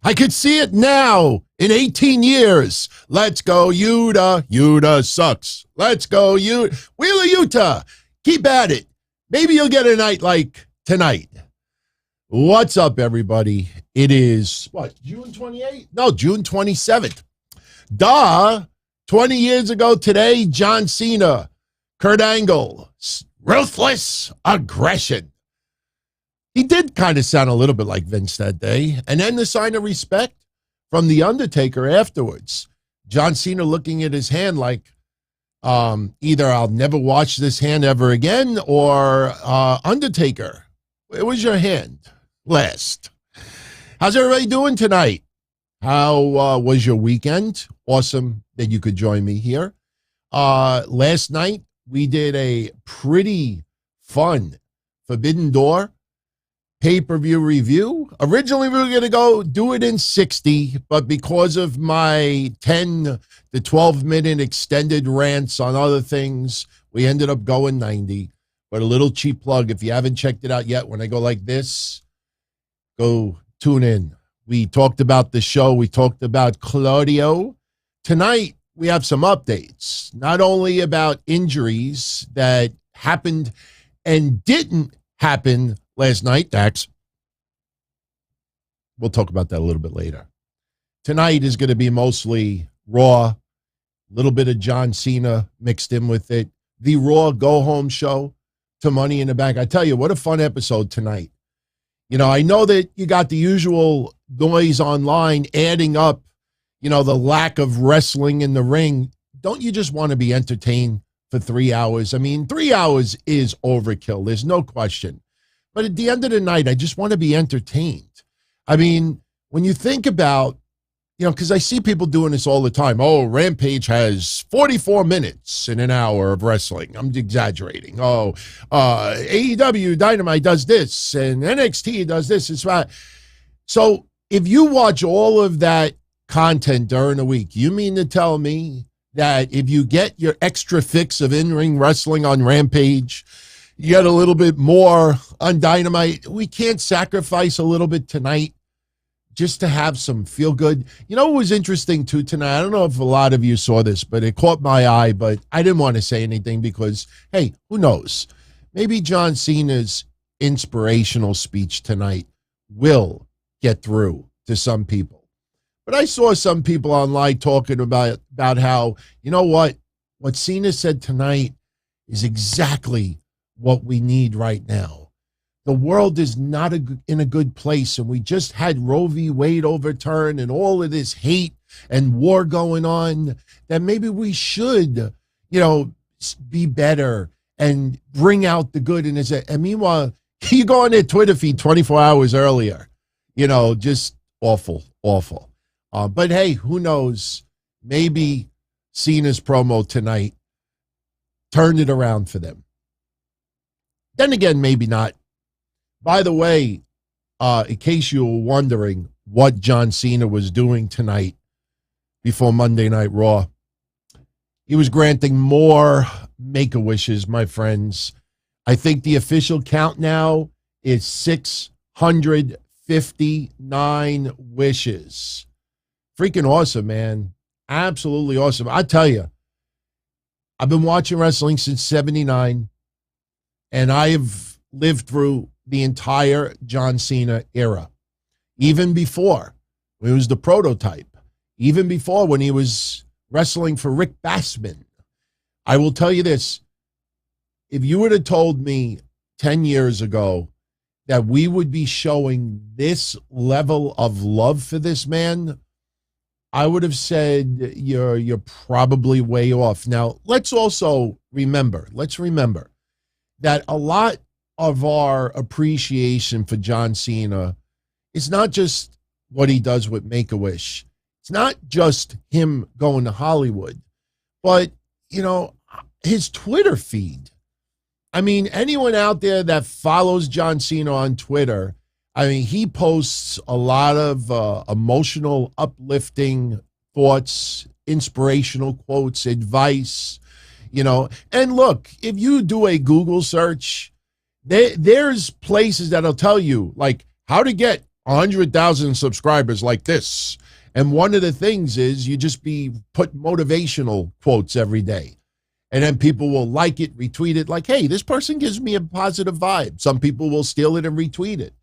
I could see it now in 18 years. Let's go, Utah. Utah sucks. Let's go, Utah. Wheeler, Utah. Keep at it. Maybe you'll get a night like tonight. What's up, everybody? It is, June 28th? No, June 27th. 20 years ago today, John Cena, Kurt Angle, ruthless aggression. He did kind of sound a little bit like Vince that day. And then the sign of respect from the Undertaker afterwards. John Cena looking at his hand like, either I'll never wash this hand ever again, or Undertaker, where was your hand last? How's everybody doing tonight? How was your weekend? Awesome that you could join me here. Last night, we did a pretty fun Forbidden Door pay-per-view review. Originally, we were going to go do it in 60, but because of my 10 to 12-minute extended rants on other things, we ended up going 90. But a little cheap plug, if you haven't checked it out yet, when I go like this, go tune in. We talked about the show. We talked about Claudio. Tonight, we have some updates, not only about injuries that happened and didn't happen last night, Dax. We'll talk about that a little bit later. Tonight is going to be mostly Raw, a little bit of John Cena mixed in with it. The Raw go-home show to Money in the Bank. I tell you, what a fun episode tonight. You know, I know that you got the usual noise online adding up, you know, the lack of wrestling in the ring. Don't you just want to be entertained for 3 hours? I mean, 3 hours is overkill. There's no question. But at the end of the night, I just want to be entertained. I mean, when you think about, you know, because I see people doing this all the time. Oh, Rampage has 44 minutes in an hour of wrestling. I'm exaggerating. Oh, AEW Dynamite does this and NXT does this. It's right. So if you watch all of that content during the week, you mean to tell me that if you get your extra fix of in-ring wrestling on Rampage, you get a little bit more on Dynamite, we can't sacrifice a little bit tonight just to have some feel good? You know what was interesting too tonight? I don't know if a lot of you saw this, but it caught my eye, but I didn't want to say anything because, hey, who knows? Maybe John Cena's inspirational speech tonight will get through to some people. But I saw some people online talking about how, you know what Cena said tonight is exactly what we need right now. The world is not in a good place, and we just had Roe v. Wade overturned and all of this hate and war going on, that maybe we should, you know, be better and bring out the good. And meanwhile, you go on their Twitter feed 24 hours earlier, you know, just awful. But hey, who knows? Maybe Cena's promo tonight turned it around for them. Then again, maybe not. By the way, in case you were wondering what John Cena was doing tonight before Monday Night Raw, he was granting more Make-A-Wishes, my friends. I think the official count now is 659 wishes. Freaking awesome, man. Absolutely awesome. I tell you, I've been watching wrestling since 79. And I have lived through the entire John Cena era, even before when he was the prototype, even before when he was wrestling for Rick Bassman. I will tell you this. If you would have told me 10 years ago that we would be showing this level of love for this man, I would have said you're probably way off. Now, let's remember that a lot of our appreciation for John Cena is not just what he does with Make-A-Wish. It's not just him going to Hollywood, but, you know, his Twitter feed. I mean, anyone out there that follows John Cena on Twitter, I mean, he posts a lot of emotional, uplifting thoughts, inspirational quotes, advice, you know. And look, if you do a Google search, there's places that'll tell you, like, how to get 100,000 subscribers like this. And one of the things is you just put motivational quotes every day. And then people will like it, retweet it, like, hey, this person gives me a positive vibe. Some people will steal it and retweet it.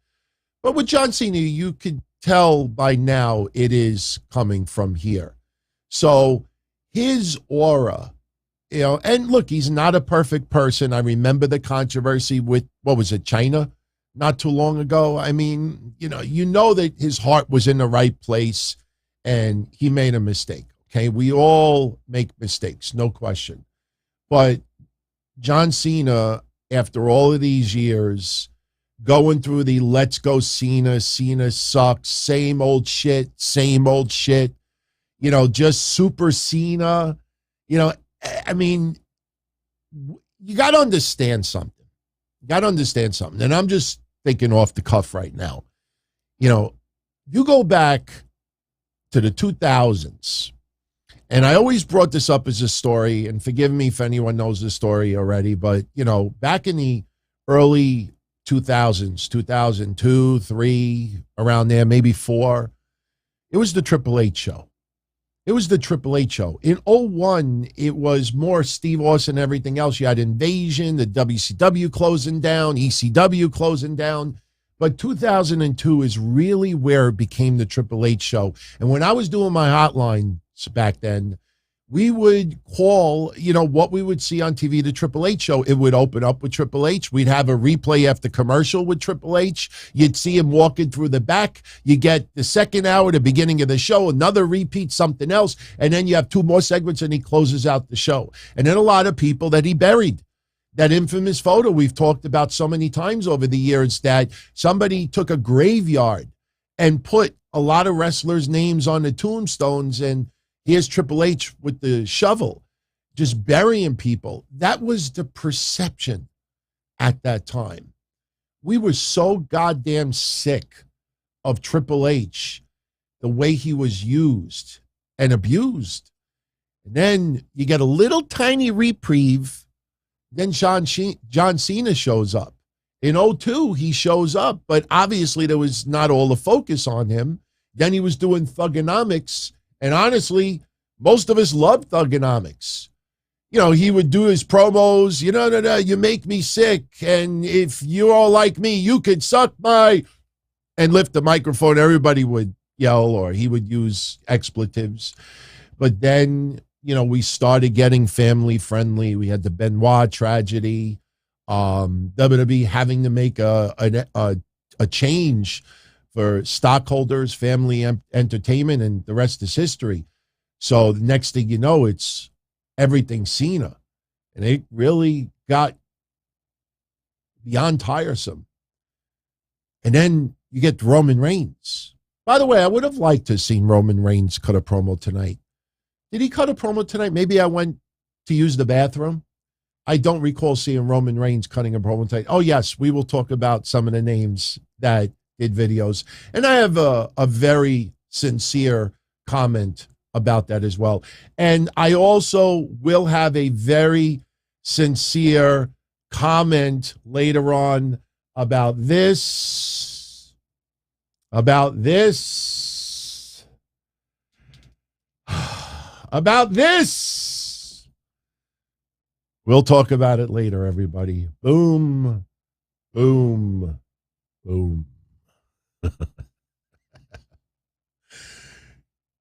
But with John Cena, you could tell by now it is coming from here. So his aura, and look, he's not a perfect person. I remember the controversy with, what was it, China, not too long ago. I mean, you know that his heart was in the right place and he made a mistake. Okay, we all make mistakes, no question. But John Cena, after all of these years, going through the let's go Cena sucks, same old shit, just super Cena, I mean, you got to understand something. And I'm just thinking off the cuff right now. You go back to the 2000s, and I always brought this up as a story, and forgive me if anyone knows the story already, but, back in the early 2000s, 2002, 3, around there, maybe 4, it was the Triple H show. In 2001, it was more Steve Austin and everything else. You had Invasion, the WCW closing down, ECW closing down. But 2002 is really where it became the Triple H show. And when I was doing my hotlines back then, we would call, what we would see on TV, the Triple H show. It would open up with Triple H. We'd have a replay after commercial with Triple H. You'd see him walking through the back. You get the second hour, the beginning of the show, another repeat, something else. And then you have 2 more segments and he closes out the show. And then a lot of people that he buried. That infamous photo we've talked about so many times over the years, that somebody took a graveyard and put a lot of wrestlers' names on the tombstones, and here's Triple H with the shovel, just burying people. That was the perception at that time. We were so goddamn sick of Triple H, the way he was used and abused. And then you get a little tiny reprieve. Then John Cena shows up. In 2002, he shows up, but obviously there was not all the focus on him. Then he was doing Thugonomics, and honestly, most of us loved Thugonomics. He would do his promos, you make me sick, and if you're all like me, you could suck my, and lift the microphone. Everybody would yell, or he would use expletives. But then, we started getting family friendly. We had the Benoit tragedy, WWE having to make a change for stockholders, family entertainment, and the rest is history. So the next thing you know, it's everything Cena. And it really got beyond tiresome. And then you get Roman Reigns. By the way, I would have liked to have seen Roman Reigns cut a promo tonight. Did he cut a promo tonight? Maybe I went to use the bathroom. I don't recall seeing Roman Reigns cutting a promo tonight. Oh, yes, we will talk about some of the names that did videos. And I have a very sincere comment about that as well. And I also will have a very sincere comment later on about this. About this. We'll talk about it later, everybody. Boom, boom, boom. I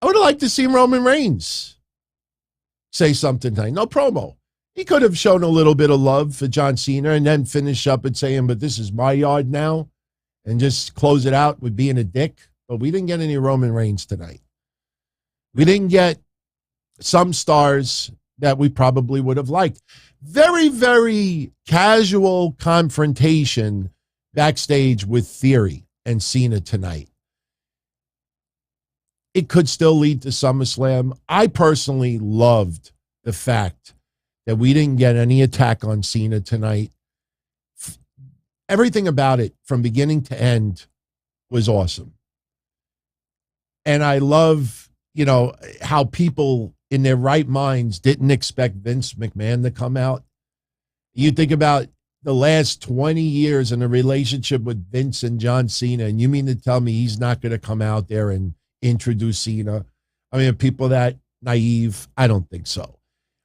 would have liked to see Roman Reigns say something tonight. No promo. He could have shown a little bit of love for John Cena and then finish up and saying, but this is my yard now, and just close it out with being a dick. But we didn't get any Roman Reigns tonight. We didn't get some stars that we probably would have liked. Very, very casual confrontation backstage with Theory and Cena tonight. It could still lead to SummerSlam. I personally loved the fact that we didn't get any attack on Cena tonight. Everything about it from beginning to end was awesome. And I love, how people in their right minds didn't expect Vince McMahon to come out. You think about the last 20 years in a relationship with Vince and John Cena, and you mean to tell me he's not going to come out there and introduce Cena? I mean, are people that naive? I don't think so.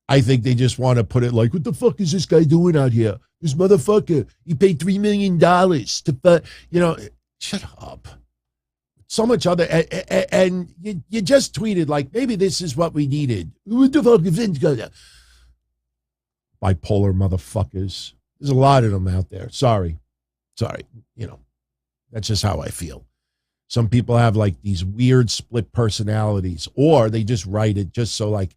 I think they just want to put it like, what the fuck is this guy doing out here? This motherfucker, he paid $3 million to, shut up. So much other, and you just tweeted like, maybe this is what we needed. What the fuck is Vince going to? Bipolar motherfuckers. There's a lot of them out there. Sorry. That's just how I feel. Some people have like these weird split personalities, or they just write it just so like,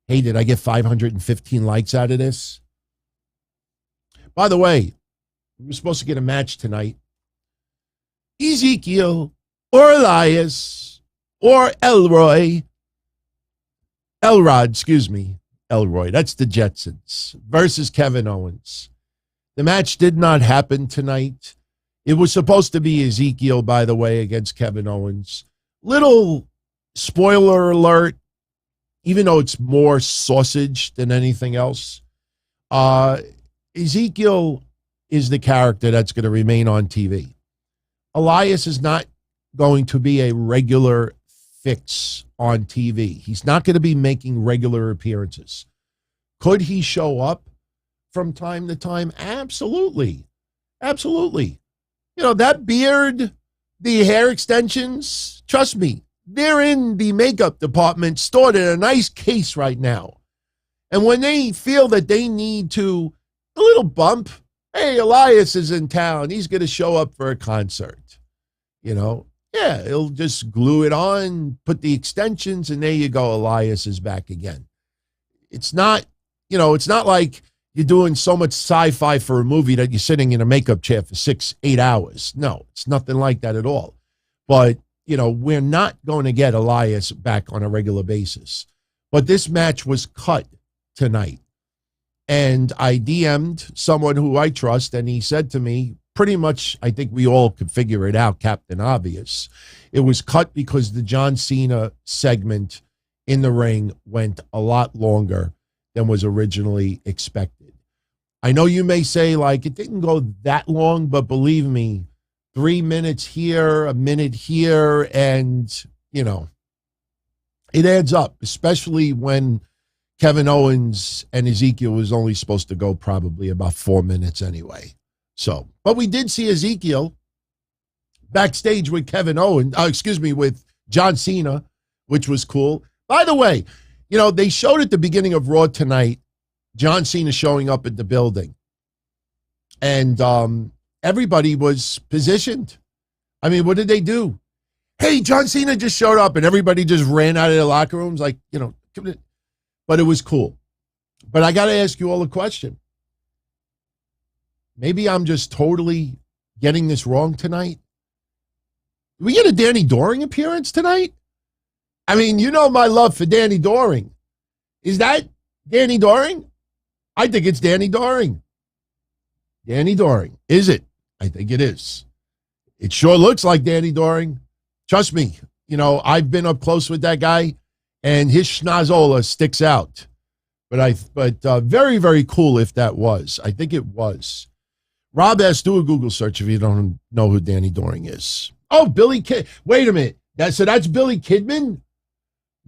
hey, did I get 515 likes out of this? By the way, we were supposed to get a match tonight. Ezekiel or Elias or Elroy, that's the Jetsons, versus Kevin Owens. The match did not happen tonight. It was supposed to be Ezekiel, by the way, against Kevin Owens. Little spoiler alert, even though it's more sausage than anything else. Ezekiel is the character that's going to remain on TV. Elias is not going to be a regular fix on TV. He's not going to be making regular appearances. Could he show up from time to time? Absolutely. Absolutely. That beard, the hair extensions, trust me, they're in the makeup department stored in a nice case right now. And when they feel that they need to, a little bump, hey, Elias is in town. He's going to show up for a concert. He'll just glue it on, put the extensions, and there you go. Elias is back again. It's not like you're doing so much sci-fi for a movie that you're sitting in a makeup chair for 6-8 hours. No, it's nothing like that at all. But, we're not going to get Elias back on a regular basis. But this match was cut tonight. And I DM'd someone who I trust, and he said to me, pretty much, I think we all could figure it out, Captain Obvious. It was cut because the John Cena segment in the ring went a lot longer than was originally expected. I know you may say, like, it didn't go that long, but believe me, 3 minutes here, a minute here, and, it adds up, especially when Kevin Owens and Ezekiel was only supposed to go probably about 4 minutes anyway. So, but we did see Ezekiel backstage with with John Cena, which was cool. By the way, they showed at the beginning of Raw tonight, John Cena showing up at the building. And everybody was positioned. I mean, what did they do? Hey, John Cena just showed up, and everybody just ran out of their locker rooms like, but it was cool. But I got to ask you all a question. Maybe I'm just totally getting this wrong tonight. Did we get a Danny Doring appearance tonight? I mean, my love for Danny Doring. Is that Danny Doring? I think it's Danny Doring. Danny Doring. Is it? I think it is. It sure looks like Danny Doring. Trust me. I've been up close with that guy, and his schnozola sticks out. But very, very cool if that was. I think it was. Rob S., do a Google search if you don't know who Danny Doring is. Oh, Billy Kid. Wait a minute. That's Billy Kidman?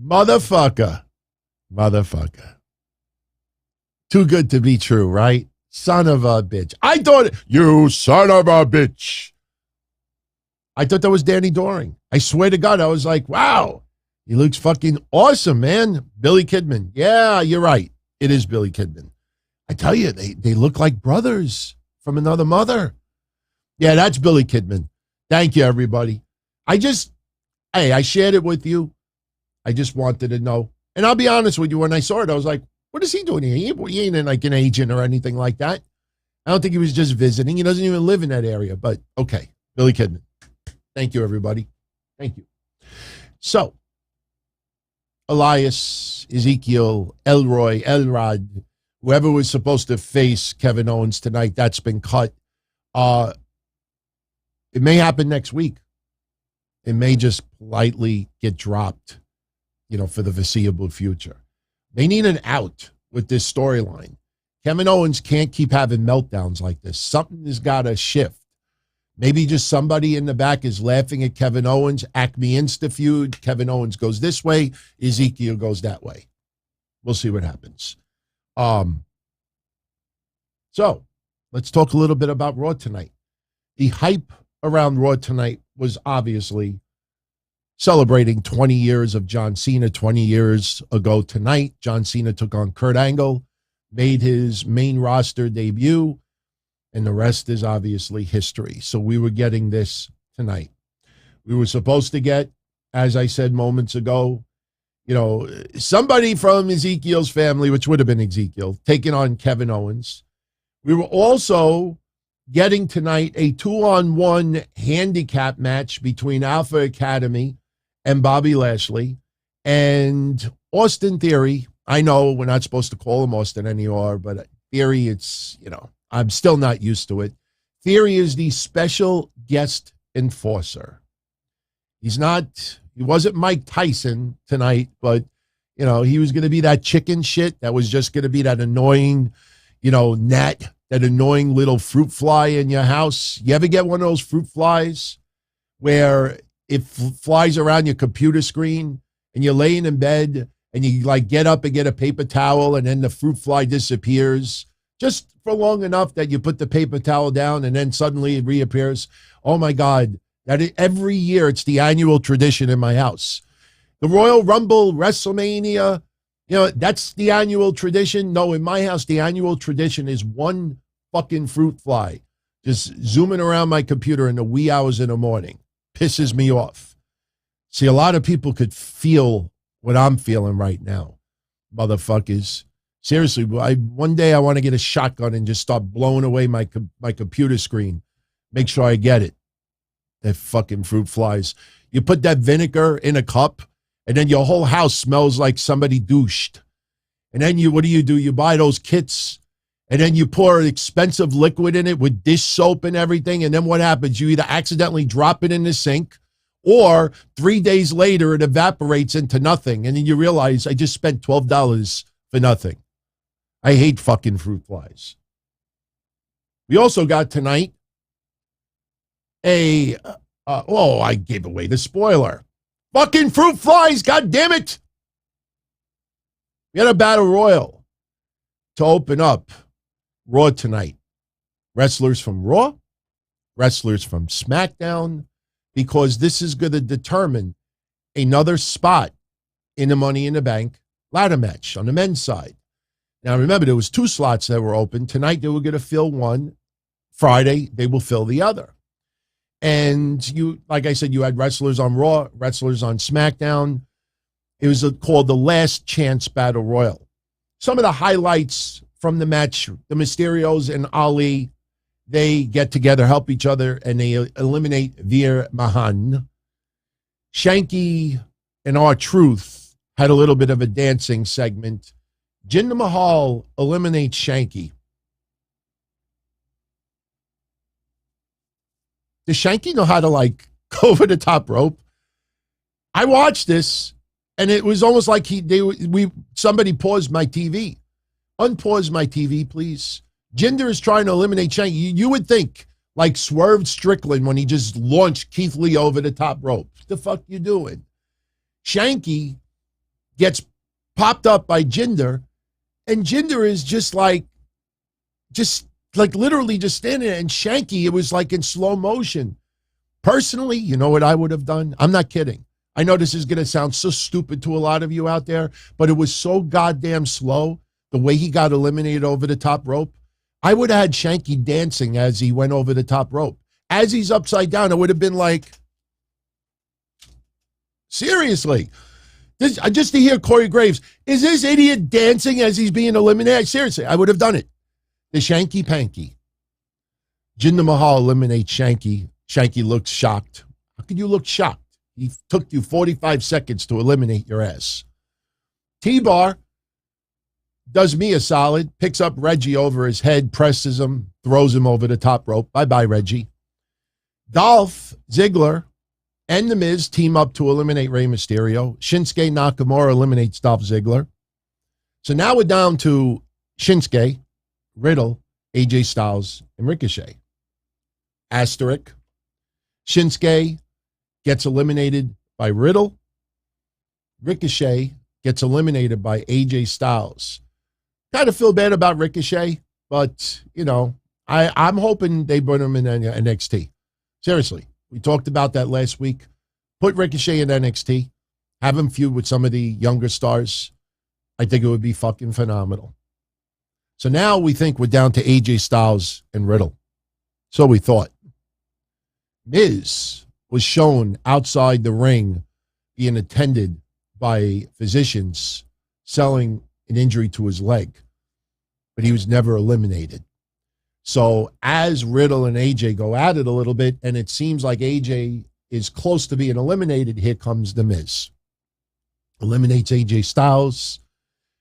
Motherfucker. Too good to be true, right? Son of a bitch. I thought, you son of a bitch. I thought that was Danny Doring. I swear to God, I was like, wow, he looks fucking awesome, man. Billy Kidman. Yeah, you're right. It is Billy Kidman. I tell you, they look like brothers from another mother. Yeah, that's Billy Kidman. Thank you, everybody. I shared it with you. I just wanted to know. And I'll be honest with you, when I saw it, I was like, what is he doing here? He ain't like an agent or anything like that. I don't think he was just visiting. He doesn't even live in that area. But okay, Billy Kidman. Thank you, everybody. Thank you. So, Elias, Ezekiel, Elrod, whoever was supposed to face Kevin Owens tonight, that's been cut. It may happen next week. It may just politely get dropped, for the foreseeable future. They need an out with this storyline. Kevin Owens can't keep having meltdowns like this. Something has got to shift. Maybe just somebody in the back is laughing at Kevin Owens. Acme Insta feud. Kevin Owens goes this way. Ezekiel goes that way. We'll see what happens. So let's talk a little bit about Raw tonight. The hype around Raw tonight was obviously celebrating 20 years of John Cena. 20 years ago tonight, John Cena took on Kurt Angle, made his main roster debut, and the rest is obviously history. So we were getting this tonight. We were supposed to get, as I said moments ago, somebody from Ezekiel's family, which would have been Ezekiel, taking on Kevin Owens. We were also getting tonight a 2-on-1 handicap match between Alpha Academy and Bobby Lashley and Austin Theory. I know we're not supposed to call him Austin anymore, but Theory, it's, I'm still not used to it. Theory is the special guest enforcer. He wasn't Mike Tyson tonight, but, he was going to be that chicken shit that was just going to be that annoying, gnat, that annoying little fruit fly in your house. You ever get one of those fruit flies where it flies around your computer screen and you're laying in bed and you get up and get a paper towel and then the fruit fly disappears just for long enough that you put the paper towel down and then suddenly it reappears? Oh my God, every year it's the annual tradition in my house. The Royal Rumble, WrestleMania, that's the annual tradition. No, in my house, the annual tradition is one fucking fruit fly just zooming around my computer in the wee hours in the morning. Pisses me off. See, a lot of people could feel what I'm feeling right now, motherfuckers. Seriously, one day I want to get a shotgun and just start blowing away my computer screen. Make sure I get it. That fucking fruit flies. You put that vinegar in a cup, and then your whole house smells like somebody douched. And then what do? You buy those kits, and then you pour expensive liquid in it with dish soap and everything, and then what happens? You either accidentally drop it in the sink, or 3 days later it evaporates into nothing, and then you realize I just spent $12 for nothing. I hate fucking fruit flies. We also got tonight I gave away the spoiler. Fucking fruit flies, God damn it. We had a battle royal to open up Raw tonight. Wrestlers from Raw, wrestlers from SmackDown, because this is going to determine another spot in the Money in the Bank ladder match on the men's side. Now, remember, there was 2 slots that were open. Tonight, they were going to fill one. Friday, they will fill the other. And like I said, you had wrestlers on Raw, wrestlers on SmackDown. It was called the Last Chance Battle Royal. Some of the highlights from the match, the Mysterios and Ali, they get together, help each other, and they eliminate Veer Mahan. Shanky and R-Truth had a little bit of a dancing segment. Jinder Mahal eliminates Shanky. Does Shanky know how to go over the top rope? I watched this, and it was almost like somebody paused my TV. Unpause my TV, please. Jinder is trying to eliminate Shanky. You would think Swerve Strickland when he just launched Keith Lee over the top rope. What the fuck you doing? Shanky gets popped up by Jinder, and Jinder is just literally just standing there, and Shanky, it was in slow motion. Personally, you know what I would have done? I'm not kidding. I know this is going to sound so stupid to a lot of you out there, but it was so goddamn slow, the way he got eliminated over the top rope. I would have had Shanky dancing as he went over the top rope. As he's upside down, it would have been seriously. Just to hear Corey Graves, is this idiot dancing as he's being eliminated? Seriously, I would have done it. The Shanky Panky. Jinder Mahal eliminates Shanky. Shanky looks shocked. How could you look shocked? He took you 45 seconds to eliminate your ass. T-Bar does me a solid, picks up Reggie over his head, presses him, throws him over the top rope. Bye-bye, Reggie. Dolph Ziggler and The Miz team up to eliminate Rey Mysterio. Shinsuke Nakamura eliminates Dolph Ziggler. So now we're down to Shinsuke Riddle, AJ Styles, and Ricochet. Asterisk. Shinsuke gets eliminated by Riddle. Ricochet gets eliminated by AJ Styles. Kind of feel bad about Ricochet, but, I'm hoping they put him in NXT. Seriously, we talked about that last week. Put Ricochet in NXT. Have him feud with some of the younger stars. I think it would be fucking phenomenal. So now we think we're down to AJ Styles and Riddle. So we thought. Miz was shown outside the ring being attended by physicians selling an injury to his leg, but he was never eliminated. So as Riddle and AJ go at it a little bit, and it seems like AJ is close to being eliminated, here comes the Miz. Eliminates AJ Styles.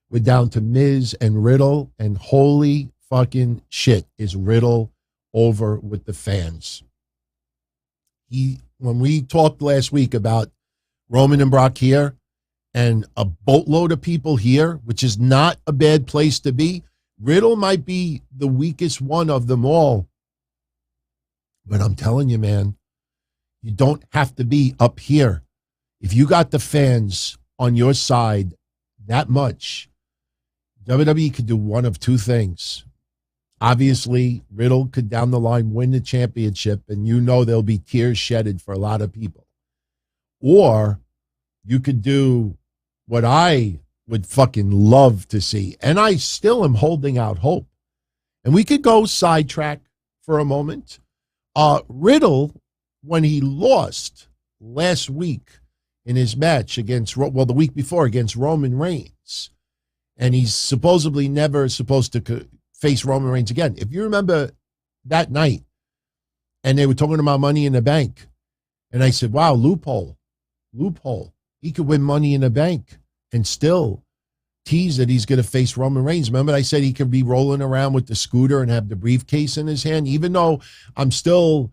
We're down to Miz and Riddle, and holy fucking shit, is Riddle over with the fans. When we talked last week about Roman and Brock here and a boatload of people here, which is not a bad place to be, Riddle might be the weakest one of them all. But I'm telling you, man, you don't have to be up here. If you got the fans on your side that much, WWE could do one of two things. Obviously, Riddle could down the line win the championship, and there'll be tears shedded for a lot of people. Or you could do what I would fucking love to see, and I still am holding out hope. And we could go sidetrack for a moment. Riddle, when he lost last week in his match the week before against Roman Reigns, and he's supposedly never supposed to face Roman Reigns again. If you remember that night, and they were talking about Money in the Bank, and I said, wow, loophole. He could win Money in the Bank and still tease that he's going to face Roman Reigns. Remember I said he could be rolling around with the scooter and have the briefcase in his hand, even though I'm still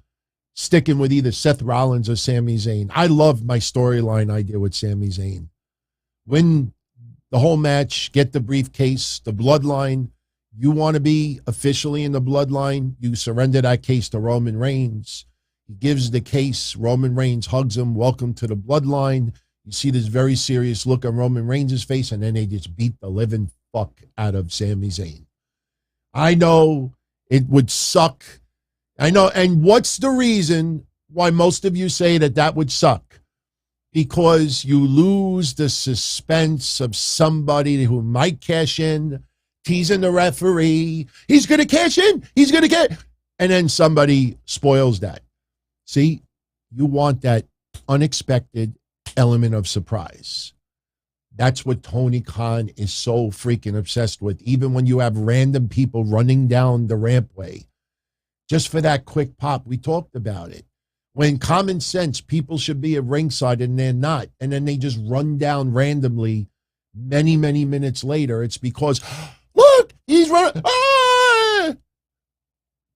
sticking with either Seth Rollins or Sami Zayn. I love my storyline idea with Sami Zayn. Win the whole match, get the briefcase, the bloodline. You want to be officially in the bloodline, you surrender that case to Roman Reigns. He gives the case. Roman Reigns hugs him. Welcome to the bloodline. You see this very serious look on Roman Reigns' face, and then they just beat the living fuck out of Sami Zayn. I know it would suck. I know. And what's the reason why most of you say that would suck? Because you lose the suspense of somebody who might cash in, teasing the referee. He's going to cash in. He's going to get. And then somebody spoils that. See, you want that unexpected element of surprise. That's what Tony Khan is so freaking obsessed with. Even when you have random people running down the rampway, just for that quick pop, we talked about it. When common sense, people should be at ringside and they're not. And then they just run down randomly many, many minutes later. It's because, look, he's running. Ah!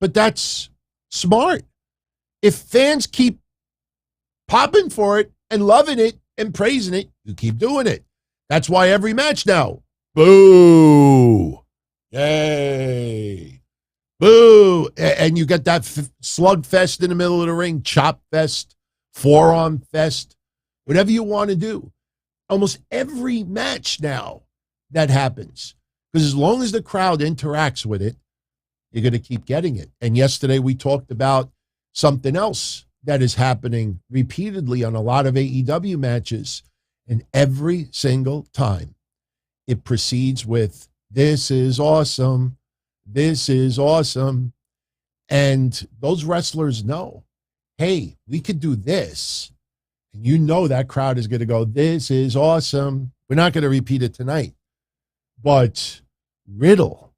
But that's smart. If fans keep popping for it and loving it and praising it, you keep doing it. That's why every match now, boo, yay, boo. And you get that slug fest in the middle of the ring, chop fest, forearm fest, whatever you want to do. Almost every match now that happens. Because as long as the crowd interacts with it, you're going to keep getting it. And yesterday we talked about something else that is happening repeatedly on a lot of AEW matches. And every single time it proceeds with, this is awesome. This is awesome. And those wrestlers know, hey, we could do this. And you know that crowd is going to go, this is awesome. We're not going to repeat it tonight. But Riddle,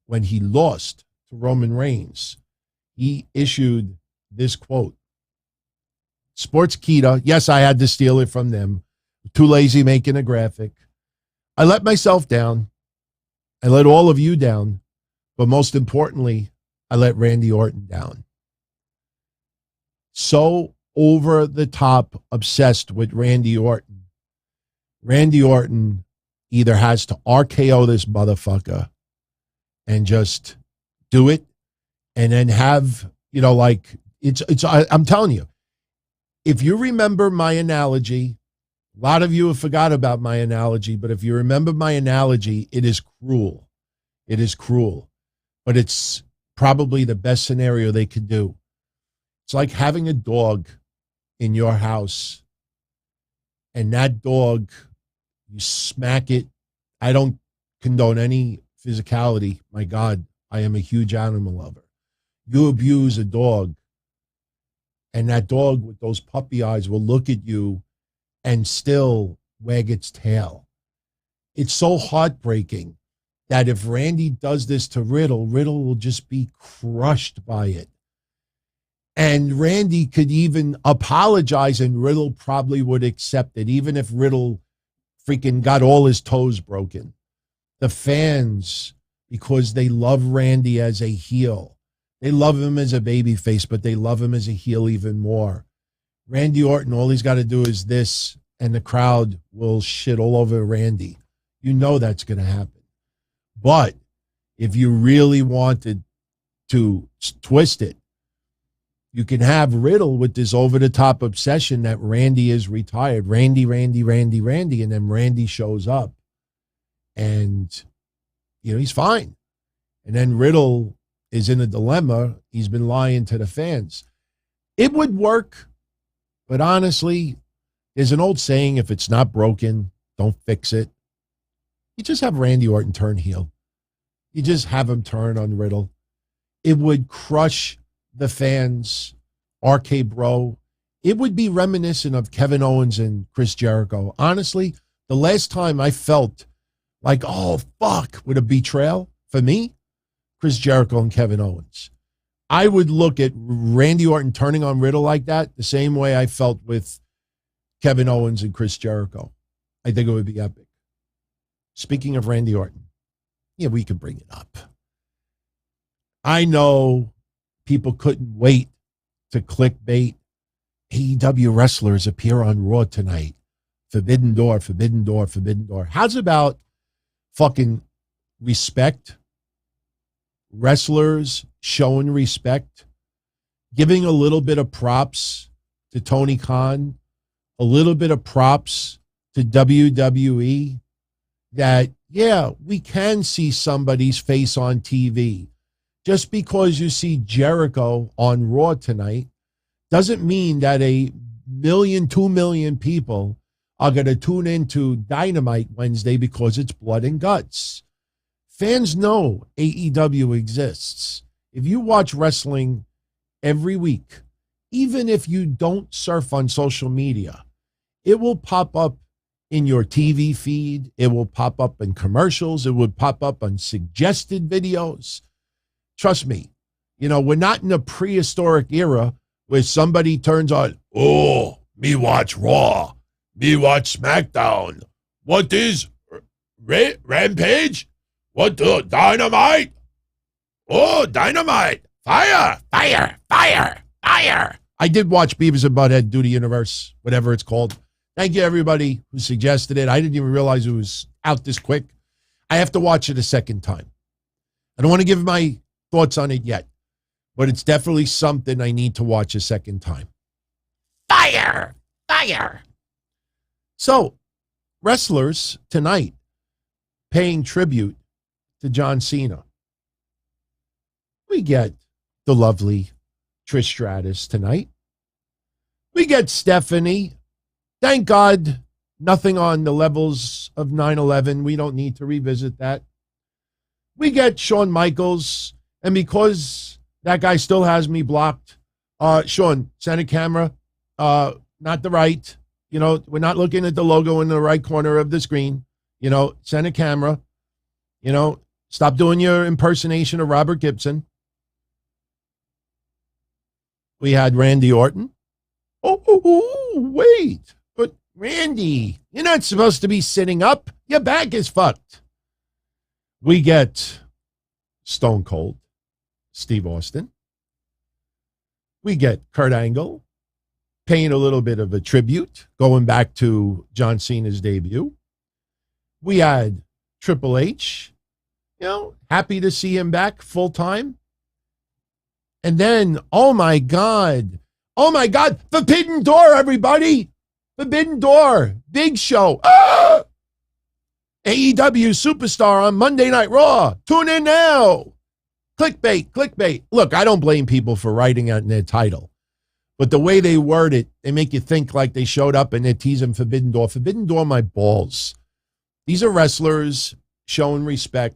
when he lost to Roman Reigns, he issued this quote. Sportskeeda, yes, I had to steal it from them. Too lazy making a graphic. I let myself down. I let all of you down. But most importantly, I let Randy Orton down. So over the top obsessed with Randy Orton. Randy Orton either has to RKO this motherfucker and just do it, and then have, like, I'm telling you, if you remember my analogy, a lot of you have forgot about my analogy, but if you remember my analogy, it is cruel. It is cruel, but it's probably the best scenario they could do. It's like having a dog in your house, and that dog, you smack it. I don't condone any physicality. My God, I am a huge animal lover. You abuse a dog, and that dog with those puppy eyes will look at you and still wag its tail. It's so heartbreaking that if Randy does this to Riddle, Riddle will just be crushed by it. And Randy could even apologize, and Riddle probably would accept it, even if Riddle freaking got all his toes broken. The fans, because they love Randy as a heel, they love him as a babyface, but they love him as a heel even more. Randy Orton, all he's got to do is this, and the crowd will shit all over Randy. You know that's going to happen. But if you really wanted to twist it, you can have Riddle with this over-the-top obsession that Randy is retired. Randy, Randy, Randy, Randy, and then Randy shows up, and, he's fine. And then Riddle is in a dilemma. He's been lying to the fans. It would work, but honestly, there's an old saying, if it's not broken, don't fix it. You just have Randy Orton turn heel. You just have him turn on Riddle. It would crush the fans. RK Bro. It would be reminiscent of Kevin Owens and Chris Jericho. Honestly, the last time I felt like, oh, fuck, with a betrayal for me, Chris Jericho and Kevin Owens. I would look at Randy Orton turning on Riddle like that the same way I felt with Kevin Owens and Chris Jericho. I think it would be epic. Speaking of Randy Orton, yeah, we could bring it up. I know people couldn't wait to clickbait. AEW wrestlers appear on Raw tonight. Forbidden door, forbidden door, forbidden door. How's about fucking respect? Wrestlers showing respect, giving a little bit of props to Tony Khan, a little bit of props to WWE, that, yeah, we can see somebody's face on TV. Just because you see Jericho on Raw tonight doesn't mean that 2 million people are going to tune into Dynamite Wednesday because it's blood and guts. Fans know AEW exists. If you watch wrestling every week, even if you don't surf on social media, it will pop up in your TV feed. It will pop up in commercials. It would pop up on suggested videos. Trust me, we're not in a prehistoric era where somebody turns on, oh, me watch Raw, me watch SmackDown. What is Rampage? What the Dynamite? Oh, Dynamite. Fire, fire, fire, fire. I did watch Beavis and Butthead Do the Universe, whatever it's called. Thank you, everybody who suggested it. I didn't even realize it was out this quick. I have to watch it a second time. I don't want to give my thoughts on it yet, but it's definitely something I need to watch a second time. Fire! Fire! So, wrestlers tonight paying tribute to John Cena. We get the lovely Trish Stratus tonight. We get Stephanie. Thank God, nothing on the levels of 9/11. We don't need to revisit that. We get Shawn Michaels. And because that guy still has me blocked, Shawn, center camera, not the right. We're not looking at the logo in the right corner of the screen. Center camera. Stop doing your impersonation of Robert Gibson. We had Randy Orton. Oh, wait. But Randy, you're not supposed to be sitting up. Your back is fucked. We get Stone Cold Steve Austin. We get Kurt Angle paying a little bit of a tribute, going back to John Cena's debut. We had Triple H Happy to see him back full time. And then, oh my God, Forbidden Door, everybody. Forbidden Door, big show. AEW Superstar on Monday Night Raw. Tune in now. Clickbait. Look, I don't blame people for writing out in their title. But the way they word it, they make you think like they showed up and they're teasing Forbidden Door. Forbidden Door, my balls. These are wrestlers showing respect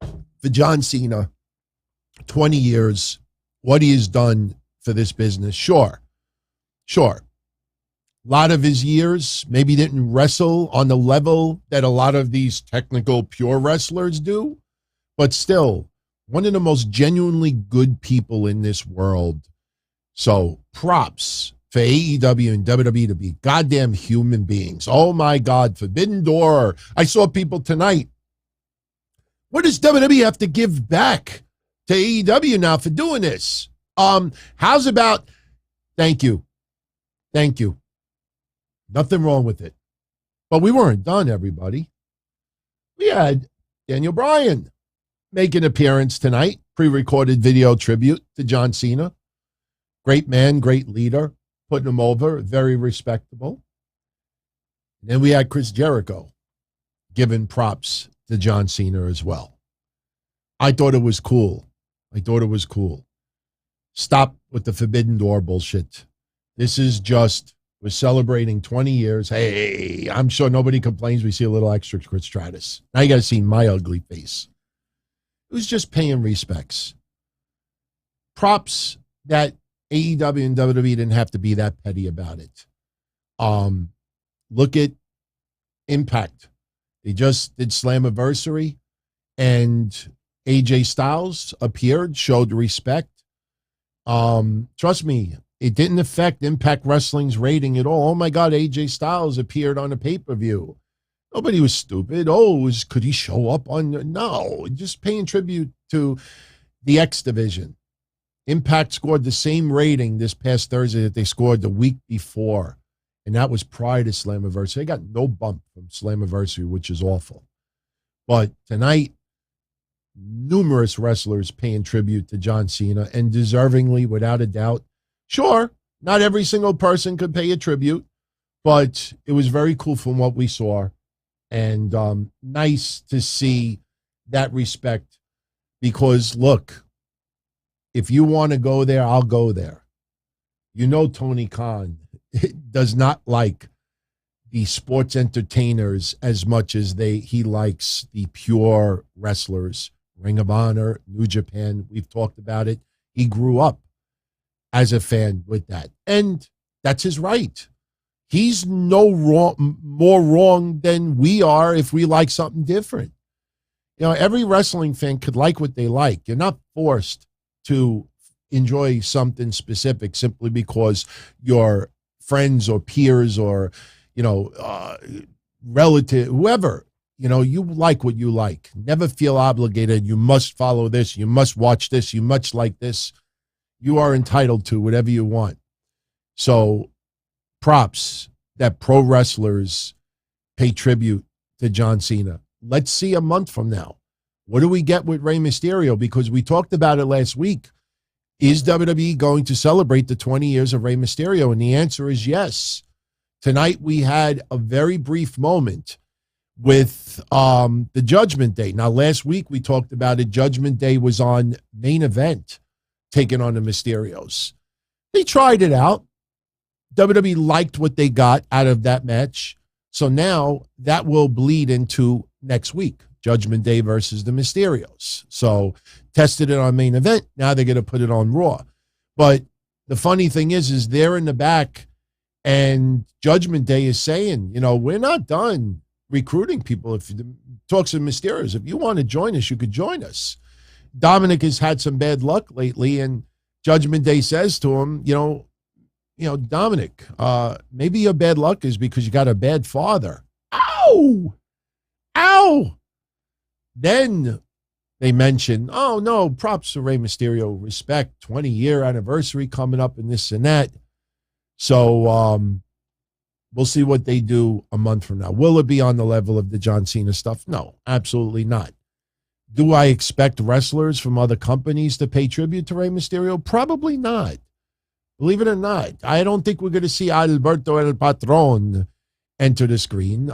for John Cena. 20 years, what he has done for this business. Sure. A lot of his years, maybe didn't wrestle on the level that a lot of these technical pure wrestlers do, but still, one of the most genuinely good people in this world. So props for AEW and WWE to be goddamn human beings. Oh my God, Forbidden Door. I saw people tonight. What does WWE have to give back to AEW now for doing this? How's about, thank you. Nothing wrong with it. But we weren't done, everybody. We had Daniel Bryan make an appearance tonight, pre-recorded video tribute to John Cena. Great man, great leader, putting him over, very respectable. And then we had Chris Jericho giving props to John Cena as well. I thought it was cool. Stop with the Forbidden Door bullshit. This is just, we're celebrating 20 years. Hey, I'm sure nobody complains we see a little extra Chris Stratus. Now you got to see my ugly face. It was just paying respects. Props that AEW and WWE didn't have to be that petty about it. Look at Impact. They just did Slammiversary, and AJ Styles appeared, showed respect. Trust me, it didn't affect Impact Wrestling's rating at all. Oh my God, AJ Styles appeared on a pay-per-view. Nobody was stupid. Could he show up on? No, just paying tribute to the X Division. Impact scored the same rating this past Thursday that they scored the week before, and that was prior to Slammiversary. They got no bump from Slammiversary, which is awful. But tonight, numerous wrestlers paying tribute to John Cena, and deservingly, without a doubt. Sure, not every single person could pay a tribute, but it was very cool from what we saw, and nice to see that respect, because look, if you want to go there, I'll go there. Tony Khan does not like the sports entertainers as much as he likes the pure wrestlers. Ring of Honor, New Japan, we've talked about it. He grew up as a fan with that, and that's his right. He's more wrong than we are if we like something different. Every wrestling fan could like what they like. You're not forced to enjoy something specific simply because your friends or peers or, relative, whoever, you like what you like. Never feel obligated. You must follow this. You must watch this. You must like this. You are entitled to whatever you want. So props that pro wrestlers pay tribute to John Cena. Let's see a month from now. What do we get with Rey Mysterio? Because we talked about it last week. Is WWE going to celebrate the 20 years of Rey Mysterio? And the answer is yes. Tonight we had a very brief moment with the Judgment Day. Now, last week we talked about it. Judgment Day was on Main Event, taking on the Mysterios. They tried it out. WWE liked what they got out of that match. So now that will bleed into next week, Judgment Day versus the Mysterios. So tested it on Main Event. Now they're going to put it on Raw. But the funny thing is they're in the back, and Judgment Day is saying, we're not done recruiting people. If talks of Mysterios, if you want to join us, you could join us. Dominic has had some bad luck lately, and Judgment Day says to him, Dominic, maybe your bad luck is because you got a bad father. Ow! Then they mention, oh, no, props to Rey Mysterio, respect, 20-year anniversary coming up and this and that. So We'll see what they do a month from now. Will it be on the level of the John Cena stuff? No, absolutely not. Do I expect wrestlers from other companies to pay tribute to Rey Mysterio? Probably not. Believe it or not. I don't think we're going to see Alberto El Patron enter the screen.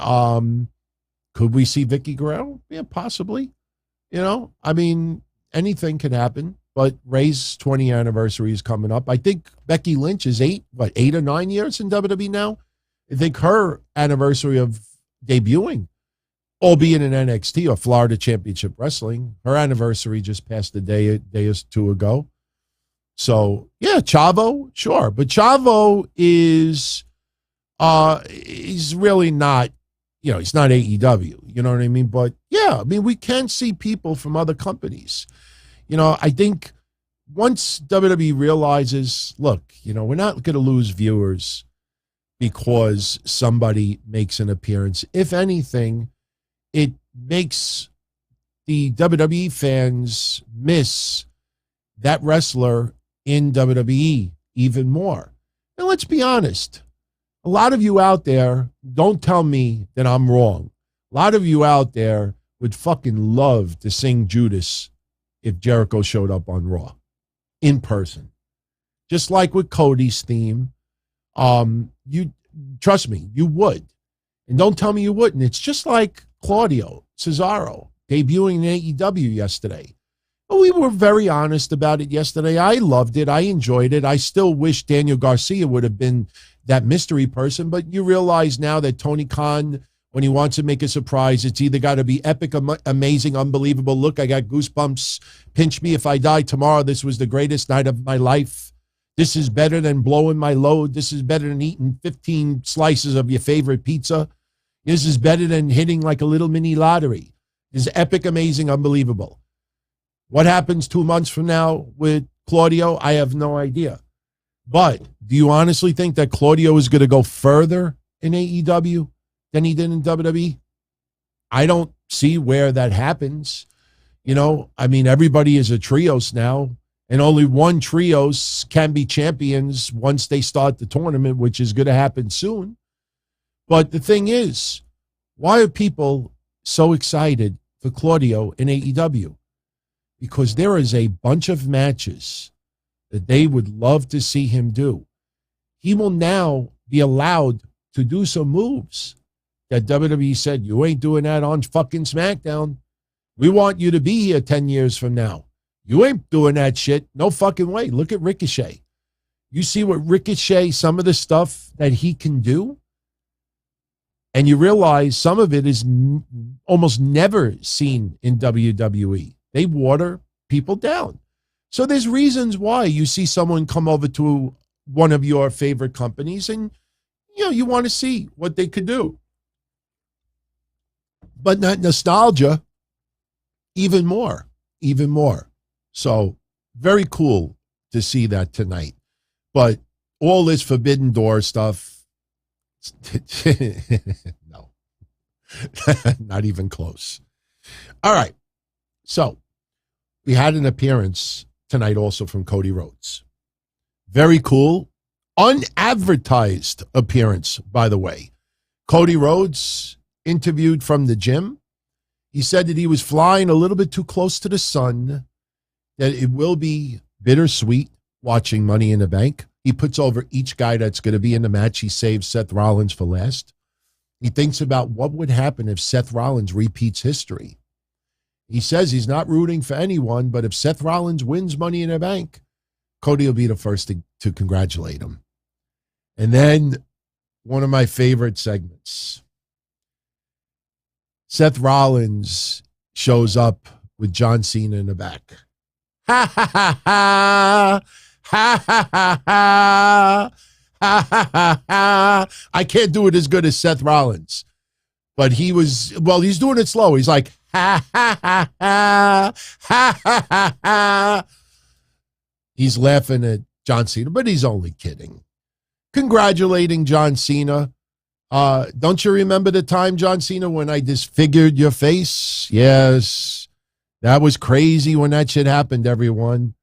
Could we see Vicky Guerrero? Yeah, possibly. I mean, anything can happen. But Ray's 20th anniversary is coming up. I think Becky Lynch is 8 or 9 years in WWE now? I think her anniversary of debuting, albeit in NXT or Florida Championship Wrestling, her anniversary just passed a day or two ago. So, yeah, Chavo, sure. But Chavo is, he's really not, he's not AEW. You know what I mean? But, yeah, I mean, we can see people from other companies. I think once WWE realizes, look, we're not going to lose viewers because somebody makes an appearance. If anything, it makes the WWE fans miss that wrestler in WWE even more. And let's be honest, a lot of you out there, don't tell me that I'm wrong. A lot of you out there would fucking love to sing Judas if Jericho showed up on Raw in person. Just like with Cody's theme, you trust me, you would. And don't tell me you wouldn't. It's just like Claudio Cesaro debuting in AEW yesterday. Well, we were very honest about it yesterday. I loved it. I enjoyed it. I still wish Daniel Garcia would have been that mystery person, but you realize now that Tony Khan, when he wants to make a surprise, it's either got to be epic, amazing, unbelievable. Look, I got goosebumps. Pinch me if I die tomorrow. This was the greatest night of my life. This is better than blowing my load. This is better than eating 15 slices of your favorite pizza. This is better than hitting like a little mini lottery. This is epic, amazing, unbelievable. What happens 2 months from now with Claudio? I have no idea. But do you honestly think that Claudio is going to go further in AEW than he did in WWE? I don't see where that happens. I mean, everybody is a trios now, and only one trios can be champions once they start the tournament, which is going to happen soon. But the thing is, why are people so excited for Claudio in AEW? Because there is a bunch of matches that they would love to see him do. He will now be allowed to do some moves that WWE said, you ain't doing that on fucking SmackDown. We want you to be here 10 years from now. You ain't doing that shit. No fucking way. Look at Ricochet. You see what Ricochet, some of the stuff that he can do, and you realize some of it is almost never seen in WWE. They water people down. So there's reasons why you see someone come over to one of your favorite companies and, you want to see what they could do. But not nostalgia, even more. So very cool to see that tonight. But all this Forbidden Door stuff, no, not even close. All right. So we had an appearance tonight also from Cody Rhodes. Very cool. Unadvertised appearance, by the way. Cody Rhodes interviewed from the gym. He said that he was flying a little bit too close to the sun, that it will be bittersweet watching Money in the Bank. He puts over each guy that's going to be in the match. He saves Seth Rollins for last. He thinks about what would happen if Seth Rollins repeats history. He says he's not rooting for anyone, but if Seth Rollins wins Money in the Bank, Cody will be the first to congratulate him. And then one of my favorite segments. Seth Rollins shows up with John Cena in the back. Ha ha ha ha. Ha ha ha ha. Ha ha ha ha. I can't do it as good as Seth Rollins. But he's doing it slow. He's like, ha ha ha ha. Ha ha ha ha. He's laughing at John Cena, but he's only kidding. Congratulating John Cena. Don't you remember the time, John Cena, when I disfigured your face? Yes. That was crazy when that shit happened, everyone.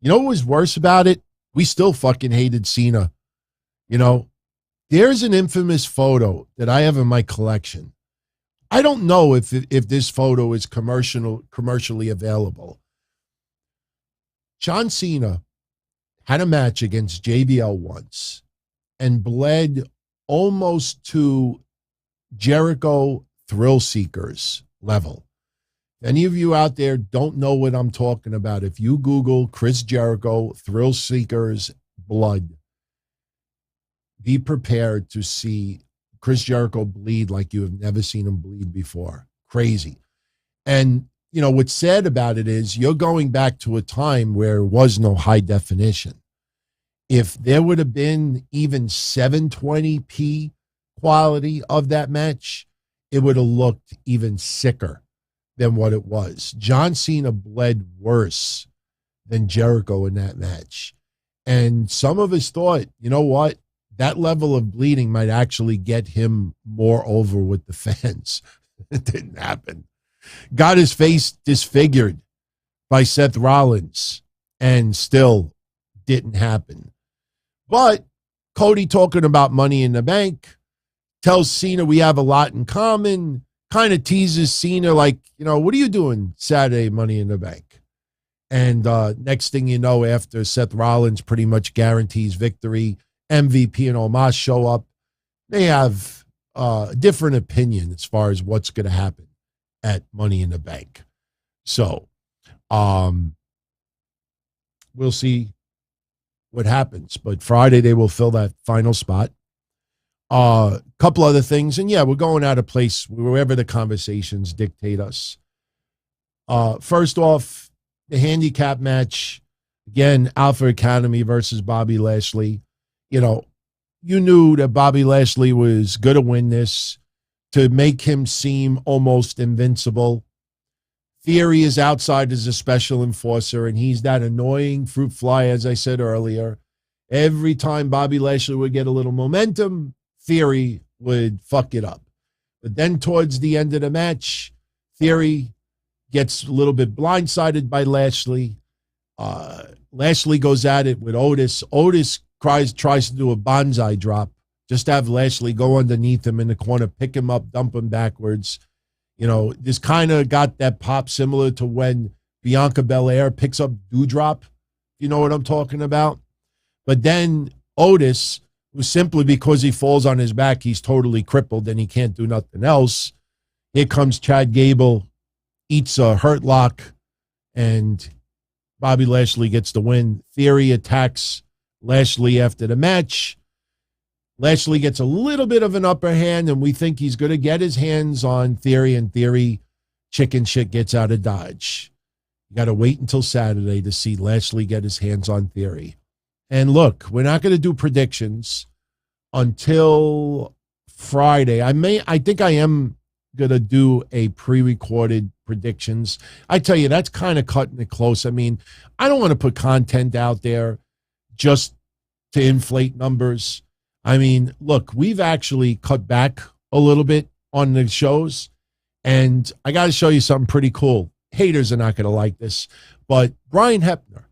You know what was worse about it? We still fucking hated Cena. There's an infamous photo that I have in my collection. I don't know if this photo is commercially available. John Cena had a match against JBL once and bled almost to Jericho Thrill Seekers level. Any of you out there don't know what I'm talking about, if you Google Chris Jericho Thrill Seekers blood, be prepared to see Chris Jericho bleed like you have never seen him bleed before. Crazy. And, you know, what's sad about it is you're going back to a time where there was no high definition. If there would have been even 720p quality of that match, it would have looked even sicker than what it was. John Cena bled worse than Jericho in that match. And some of us thought, you know what? That level of bleeding might actually get him more over with the fans. It didn't happen. Got his face disfigured by Seth Rollins and still didn't happen. But Cody, talking about Money in the Bank, tells Cena we have a lot in common, kind of teases Cena like, you know, what are you doing Saturday, Money in the Bank? And next thing you know, after Seth Rollins pretty much guarantees victory, MVP and Omos show up. They have a different opinion as far as what's going to happen at Money in the Bank. So we'll see what happens. But Friday, they will fill that final spot. Couple other things. And yeah, we're going out of place wherever the conversations dictate us. First off, the handicap match. Again, Alpha Academy versus Bobby Lashley. You know, you knew that Bobby Lashley was going to win this to make him seem almost invincible. Theory is outside as a special enforcer, and he's that annoying fruit fly, as I said earlier. Every time Bobby Lashley would get a little momentum, Theory would fuck it up. But then towards the end of the match, Theory gets a little bit blindsided by Lashley. Lashley goes at it with Otis. Otis tries to do a bonsai drop, just to have Lashley go underneath him in the corner, pick him up, dump him backwards. You know, this kind of got that pop similar to when Bianca Belair picks up Doudrop. You know what I'm talking about? But then Otis, who simply because he falls on his back, he's totally crippled and he can't do nothing else. Here comes Chad Gable, eats a hurt lock, and Bobby Lashley gets the win. Theory attacks Lashley after the match. Lashley gets a little bit of an upper hand, and we think he's going to get his hands on Theory, and Theory chicken shit gets out of Dodge. You got to wait until Saturday to see Lashley get his hands on Theory. And look, we're not going to do predictions until Friday. I think I am going to do a pre-recorded predictions. I tell you, that's kind of cutting it close. I mean, I don't want to put content out there just to inflate numbers. I mean, look, we've actually cut back a little bit on the shows, and I got to show you something pretty cool. Haters are not going to like this, but Brian Hebner,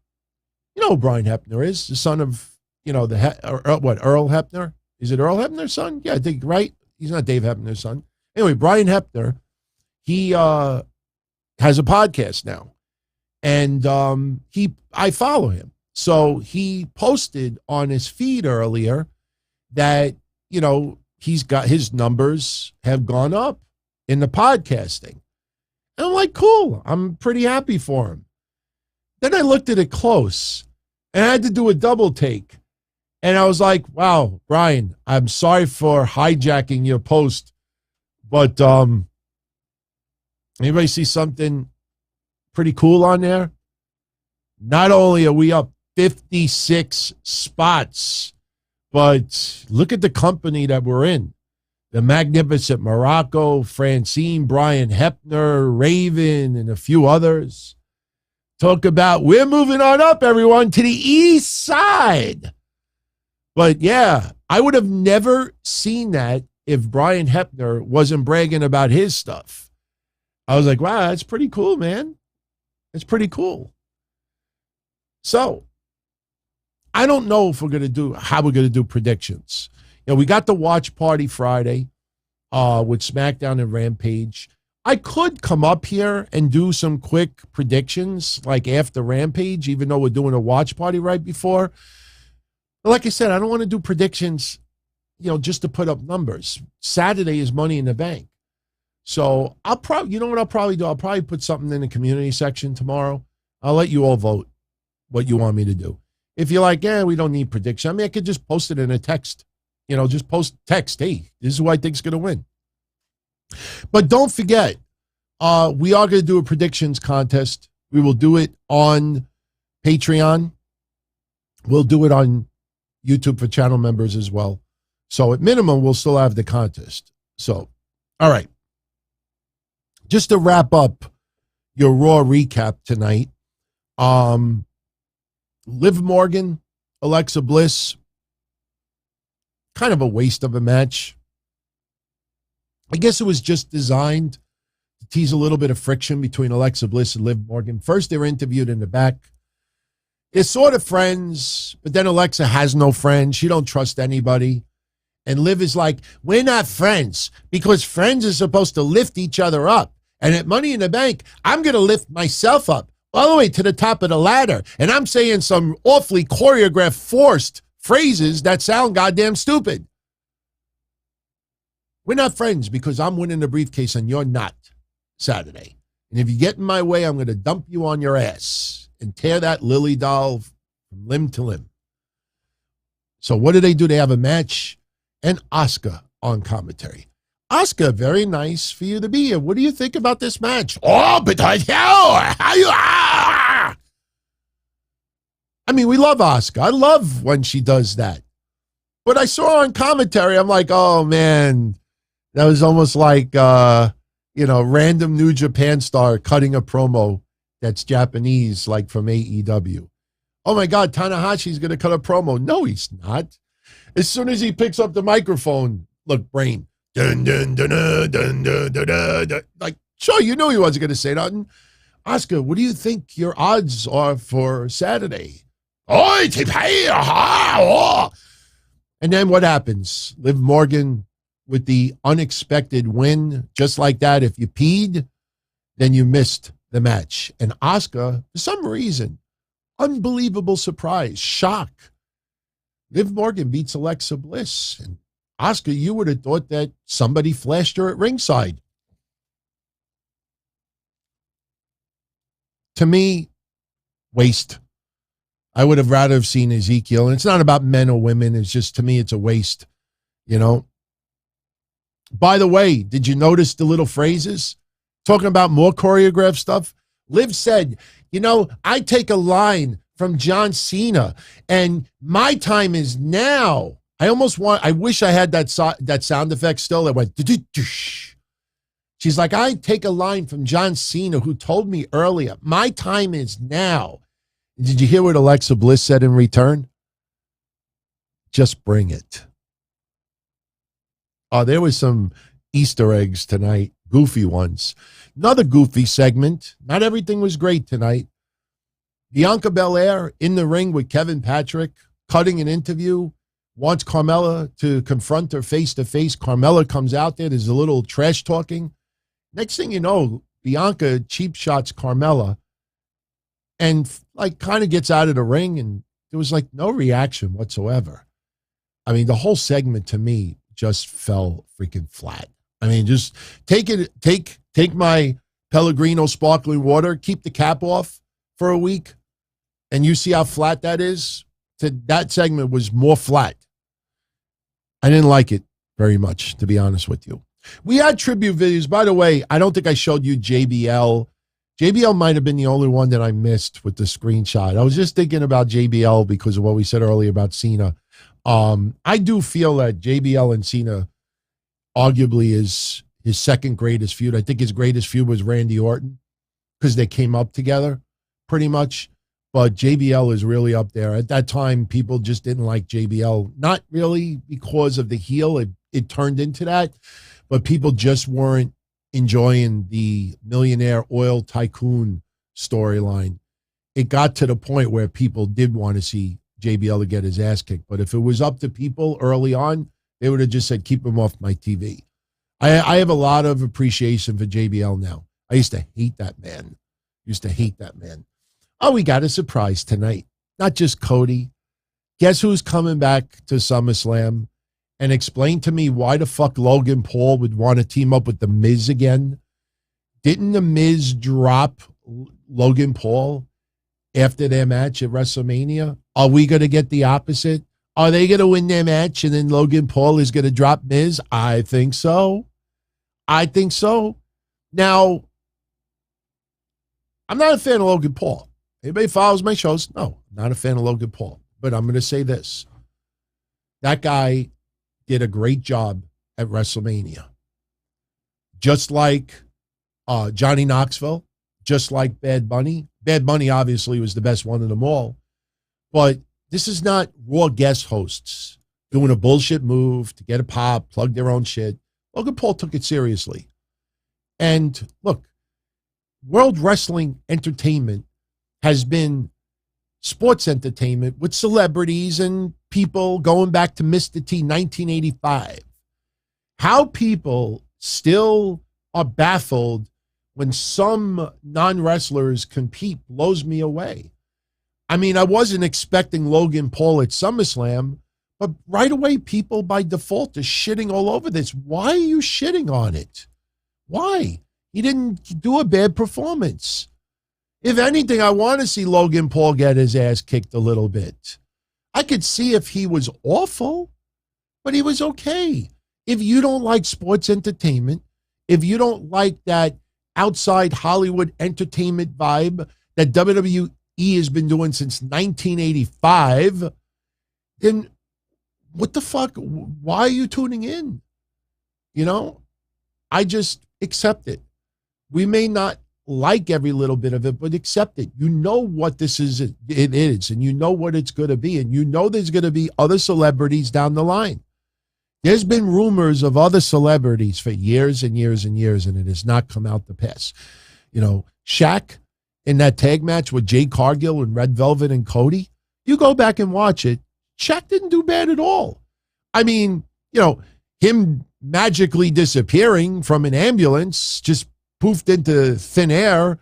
you know who Brian Hebner is, the son of, you know, Earl Hebner? Is it Earl Hebner's son? Yeah, I think, right? He's not Dave Hebner's son. Anyway, Brian Hebner, he has a podcast now, and I follow him. So he posted on his feed earlier that, you know, he's got his numbers have gone up in the podcasting. And I'm like, cool. I'm pretty happy for him. Then I looked at it close and I had to do a double take. And I was like, wow, Brian, I'm sorry for hijacking your post. But anybody see something pretty cool on there? Not only are we up 56 spots, but look at the company that we're in. The Magnificent Morocco, Francine, Brian Hebner, Raven, and a few others. Talk about, we're moving on up, everyone, to the east side. But yeah, I would have never seen that if Brian Hebner wasn't bragging about his stuff. I was like, wow, that's pretty cool, man. It's pretty cool. So I don't know if how we're going to do predictions. we got the watch party Friday with SmackDown and Rampage. I could come up here and do some quick predictions like after Rampage, even though we're doing a watch party right before. But like I said, I don't want to do predictions, just to put up numbers. Saturday is Money in the Bank. So I'll probably, you know what I'll probably do? I'll probably put something in the community section tomorrow. I'll let you all vote what you want me to do. If you're like, we don't need prediction. I mean, I could just post it in a text. Just post text. Hey, this is who I think's going to win. But don't forget, we are going to do a predictions contest. We will do it on Patreon. We'll do it on YouTube for channel members as well. So at minimum, we'll still have the contest. So, all right. Just to wrap up your Raw recap tonight, Liv Morgan, Alexa Bliss, kind of a waste of a match. I guess it was just designed to tease a little bit of friction between Alexa Bliss and Liv Morgan. First, they were interviewed in the back. They're sort of friends, but then Alexa has no friends. She don't trust anybody. And Liv is like, we're not friends because friends are supposed to lift each other up. And at Money in the Bank, I'm going to lift myself up all the way to the top of the ladder. And I'm saying some awfully choreographed, forced phrases that sound goddamn stupid. We're not friends because I'm winning the briefcase and you're not, Saturday. And if you get in my way, I'm going to dump you on your ass and tear that Lily doll from limb to limb. So what do? They have a match and Asuka on commentary. Asuka, very nice for you to be here. What do you think about this match? Oh, but how you are? I mean, we love Asuka. I love when she does that. But I saw on commentary, I'm like, oh, man, that was almost like, random New Japan star cutting a promo that's Japanese, like from AEW. Oh, my God, Tanahashi's going to cut a promo. No, he's not. As soon as he picks up the microphone, look, Brain. Dun, dun, dun, dun, dun, dun, dun, dun. Like, sure, you knew he wasn't going to say nothing. Asuka, what do you think your odds are for Saturday? And then what happens? Liv Morgan with the unexpected win, just like that. If you peed, then you missed the match. And Asuka, for some reason, unbelievable surprise, shock. Liv Morgan beats Alexa Bliss. And Asuka, you would have thought that somebody flashed her at ringside. To me, waste. I would have rather have seen Ezekiel. And it's not about men or women. It's just, to me, it's a waste, By the way, did you notice the little phrases? Talking about more choreographed stuff. Liv said, I take a line from John Cena and my time is now. I wish I had that sound effect still that went, she's like, I take a line from John Cena who told me earlier, my time is now. Did you hear what Alexa Bliss said in return? Just bring it. Oh, there was some Easter eggs tonight, goofy ones. Another goofy segment. Not everything was great tonight. Bianca Belair in the ring with Kevin Patrick, cutting an interview. Wants Carmella to confront her face-to-face. Carmella comes out there. There's a little trash talking. Next thing you know, Bianca cheap shots Carmella and kind of gets out of the ring, and there was no reaction whatsoever. I mean, the whole segment to me just fell freaking flat. I mean, just take my Pellegrino sparkling water, keep the cap off for a week, and you see how flat that is. That segment was more flat. I didn't like it very much, to be honest with you. We had tribute videos. By the way, I don't think I showed you JBL. JBL might have been the only one that I missed with the screenshot. I was just thinking about JBL because of what we said earlier about Cena. I do feel that JBL and Cena arguably is his second greatest feud. I think his greatest feud was Randy Orton because they came up together pretty much. But JBL is really up there. At that time, people just didn't like JBL. Not really because of the heel. It turned into that. But people just weren't enjoying the millionaire oil tycoon storyline. It got to the point where people did want to see JBL to get his ass kicked. But if it was up to people early on, They would have just said, keep him off my TV. I have a lot of appreciation for JBL now. I used to hate that man. Oh, we got a surprise tonight. Not just Cody. Guess who's coming back to SummerSlam? And explain to me why the fuck Logan Paul would want to team up with The Miz again. Didn't The Miz drop Logan Paul after their match at WrestleMania? Are we going to get the opposite? Are they going to win their match and then Logan Paul is going to drop Miz? I think so. Now, I'm not a fan of Logan Paul. Anybody follows my shows? No, not a fan of Logan Paul. But I'm going to say this. That guy did a great job at WrestleMania. Just like Johnny Knoxville, just like Bad Bunny. Bad Bunny obviously was the best one of them all. But this is not Raw guest hosts doing a bullshit move to get a pop, plug their own shit. Logan Paul took it seriously. And look, World Wrestling Entertainment has been sports entertainment with celebrities and people going back to Mr. T 1985. How people still are baffled when some non-wrestlers compete blows me away. I mean, I wasn't expecting Logan Paul at SummerSlam, but right away people by default are shitting all over this. Why are you shitting on it? Why? He didn't do a bad performance. If anything, I want to see Logan Paul get his ass kicked a little bit. I could see if he was awful, but he was okay. If you don't like sports entertainment, if you don't like that outside Hollywood entertainment vibe that WWE has been doing since 1985, then what the fuck? Why are you tuning in? You know, I just accept it. We may not like every little bit of it, but accept it. You know what this is, it is, and you know what it's going to be, and you know there's going to be other celebrities down the line. There's been rumors of other celebrities for years and years and years, and it has not come out to pass. You know, Shaq in that tag match with Jade Cargill and Red Velvet and Cody, you go back and watch it, Shaq didn't do bad at all. I mean, you know, him magically disappearing from an ambulance, just poofed into thin air,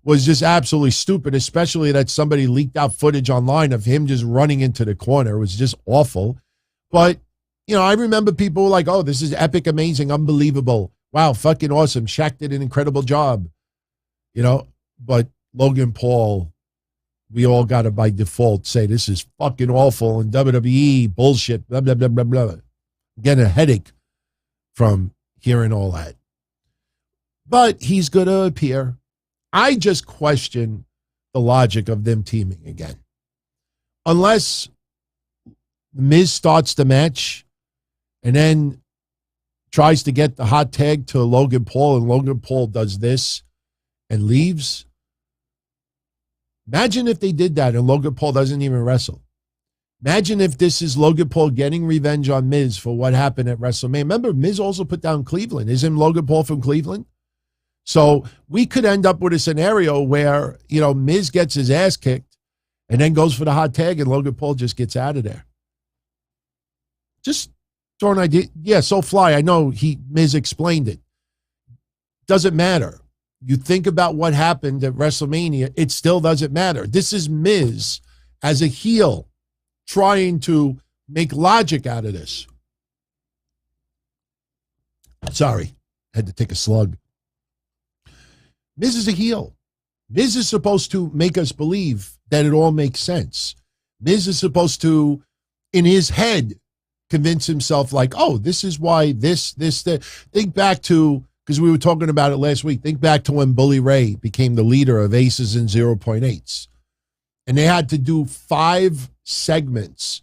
was just absolutely stupid, especially that somebody leaked out footage online of him just running into the corner. It was just awful. But, you know, I remember people were like, oh, this is epic, amazing, unbelievable. Wow, fucking awesome. Shaq did an incredible job. You know, but Logan Paul, we all got to by default say this is fucking awful and WWE bullshit, blah, blah, blah, blah, blah. I'm getting a headache from hearing all that. But he's going to appear. I just question the logic of them teaming again. Unless Miz starts the match and then tries to get the hot tag to Logan Paul, and Logan Paul does this and leaves. Imagine if they did that and Logan Paul doesn't even wrestle. Imagine if this is Logan Paul getting revenge on Miz for what happened at WrestleMania. Remember, Miz also put down Cleveland. Isn't Logan Paul from Cleveland? So we could end up with a scenario where, you know, Miz gets his ass kicked and then goes for the hot tag and Logan Paul just gets out of there. Just throw an idea. Yeah, so fly. I know Miz explained it. Doesn't matter. You think about what happened at WrestleMania, it still doesn't matter. This is Miz as a heel trying to make logic out of this. Sorry, had to take a slug. Miz is a heel. Miz is supposed to make us believe that it all makes sense. Miz is supposed to, in his head, convince himself like, oh, this is why this, that. Think back to, because we were talking about it last week, think back to when Bully Ray became the leader of Aces and 0.8s. And they had to do 5 segments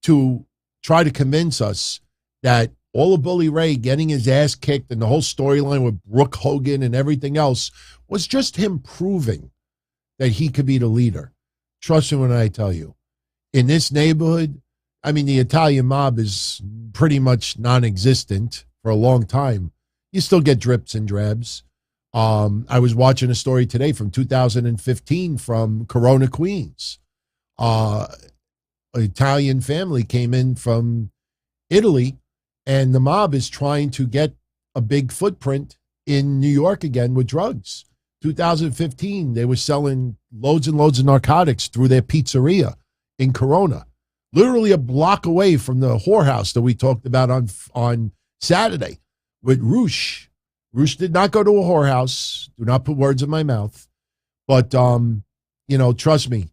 to try to convince us that all of Bully Ray getting his ass kicked and the whole storyline with Brooke Hogan and everything else was just him proving that he could be the leader. Trust me when I tell you. In this neighborhood, I mean, the Italian mob is pretty much non-existent for a long time. You still get drips and drabs. I was watching a story today from 2015 from Corona, Queens. An Italian family came in from Italy And the mob is trying to get a big footprint in New York again with drugs. 2015, they were selling loads and loads of narcotics through their pizzeria in Corona, literally a block away from the whorehouse that we talked about on Saturday with Roosh. Roosh did not go to a whorehouse. Do not put words in my mouth. But, trust me,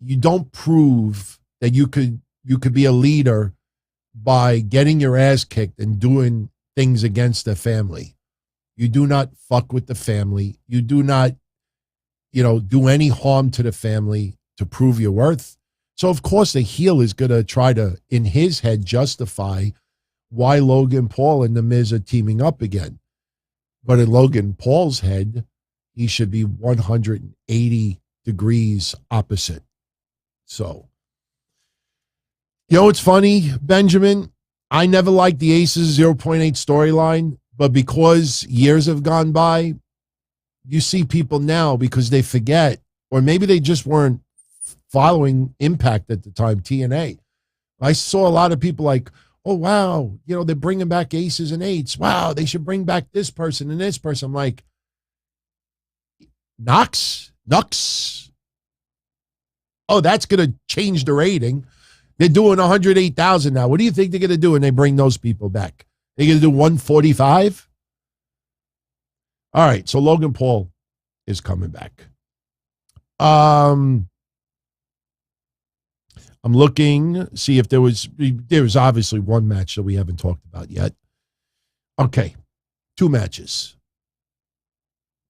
you don't prove that you could be a leader by getting your ass kicked and doing things against the family. You do not fuck with the family. You do not, do any harm to the family to prove your worth. So, of course, the heel is going to try to, in his head, justify why Logan Paul and The Miz are teaming up again. But in Logan Paul's head, he should be 180 degrees opposite. So, it's funny, Benjamin. I never liked the Aces 0.8 storyline, but because years have gone by, you see people now because they forget, or maybe they just weren't following Impact at the time, TNA. I saw a lot of people like, oh, wow, they're bringing back Aces and Eights. Wow, they should bring back this person and this person. I'm like, Nux. Oh, that's going to change the rating. They're doing 108,000 now. What do you think they're going to do when they bring those people back? They're going to do 145? All right, so Logan Paul is coming back. I'm looking, see if there was obviously one match that we haven't talked about yet. Okay, 2 matches.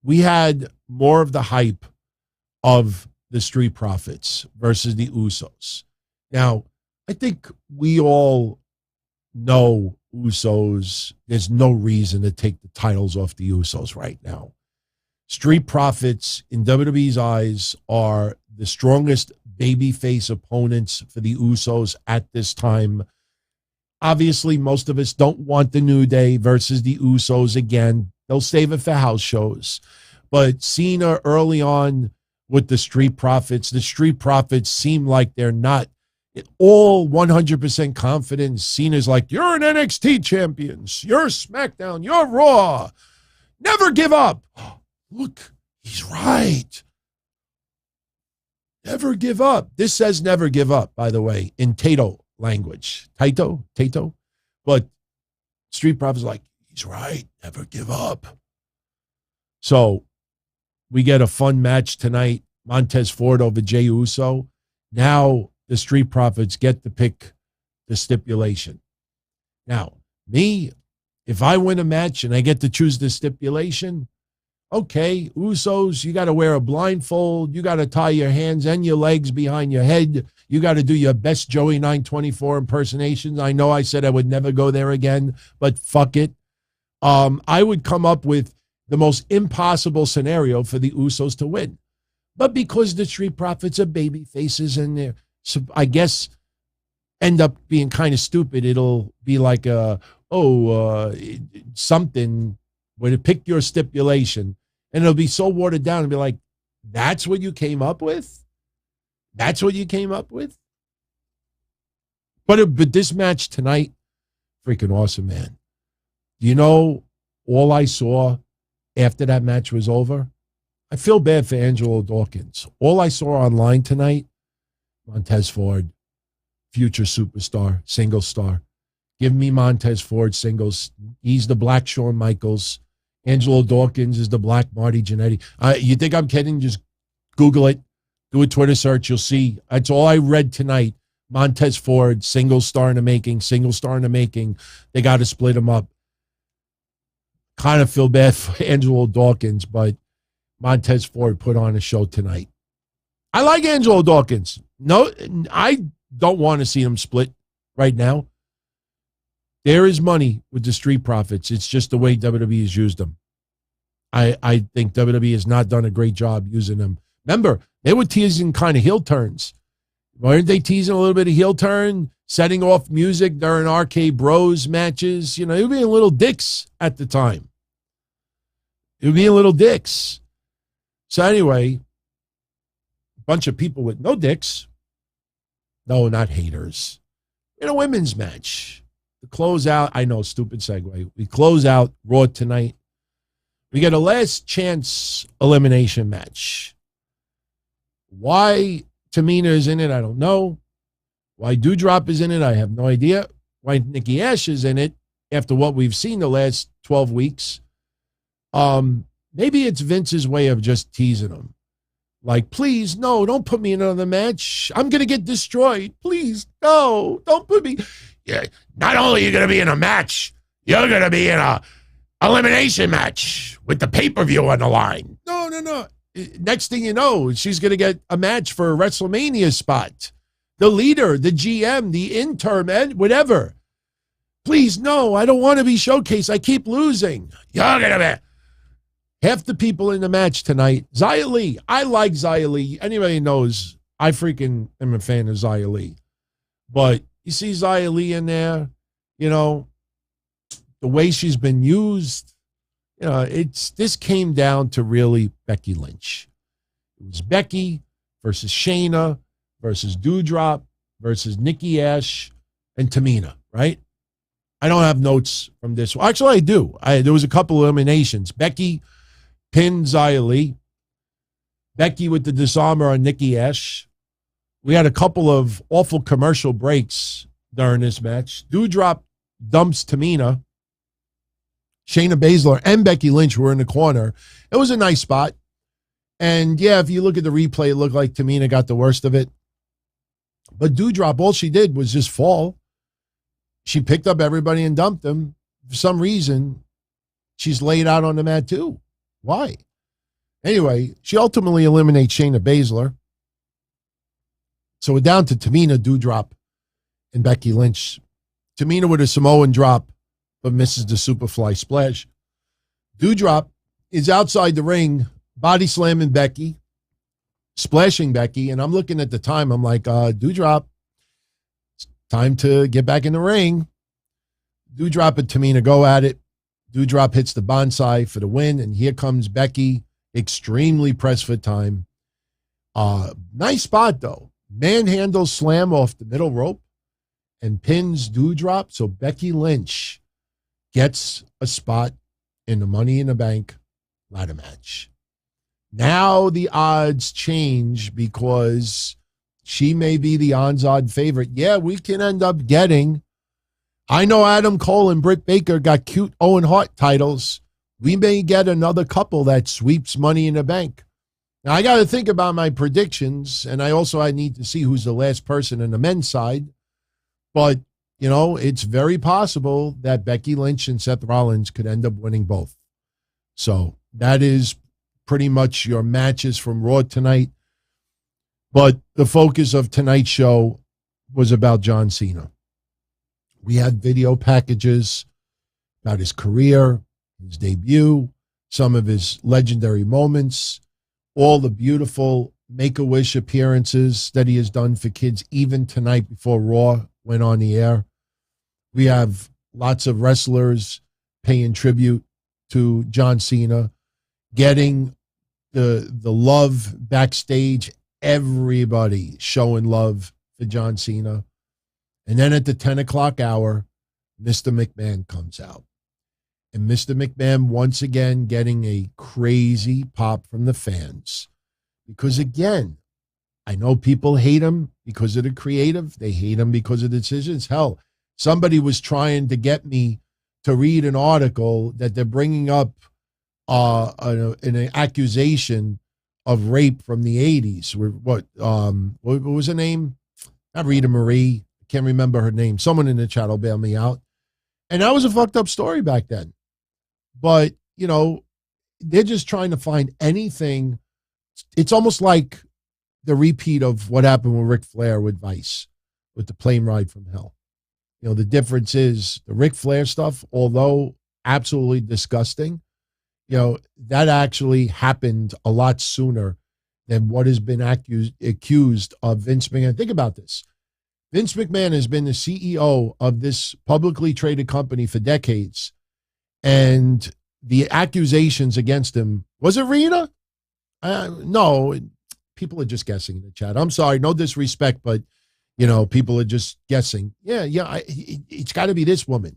We had more of the hype of the Street Profits versus the Usos. Now, I think we all know Usos. There's no reason to take the titles off the Usos right now. Street Profits, in WWE's eyes, are the strongest babyface opponents for the Usos at this time. Obviously, most of us don't want the New Day versus the Usos again. They'll save it for house shows. But Cena early on with the Street Profits seem like they're not all 100% confident. Cena's like, you're an NXT champions. You're SmackDown. You're Raw. Never give up. Look, he's right. Never give up. This says never give up, by the way, in Tato language. Tato. But Street Profits like, he's right. Never give up. So we get a fun match tonight. Montez Ford over Jey Uso. Now the Street Profits get to pick the stipulation. Now, me, if I win a match and I get to choose the stipulation, okay, Usos, you got to wear a blindfold. You got to tie your hands and your legs behind your head. You got to do your best Joey 924 impersonations. I know I said I would never go there again, but fuck it. I would come up with the most impossible scenario for the Usos to win. But because the Street Profits are baby faces and they're, I guess, end up being kind of stupid, it'll be like something where to pick your stipulation, and it'll be so watered down and be like, that's what you came up with? That's what you came up with? But this match tonight, freaking awesome, man. You know, all I saw after that match was over, I feel bad for Angelo Dawkins. All I saw online tonight, Montez Ford, future superstar, single star. Give me Montez Ford singles. He's the black Shawn Michaels. Angelo Dawkins is the black Marty Jannetty. You think I'm kidding? Just Google it. Do a Twitter search. You'll see. That's all I read tonight. Montez Ford, single star in the making, single star in the making. They got to split him up. Kind of feel bad for Angelo Dawkins, but Montez Ford put on a show tonight. I like Angelo Dawkins. No, I don't want to see him split right now. There is money with the Street Profits. It's just the way WWE has used them. I think WWE has not done a great job using them. Remember, they were teasing kind of heel turns. Weren't they teasing a little bit of heel turn, setting off music during RK Bros matches? You know, it would be a little dicks at the time. It would be a little dicks. So anyway, a bunch of people with no dicks. No, not haters. In a women's match. to close out, I know, stupid segue. We close out Raw tonight. We get a last chance elimination match. Why Tamina is in it, I don't know. Why Doudrop is in it, I have no idea. Why Nikki Ash is in it after what we've seen the last 12 weeks. Maybe it's Vince's way of just teasing him. Like, please, no, don't put me in another match. I'm going to get destroyed. Please, no, don't put me. Yeah, not only are you going to be in a match, you're going to be in a elimination match with the pay-per-view on the line. No. Next thing you know, she's going to get a match for a WrestleMania spot. The leader, the GM, the intern, and whatever. Please, no, I don't want to be showcased. I keep losing. You're going to be. Half the people in the match tonight, Xia Li. I like Xia Li. Anybody knows I freaking am a fan of Xia Li. But you see Xia Li in there, you know, the way she's been used, you know, this came down to really Becky Lynch. It was Becky versus Shayna versus Doudrop versus Nikki Ash and Tamina, right? I don't have notes from this. Well, actually, I do. There was a couple of eliminations. Becky pinned Xia Li. Becky with the disarmer on Nikki Ash. We had a couple of awful commercial breaks during this match. Doudrop dumps Tamina. Shayna Baszler and Becky Lynch were in the corner. It was a nice spot. And yeah, if you look at the replay, it looked like Tamina got the worst of it. But Doudrop, all she did was just fall. She picked up everybody and dumped them. For some reason, she's laid out on the mat too. Why? Anyway, she ultimately eliminates Shayna Baszler. So we're down to Tamina, Doudrop, and Becky Lynch. Tamina with a Samoan drop, but misses the Superfly splash. Doudrop is outside the ring, body slamming Becky, splashing Becky, and I'm looking at the time. I'm like, Doudrop, it's time to get back in the ring. Doudrop and Tamina go at it. Doudrop hits the bonsai for the win, and here comes Becky, extremely pressed for time. Nice spot, though. Manhandle slam off the middle rope and pins Doudrop, so Becky Lynch gets a spot in the Money in the Bank ladder match. Now the odds change because she may be the odds-odd favorite. Yeah, we can end up getting... I know Adam Cole and Britt Baker got cute Owen Hart titles. We may get another couple that sweeps Money in the Bank. Now, I got to think about my predictions, and I need to see who's the last person on the men's side. But, you know, it's very possible that Becky Lynch and Seth Rollins could end up winning both. So that is pretty much your matches from Raw tonight. But the focus of tonight's show was about John Cena. We had video packages about his career, his debut, some of his legendary moments, all the beautiful Make-A-Wish appearances that he has done for kids, even tonight before Raw went on the air. We have lots of wrestlers paying tribute to John Cena, getting the love backstage, everybody showing love for John Cena. And then at the 10 o'clock hour, Mr. McMahon comes out. And Mr. McMahon, once again, getting a crazy pop from the fans. Because, again, I know people hate him because of the creative. They hate him because of the decisions. Hell, somebody was trying to get me to read an article that they're bringing up an accusation of rape from the 80s. What was her name? Not Rita Marie. Can't remember her name. Someone in the chat will bail me out. And that was a fucked up story back then. But, you know, they're just trying to find anything. It's almost like the repeat of what happened with Ric Flair with Vice, with the plane ride from hell. You know, the difference is the Ric Flair stuff, although absolutely disgusting, you know, that actually happened a lot sooner than what has been accused of Vince McMahon. Think about this. Vince McMahon has been the CEO of this publicly traded company for decades. And the accusations against him, was it Rena? No, people are just guessing in the chat. I'm sorry, no disrespect, but People are just guessing. It's got to be this woman.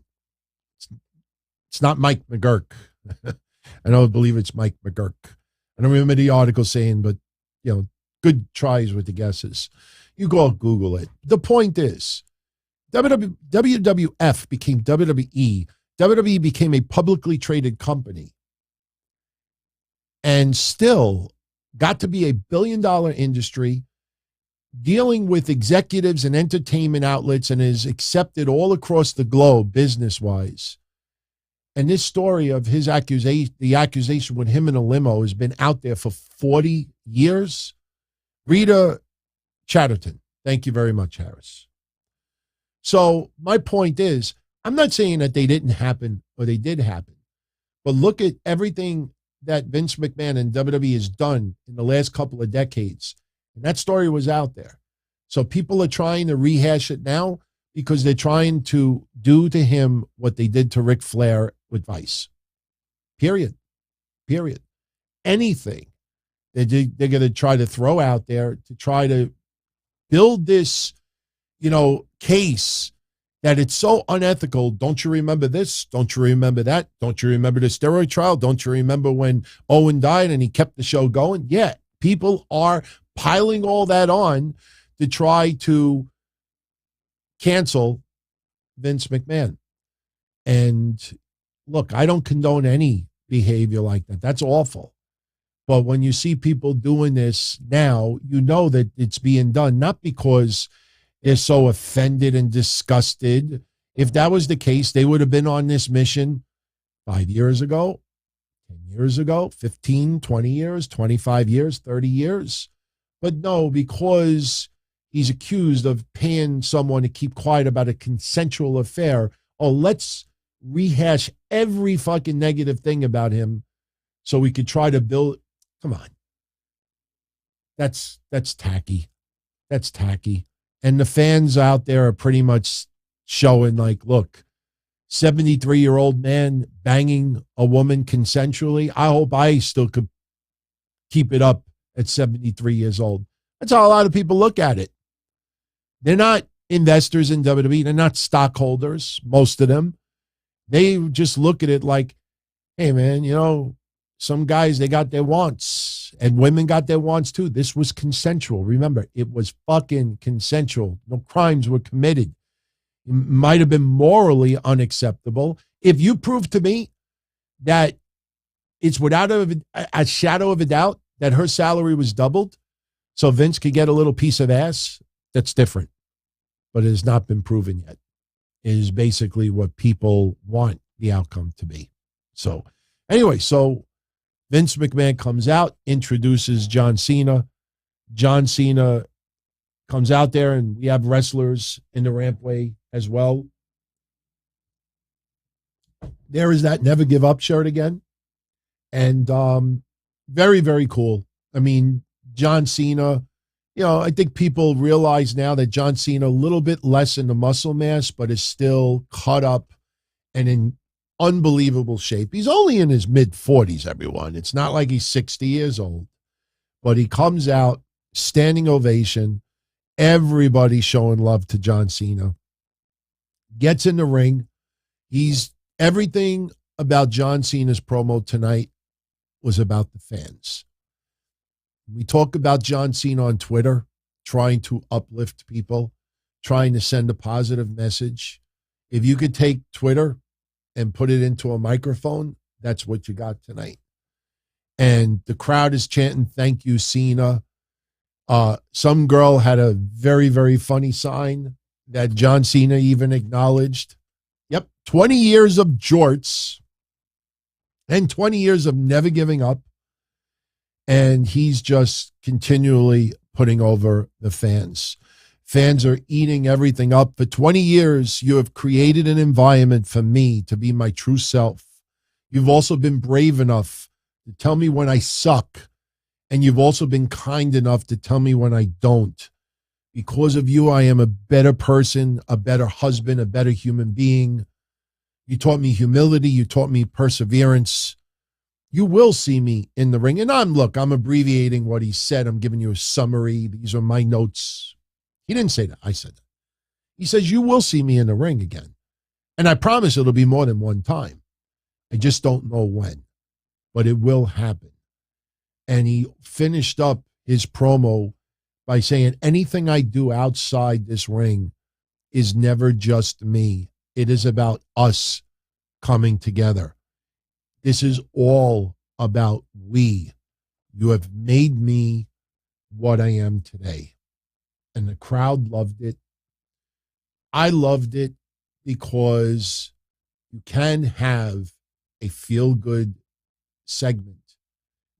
It's not Mike McGurk. I don't believe it's Mike McGurk. I don't remember the article saying, but, good tries with the guesses. You go Google it. The point is, WWF became WWE. WWE became a publicly traded company and still got to be a billion-dollar industry dealing with executives and entertainment outlets and is accepted all across the globe business-wise. And this story of his the accusation with him in a limo has been out there for 40 years. Rita Chatterton. Thank you very much, Harris. So my point is, I'm not saying that they didn't happen or they did happen, but look at everything that Vince McMahon and WWE has done in the last couple of decades. And that story was out there. So people are trying to rehash it now because they're trying to do to him what they did to Ric Flair with Vice. Period. Anything that they're going to try to throw out there to try to build this, case that it's so unethical. Don't you remember this? Don't you remember that? Don't you remember the steroid trial? Don't you remember when Owen died and he kept the show going? Yeah, people are piling all that on to try to cancel Vince McMahon. And look, I don't condone any behavior like that. That's awful. But when you see people doing this now, you know that it's being done, not because they're so offended and disgusted. If that was the case, they would have been on this mission 5 years ago, 10 years ago, 15, 20 years, 25 years, 30 years. But no, because he's accused of paying someone to keep quiet about a consensual affair. Oh, let's rehash every fucking negative thing about him so we could try to build. Come on. That's tacky. That's tacky. And the fans out there are pretty much showing like, look, 73-year-old man banging a woman consensually. I hope I still could keep it up at 73 years old. That's how a lot of people look at it. They're not investors in WWE. They're not stockholders, most of them. They just look at it like, hey, man, some guys, they got their wants, and women got their wants too. This was consensual. Remember, it was fucking consensual. No crimes were committed. It might have been morally unacceptable. If you prove to me that it's without a shadow of a doubt that her salary was doubled so Vince could get a little piece of ass, that's different. But it has not been proven yet. It is basically what people want the outcome to be. So anyway, Vince McMahon comes out, introduces John Cena. John Cena comes out there, and we have wrestlers in the rampway as well. There is that Never Give Up shirt again. And very, very cool. I mean, John Cena, I think people realize now that John Cena, a little bit less in the muscle mass, but is still cut up and in unbelievable shape. He's only in his mid-40s, everyone. It's not like he's 60 years old. But he comes out, standing ovation, everybody showing love to John Cena. Gets in the ring. Everything about John Cena's promo tonight was about the fans. We talk about John Cena on Twitter, trying to uplift people, trying to send a positive message. If you could take Twitter and put it into a microphone, that's what you got tonight. And the crowd is chanting, "Thank you, Cena." Some girl had a very, very funny sign that John Cena even acknowledged. Yep, 20 years of jorts and 20 years of never giving up. And he's just continually putting over the fans. Fans are eating everything up. For 20 years, you have created an environment for me to be my true self. You've also been brave enough to tell me when I suck. And you've also been kind enough to tell me when I don't. Because of you, I am a better person, a better husband, a better human being. You taught me humility. You taught me perseverance. You will see me in the ring. And I'm abbreviating what he said. I'm giving you a summary. These are my notes He didn't say that. I said that. He says, you will see me in the ring again. And I promise it'll be more than one time. I just don't know when, but it will happen. And he finished up his promo by saying, anything I do outside this ring is never just me. It is about us coming together. This is all about we. You have made me what I am today. And the crowd loved it. I loved it because you can have a feel-good segment.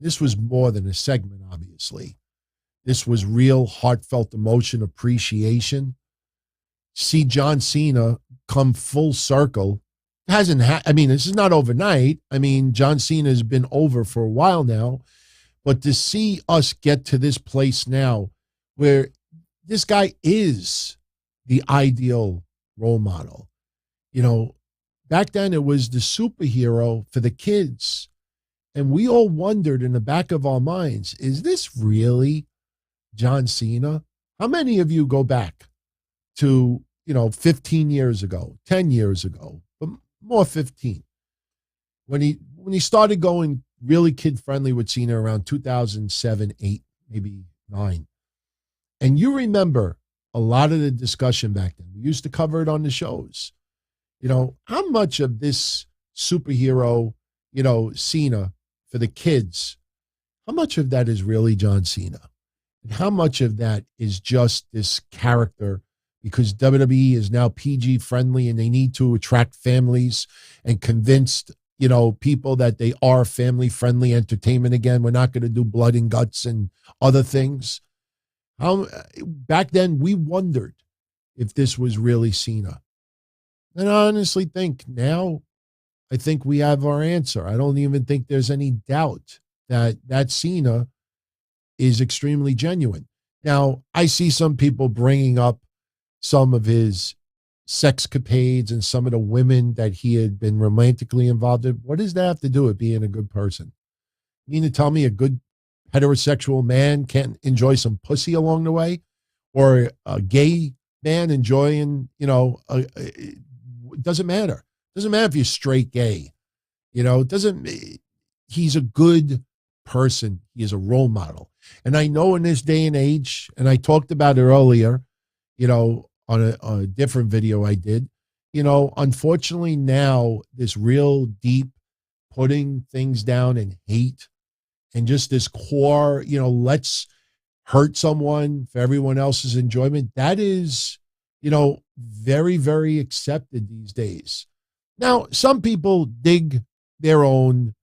This was more than a segment, obviously. This was real heartfelt emotion, appreciation. See John Cena come full circle. This is not overnight. I mean, John Cena has been over for a while now. But to see us get to this place now where this guy is the ideal role model. You know, back then it was the superhero for the kids. And we all wondered in the back of our minds, is this really John Cena? How many of you go back to, 15 years ago, 10 years ago, but more 15, when he started going really kid-friendly with Cena around 2007, 8, maybe 9. And you remember a lot of the discussion back then. We used to cover it on the shows. How much of this superhero, Cena for the kids, how much of that is really John Cena? And how much of that is just this character because WWE is now PG friendly and they need to attract families and convince people that they are family friendly entertainment again. We're not going to do blood and guts and other things. Back then we wondered if this was really Cena. And I honestly think now, I think we have our answer. I don't even think there's any doubt that Cena is extremely genuine. Now, I see some people bringing up some of his sexcapades and some of the women that he had been romantically involved in. What does that have to do with being a good person? You mean to tell me a good heterosexual man can't enjoy some pussy along the way? Or a gay man enjoying, it doesn't matter. It doesn't matter if you're straight gay. He's a good person. He is a role model. And I know in this day and age, and I talked about it earlier, on a different video I did, unfortunately now this real deep putting things down and hate and just this core, let's hurt someone for everyone else's enjoyment. That is, very, very accepted these days. Now, some people dig their own,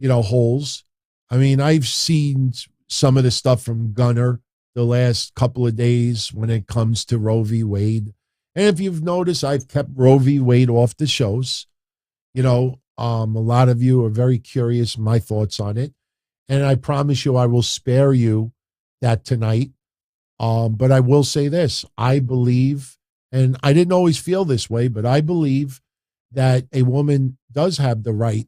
holes. I mean, I've seen some of the stuff from Gunther the last couple of days when it comes to Roe v. Wade. And if you've noticed, I've kept Roe v. Wade off the shows. A lot of you are very curious, my thoughts on it. And I promise you, I will spare you that tonight. But I will say this, I believe, and I didn't always feel this way, but I believe that a woman does have the right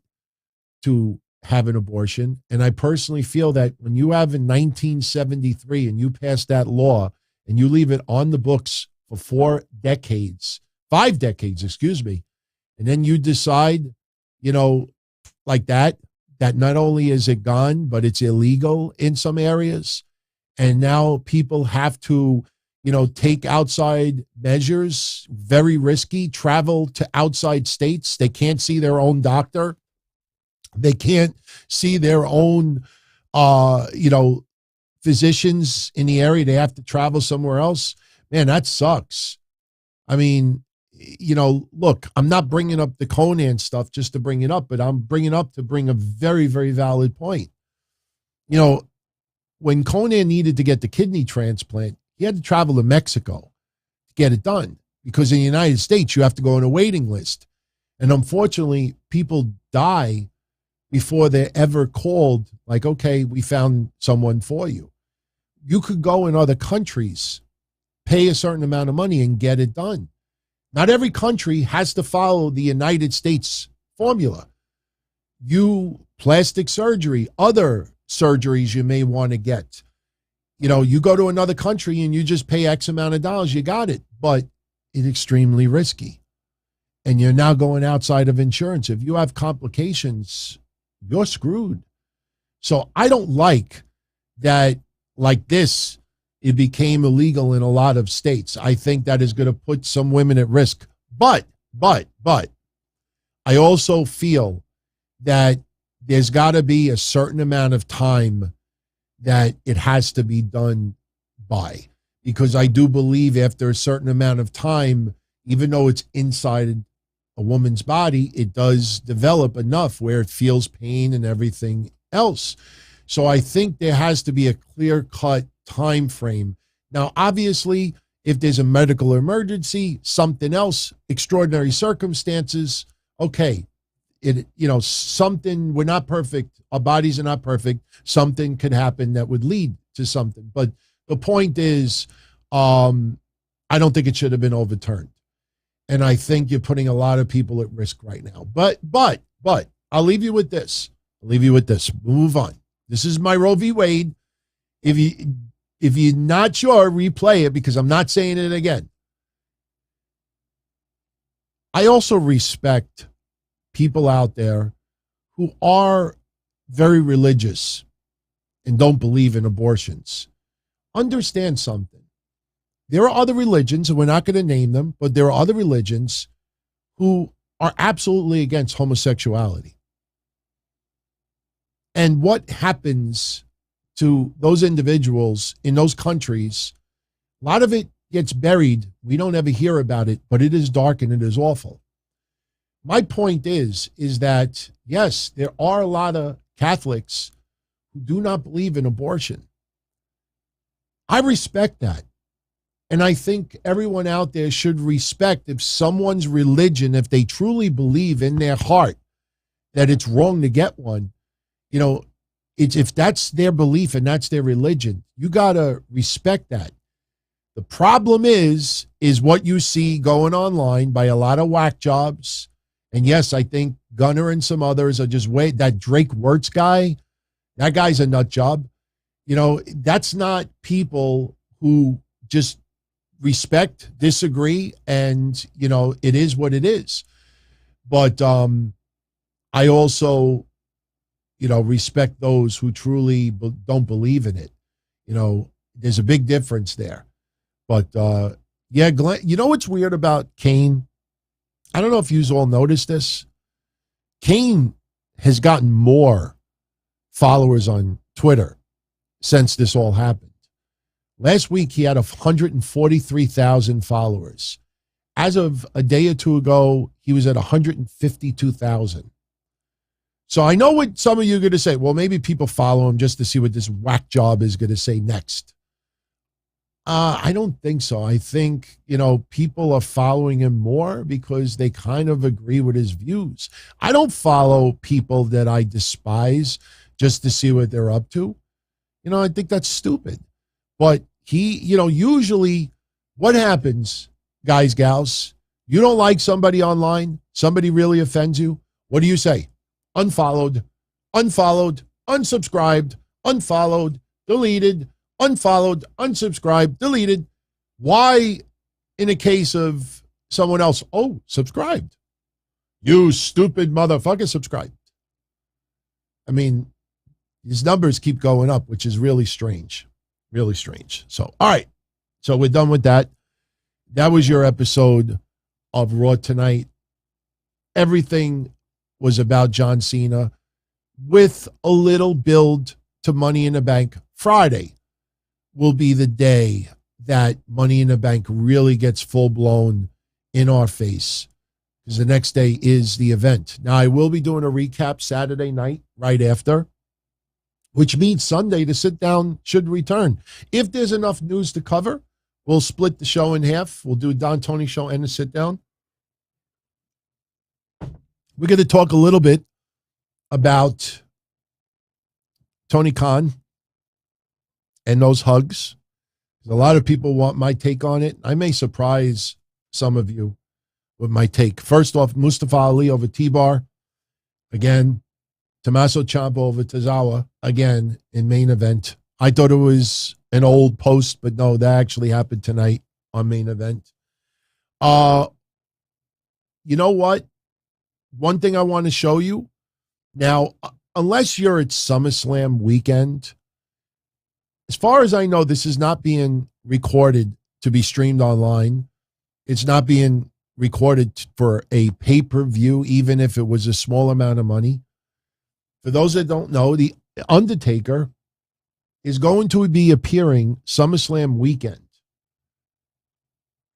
to have an abortion. And I personally feel that when you have in 1973 and you pass that law and you leave it on the books for 5 decades, and then you decide, like that not only is it gone, but it's illegal in some areas. And now people have to, take outside measures, very risky, travel to outside states. They can't see their own doctor. They can't see their own, physicians in the area. They have to travel somewhere else. Man, that sucks. I mean, look, I'm not bringing up the Conan stuff just to bring it up, but I'm bringing up to bring a very, very valid point. When Conan needed to get the kidney transplant, he had to travel to Mexico to get it done because in the United States, you have to go on a waiting list. And unfortunately, people die before they're ever called, like, okay, we found someone for you. You could go in other countries, pay a certain amount of money and get it done. Not every country has to follow the United States formula. Plastic surgery, other surgeries you may want to get. you go to another country and you just pay X amount of dollars, you got it. But it's extremely risky. And you're now going outside of insurance. If you have complications, you're screwed. So I don't like that, like this, it became illegal in a lot of states. I think that is going to put some women at risk. But, I also feel that there's got to be a certain amount of time that it has to be done by. Because I do believe after a certain amount of time, even though it's inside a woman's body, it does develop enough where it feels pain and everything else. So I think there has to be a clear-cut time frame. Now, obviously, if there's a medical emergency, something else, extraordinary circumstances, okay, something, we're not perfect, our bodies are not perfect, something could happen that would lead to something. But the point is, I don't think it should have been overturned. And I think you're putting a lot of people at risk right now. But I'll leave you with this. Move on. This is my Roe v. Wade. If you're not sure, replay it because I'm not saying it again. I also respect people out there who are very religious and don't believe in abortions. Understand something. There are other religions, and we're not going to name them, but there are other religions who are absolutely against homosexuality. And what happens to those individuals in those countries, a lot of it gets buried. We don't ever hear about it, but it is dark and it is awful. My point is that, yes, there are a lot of Catholics who do not believe in abortion. I respect that. And I think everyone out there should respect if someone's religion, if they truly believe in their heart that it's wrong to get one, if that's their belief and that's their religion, you got to respect that. The problem is what you see going online by a lot of whack jobs. And yes, I think Gunther and some others are just that Drake Wirtz guy, that guy's a nut job. That's not people who just respect, disagree, and, it is what it is. But I also, respect those who truly don't believe in it. There's a big difference there. But, yeah, Glenn, what's weird about Kane? I don't know if you all noticed this. Kane has gotten more followers on Twitter since this all happened. Last week, he had 143,000 followers. As of a day or two ago, he was at 152,000. So I know what some of you are going to say. Well, maybe people follow him just to see what this whack job is going to say next. I don't think so. I think, people are following him more because they kind of agree with his views. I don't follow people that I despise just to see what they're up to. I think that's stupid. But he, usually what happens, guys, gals, you don't like somebody online, somebody really offends you. What do you say? Unfollowed, unsubscribed, unfollowed, deleted, unfollowed, unsubscribed, deleted. Why, in a case of someone else, subscribed? You stupid motherfucker, subscribed. I mean, his numbers keep going up, which is really strange. Really strange. So, all right. So we're done with that. That was your episode of Raw tonight. Everything was about John Cena with a little build to Money in the Bank. Friday will be the day that Money in the Bank really gets full blown in our face, because the next day is the event. Now, I will be doing a recap Saturday night right after, which means Sunday, the sit down should return. If there's enough news to cover, we'll split the show in half. We'll do a Don Tony show and a sit down. We're going to talk a little bit about Tony Khan and those hugs. A lot of people want my take on it. I may surprise some of you with my take. First off, Mustafa Ali over T-Bar. Again, Tommaso Ciampa over Tozawa. Again, in main event. I thought it was an old post, but no, that actually happened tonight on Main Event. You know what? One thing I want to show you now, unless you're at SummerSlam weekend, as far as I know, this is not being recorded to be streamed online. It's not being recorded for a pay-per-view, even if it was a small amount of money. For those that don't know, the Undertaker is going to be appearing SummerSlam weekend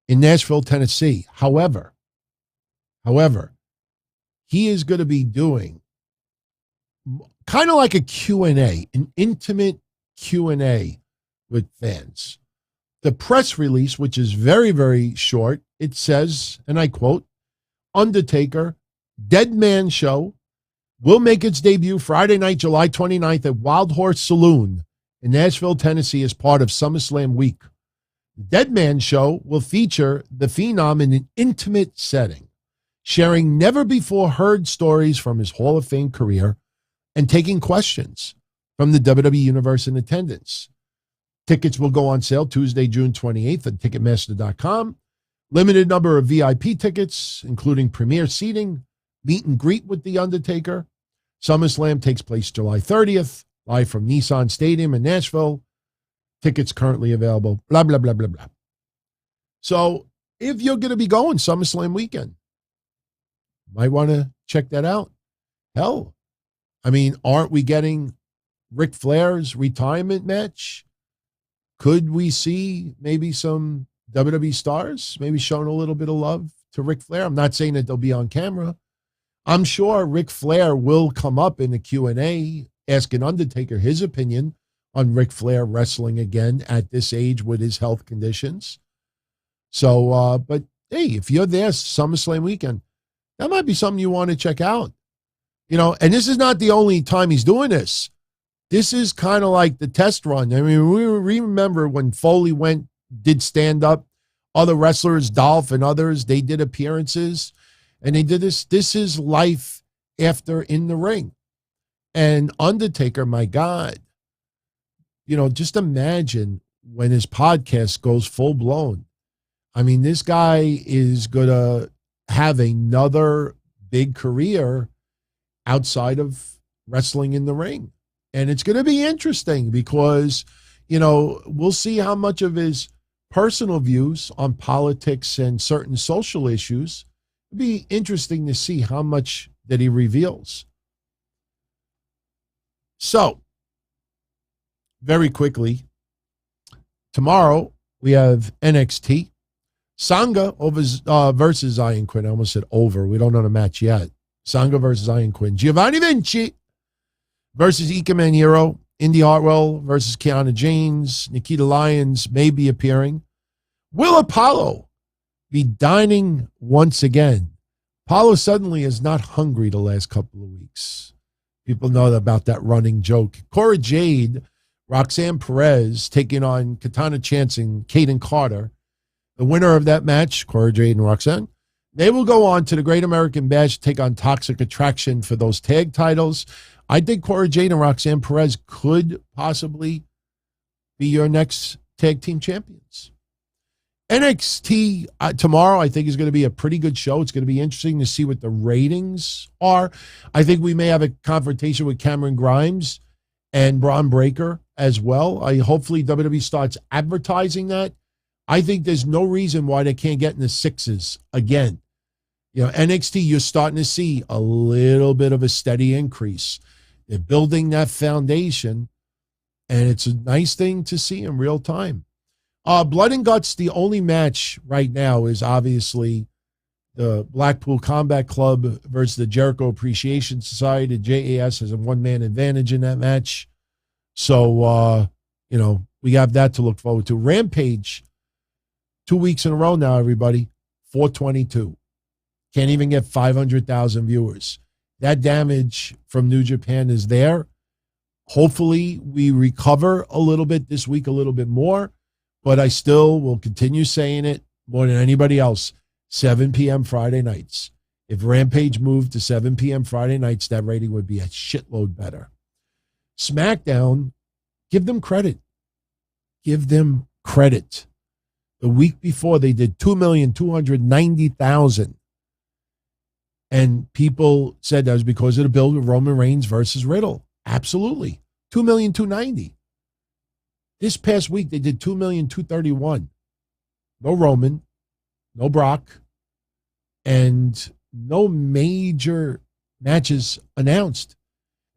in Nashville, Tennessee. However, he is going to be doing kind of like a Q&A, an intimate Q&A with fans. The press release, which is very, very short, it says, and I quote, Undertaker, Dead Man Show, will make its debut Friday night, July 29th at Wild Horse Saloon in Nashville, Tennessee as part of SummerSlam week. The Dead Man Show will feature the Phenom in an intimate setting, sharing never-before-heard stories from his Hall of Fame career and taking questions from the WWE Universe in attendance. Tickets will go on sale Tuesday, June 28th at Ticketmaster.com. Limited number of VIP tickets, including premier seating, meet and greet with The Undertaker. SummerSlam takes place July 30th, live from Nissan Stadium in Nashville. Tickets currently available, blah, blah, blah, blah, blah. So if you're going to be going SummerSlam weekend, might want to check that out. Hell, I mean, aren't we getting Ric Flair's retirement match? Could we see maybe some WWE stars maybe showing a little bit of love to Ric Flair? I'm not saying that they'll be on camera. I'm sure Ric Flair will come up in the Q&A asking Undertaker his opinion on Ric Flair wrestling again at this age with his health conditions. So, but hey, if you're there SummerSlam weekend, that might be something you want to check out. You know, and this is not the only time he's doing this. This is kind of like the test run. I mean, we remember when Foley did stand up, other wrestlers, Dolph and others, they did appearances and they did this. This is life after in the ring. And Undertaker, my God, you know, just imagine when his podcast goes full blown. I mean, this guy is going to have another big career outside of wrestling in the ring. And it's going to be interesting because, you know, we'll see how much of his personal views on politics and certain social issues. It'll be interesting to see how much that he reveals. So, very quickly, tomorrow we have NXT. Sangha versus Iron Quinn. I almost said over. We don't know the match yet. Sangha versus Iron Quinn. Giovanni Vinci versus Ika Manero. Indy Hartwell versus Kiana James. Nikita Lyons may be appearing. Will Apollo be dining once again? Apollo suddenly is not hungry the last couple of weeks. People know about that running joke. Cora Jade, Roxanne Perez taking on Katana Chance and Kaden Carter. The winner of that match, Cora Jade and Roxanne, they will go on to the Great American Bash to take on Toxic Attraction for those tag titles. I think Cora Jade and Roxanne Perez could possibly be your next tag team champions. NXT tomorrow, I think, is going to be a pretty good show. It's going to be interesting to see what the ratings are. I think we may have a confrontation with Cameron Grimes and Braun Breaker as well. Hopefully WWE starts advertising that. I think there's no reason why they can't get in the sixes again. You know, NXT, you're starting to see a little bit of a steady increase. They're building that foundation, and it's a nice thing to see in real time. Blood and Guts, the only match right now is obviously the Blackpool Combat Club versus the Jericho Appreciation Society. The JAS has a one-man advantage in that match. So, you know, we have that to look forward to. Rampage, 2 weeks in a row now, everybody. 422. Can't even get 500,000 viewers. That damage from New Japan is there. Hopefully we recover a little bit this week, a little bit more. But I still will continue saying it more than anybody else. 7 p.m. Friday nights. If Rampage moved to 7 p.m. Friday nights, that rating would be a shitload better. SmackDown, give them credit. give them credit. The week before, they did 2,290,000. And people said that was because of the build of Roman Reigns versus Riddle. Absolutely. 2,290,000. This past week, they did 2,231,000. No Roman, no Brock, and no major matches announced.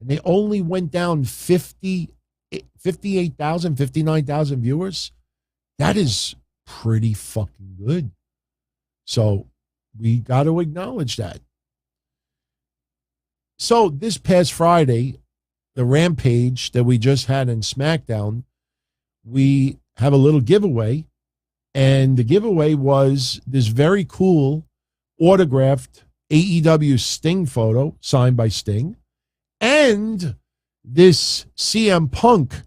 And they only went down 58,000, 59,000 viewers. That is pretty fucking good. So we got to acknowledge that. So this past Friday, the Rampage that we just had in SmackDown, we have a little giveaway. And the giveaway was this very cool autographed AEW Sting photo signed by Sting, and this CM Punk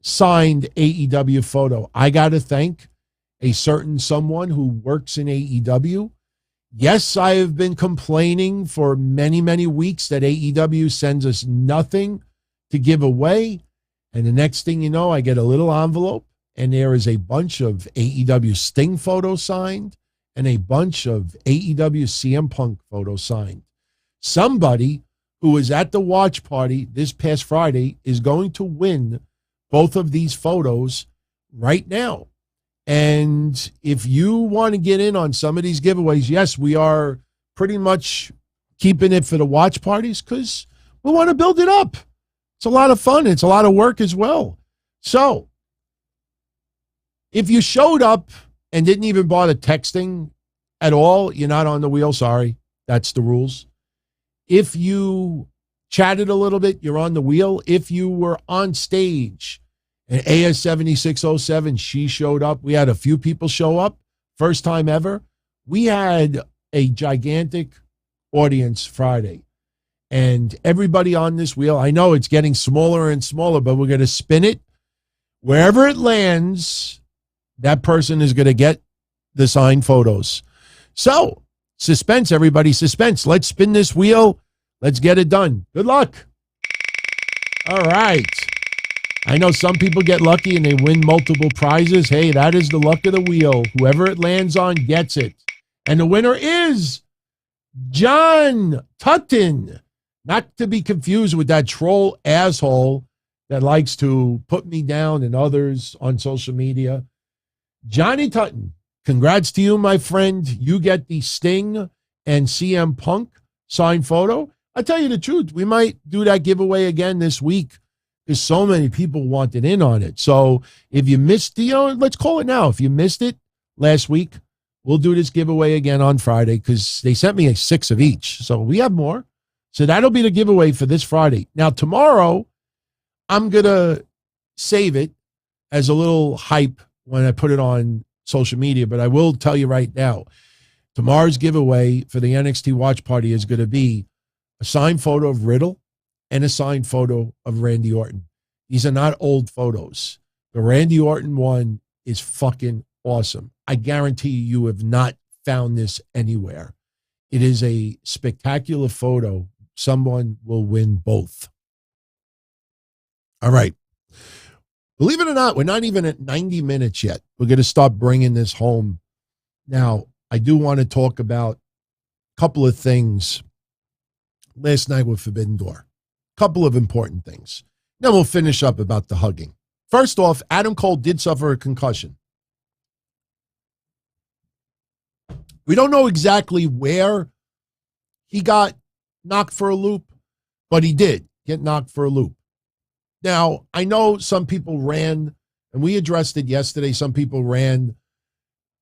signed AEW photo. I got to thank a certain someone who works in AEW. Yes, I have been complaining for many, many weeks that AEW sends us nothing to give away. And the next thing you know, I get a little envelope, and there is a bunch of AEW Sting photos signed and a bunch of AEW CM Punk photos signed. Somebody who was at the watch party this past Friday is going to win both of these photos right now. And if you want to get in on some of these giveaways, yes, we are pretty much keeping it for the watch parties because we want to build it up. It's a lot of fun. It's a lot of work as well. So if you showed up and didn't even bother texting at all, you're not on the wheel. Sorry. That's the rules. If you chatted a little bit, you're on the wheel. If you were on stage and AS7607, she showed up. We had a few people show up. First time ever. We had a gigantic audience Friday. And everybody on this wheel, I know it's getting smaller and smaller, but we're going to spin it. Wherever it lands, that person is going to get the signed photos. So, suspense, everybody, suspense. Let's spin this wheel. Let's get it done. Good luck. All right. I know some people get lucky and they win multiple prizes. Hey, that is the luck of the wheel. Whoever it lands on gets it. And the winner is John Tutton. Not to be confused with that troll asshole that likes to put me down and others on social media. Johnny Tutton, congrats to you, my friend. You get the Sting and CM Punk signed photo. I'll tell you the truth. We might do that giveaway again this week because so many people wanted in on it. So if you missed, let's call it now. If you missed it last week, we'll do this giveaway again on Friday because they sent me 6 of each. So we have more. So that'll be the giveaway for this Friday. Now, tomorrow, I'm going to save it as a little hype when I put it on social media, but I will tell you right now, tomorrow's giveaway for the NXT Watch Party is going to be a signed photo of Riddle and a signed photo of Randy Orton. These are not old photos. The Randy Orton one is fucking awesome. I guarantee you have not found this anywhere. It is a spectacular photo. Someone will win both. All right. Believe it or not, we're not even at 90 minutes yet. We're going to start bringing this home. Now, I do want to talk about a couple of things last night with Forbidden Door. A couple of important things. Then we'll finish up about the hugging. First off, Adam Cole did suffer a concussion. We don't know exactly where he got knocked for a loop, but he did get knocked for a loop. Now, I know some people ran, and we addressed it yesterday, some people ran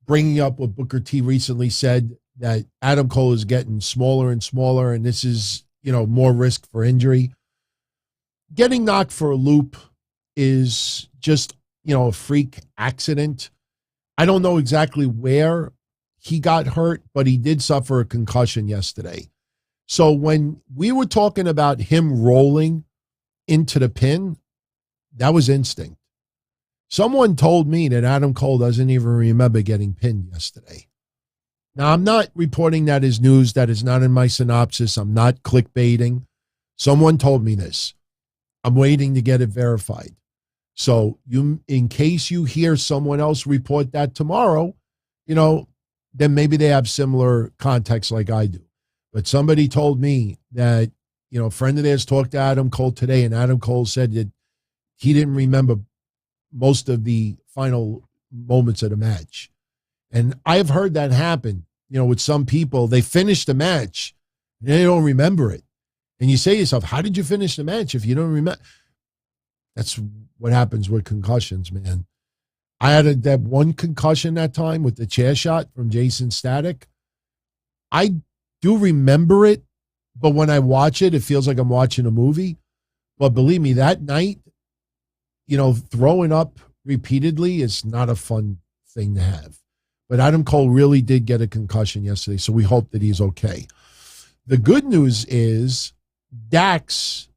bringing up what Booker T recently said, that Adam Cole is getting smaller and smaller, and this is, more risk for injury. Getting knocked for a loop is just, a freak accident. I don't know exactly where he got hurt, but he did suffer a concussion yesterday. So when we were talking about him rolling into the pin, that was instinct. Someone told me that Adam Cole doesn't even remember getting pinned yesterday. Now, I'm not reporting that as news. That is not in my synopsis. I'm not clickbaiting. Someone told me this. I'm waiting to get it verified. So in case you hear someone else report that tomorrow, then maybe they have similar context like I do. But somebody told me that, a friend of theirs talked to Adam Cole today, and Adam Cole said that he didn't remember most of the final moments of the match. And I've heard that happen, with some people. They finish the match and they don't remember it. And you say to yourself, how did you finish the match if you don't remember? That's what happens with concussions, man. I had that one concussion that time with the chair shot from Jason Static. I do remember it, but when I watch it, it feels like I'm watching a movie. But believe me, that night, throwing up repeatedly is not a fun thing to have. But Adam Cole really did get a concussion yesterday, so we hope that he's okay. The good news is Dax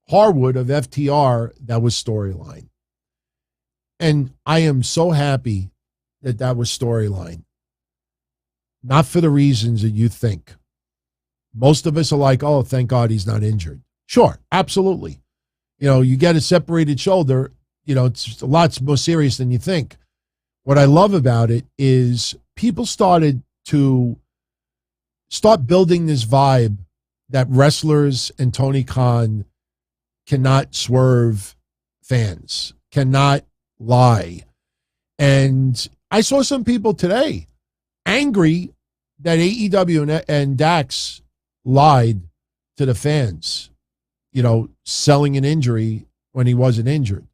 Harwood of FTR, that was storyline. And I am so happy that was storyline. Not for the reasons that you think. Most of us are like, oh, thank God he's not injured. Sure, absolutely. You get a separated shoulder, it's a lot more serious than you think. What I love about it is people started to building this vibe that wrestlers and Tony Khan cannot swerve fans, cannot lie. And I saw some people today angry that AEW and Dax lied to the fans, selling an injury when he wasn't injured.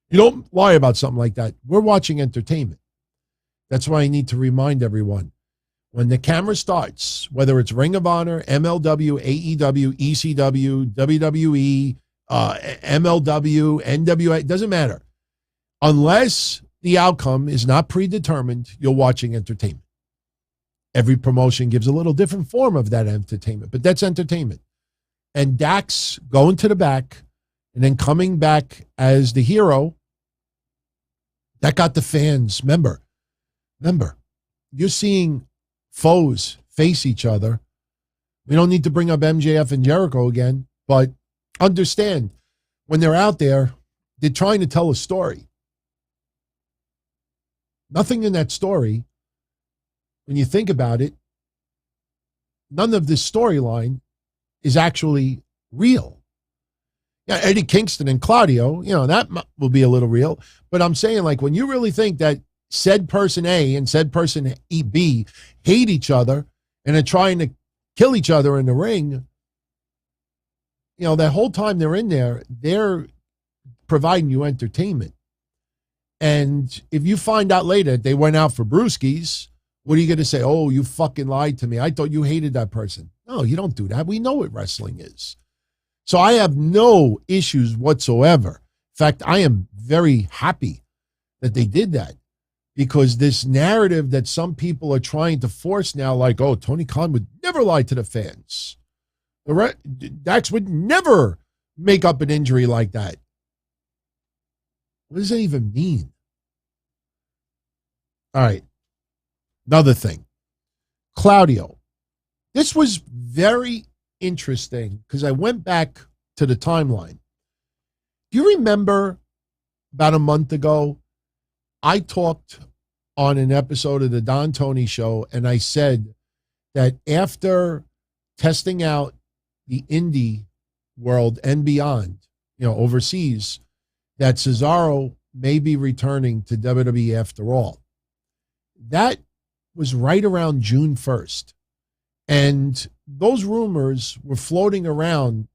You don't lie about something like that. We're watching entertainment. That's why I need to remind everyone, when the camera starts, whether it's Ring of Honor, MLW, AEW, ECW, WWE, MLW, NWA, it doesn't matter. Unless the outcome is not predetermined, you're watching entertainment. Every promotion gives a little different form of that entertainment, but that's entertainment. And Dax going to the back and then coming back as the hero, that got the fans. Remember, you're seeing foes face each other. We don't need to bring up MJF and Jericho again, but understand, when they're out there, they're trying to tell a story. Nothing in that story, when you think about it, none of this storyline is actually real. Yeah, Eddie Kingston and Claudio, that will be a little real. But I'm saying, like, when you really think that said person A and said person B hate each other and are trying to kill each other in the ring, that whole time they're in there, they're providing you entertainment. And if you find out later they went out for brewskis, what are you going to say? Oh, you fucking lied to me. I thought you hated that person. No, you don't do that. We know what wrestling is. So I have no issues whatsoever. In fact, I am very happy that they did that, because this narrative that some people are trying to force now, like, oh, Tony Khan would never lie to the fans. Dax would never make up an injury like that. What does that even mean? All right. Another thing. Claudio. This was very interesting because I went back to the timeline. Do you remember about a month ago, I talked on an episode of the Don Tony Show, and I said that after testing out the indie world and beyond, overseas, that Cesaro may be returning to WWE after all. That was right around June 1st. And those rumors were floating around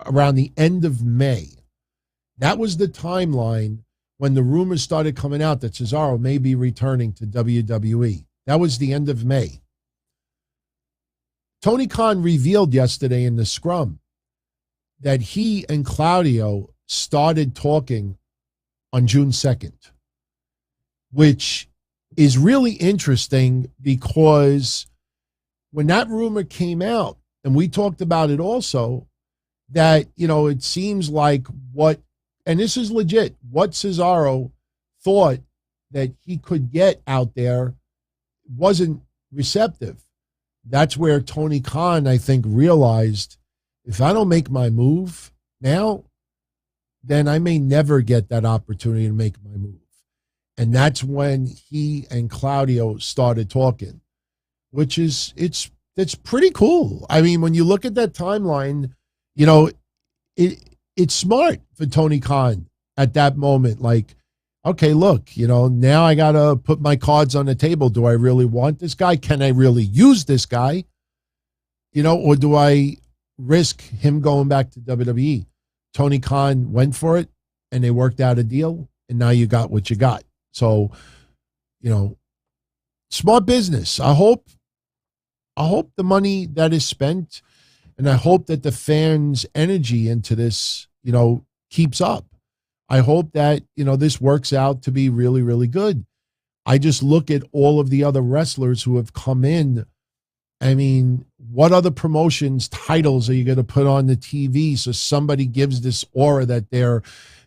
the end of May. That was the timeline when the rumors started coming out that Cesaro may be returning to WWE. That was the end of May. Tony Khan revealed yesterday in the scrum that he and Claudio started talking on June 2nd, which is really interesting because when that rumor came out, and we talked about it also, that, it seems like and this is legit, what Cesaro thought that he could get out there wasn't receptive. That's where Tony Khan, I think, realized, if I don't make my move now, then I may never get that opportunity to make my move. And that's when he and Claudio started talking, which is, it's pretty cool. I mean, when you look at that timeline, you know, it's smart for Tony Khan at that moment. Like, okay, look, you know, now I got to put my cards on the table. Do I really want this guy? Can I really use this guy? You know, or do I risk him going back to WWE? Tony Khan went for it and they worked out a deal, and now you got what you got. So, you know, smart business. I hope the money that is spent, and I hope that the fans' energy into this, you know, keeps up. I hope that, you know, this works out to be really, really good. I just look at all of the other wrestlers who have come in. I mean, what other promotions, titles are you going to put on the TV so somebody gives this aura that their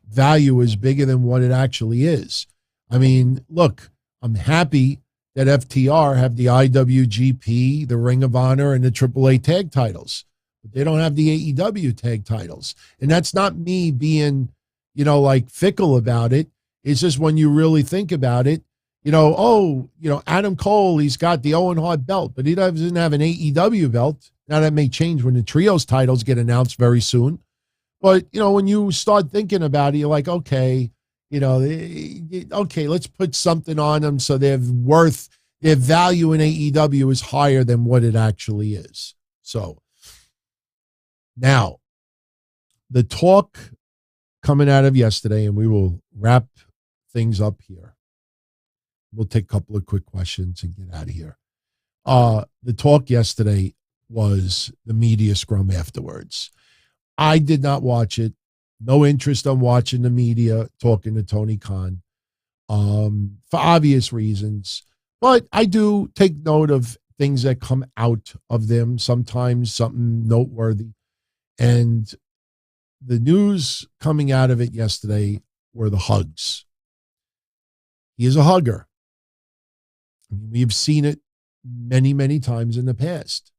value is bigger than what it actually is? I mean, look, I'm happy that FTR have the IWGP, the Ring of Honor, and the AAA tag titles. But they don't have the AEW tag titles. And that's not me being, you know, like fickle about it. It's just when you really think about it, you know, oh, you know, Adam Cole, he's got the Owen Hart belt, but he doesn't have an AEW belt. Now that may change when the trios titles get announced very soon. But, you know, when you start thinking about it, you're like, okay, you know, okay, let's put something on them so their value in AEW is higher than what it actually is. So now the talk coming out of yesterday, and we will wrap things up here. We'll take a couple of quick questions and get out of here. The talk yesterday was the media scrum afterwards. I did not watch it. No interest on watching the media talking to Tony Khan for obvious reasons. But I do take note of things that come out of them, sometimes something noteworthy. And the news coming out of it yesterday were the hugs. He is a hugger. I mean, we have seen it many, many times in the past.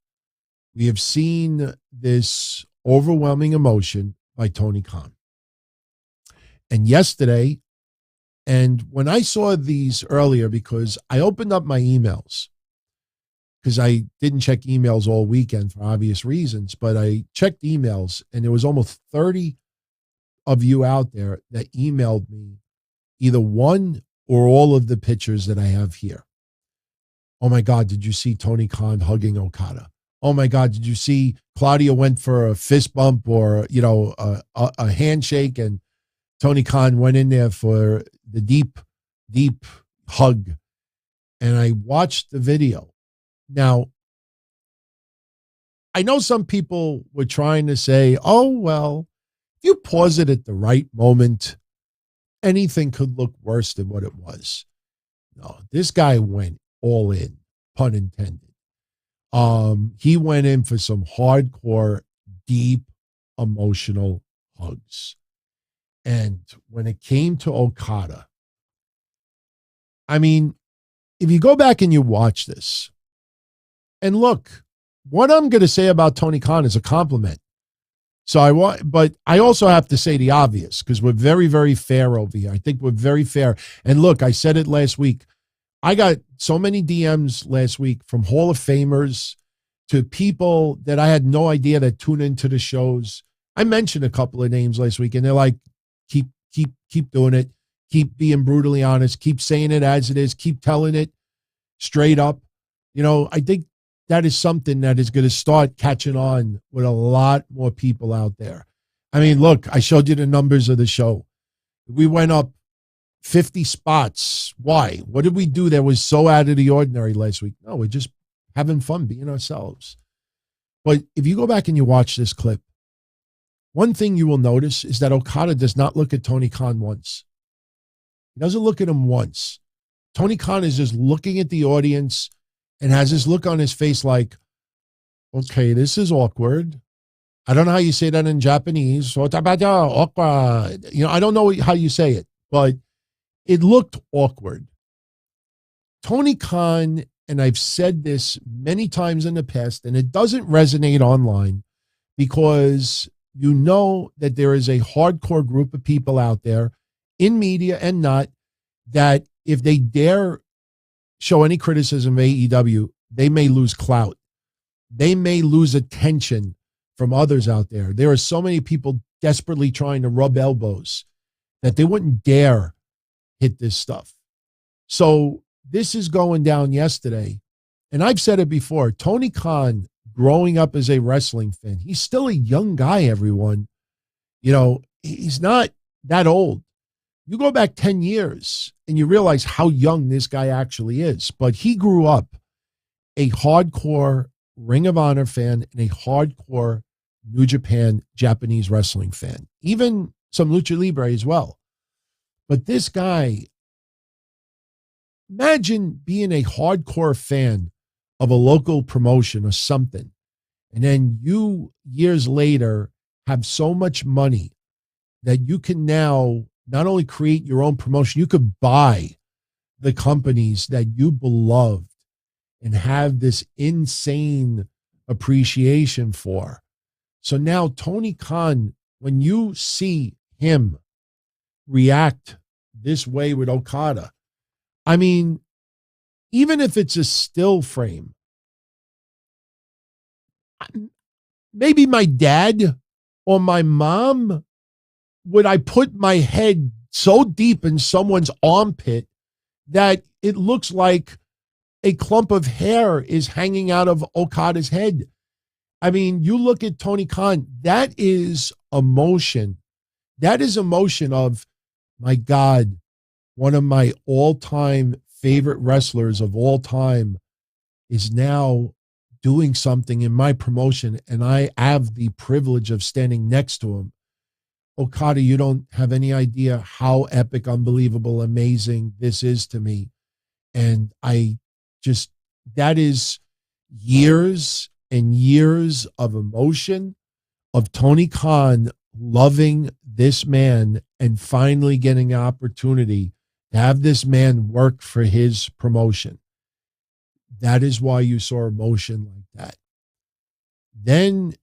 We have seen this overwhelming emotion by Tony Khan. And yesterday, and when I saw these earlier, because I opened up my emails, because I didn't check emails all weekend for obvious reasons, but I checked emails, and there was almost 30 of you out there that emailed me either one or all of the pictures that I have here. Oh my God, did you see Tony Khan hugging Okada? Oh my God, did you see Claudio went for a fist bump or, you know, a handshake, and Tony Khan went in there for the deep, deep hug. And I watched the video. Now, I know some people were trying to say, oh, well, if you pause it at the right moment, anything could look worse than what it was. No, this guy went all in, pun intended. He went in for some hardcore, deep, emotional hugs. And when it came to Okada, I mean, if you go back and you watch this, and look, what I'm going to say about Tony Khan is a compliment. So but I also have to say the obvious, because we're very, very fair over here. I think we're very fair. And look, I said it last week. I got so many DMs last week from Hall of Famers to people that I had no idea that tune into the shows. I mentioned a couple of names last week, and they're like, keep doing it. Keep being brutally honest. Keep saying it as it is. Keep telling it straight up. You know, I think that is something that is going to start catching on with a lot more people out there. I mean, look, I showed you the numbers of the show. We went up 50 spots. Why? What did we do that was so out of the ordinary last week? No, we're just having fun being ourselves. But if you go back and you watch this clip, one thing you will notice is that Okada does not look at Tony Khan once. He doesn't look at him once. Tony Khan is just looking at the audience and has this look on his face like, okay, this is awkward. I don't know how you say that in Japanese. Awkward. You know, I don't know how you say it, but it looked awkward. Tony Khan, and I've said this many times in the past, and it doesn't resonate online because you know that there is a hardcore group of people out there in media and not, that if they dare show any criticism of AEW, they may lose clout. They may lose attention from others out there. There are so many people desperately trying to rub elbows that they wouldn't dare hit this stuff. So this is going down yesterday. And I've said it before, Tony Khan, growing up as a wrestling fan, he's still a young guy, everyone. You know, he's not that old. You go back 10 years and you realize how young this guy actually is. But he grew up a hardcore Ring of Honor fan and a hardcore New Japan Japanese wrestling fan, even some Lucha Libre as well. But this guy, imagine being a hardcore fan of a local promotion or something, and then you, years later, have so much money that you can now not only create your own promotion, you could buy the companies that you beloved and have this insane appreciation for. So now Tony Khan, when you see him react this way with Okada, I mean, even if it's a still frame, maybe my dad or my mom, would I put my head so deep in someone's armpit that it looks like a clump of hair is hanging out of Okada's head? I mean, you look at Tony Khan, that is emotion. That is emotion of, my God, one of my all-time favorite wrestlers of all time is now doing something in my promotion, and I have the privilege of standing next to him. Okada, you don't have any idea how epic, unbelievable, amazing this is to me. And I just, that is years and years of emotion of Tony Khan loving this man and finally getting an opportunity to have this man work for his promotion. That is why you saw emotion like that. Then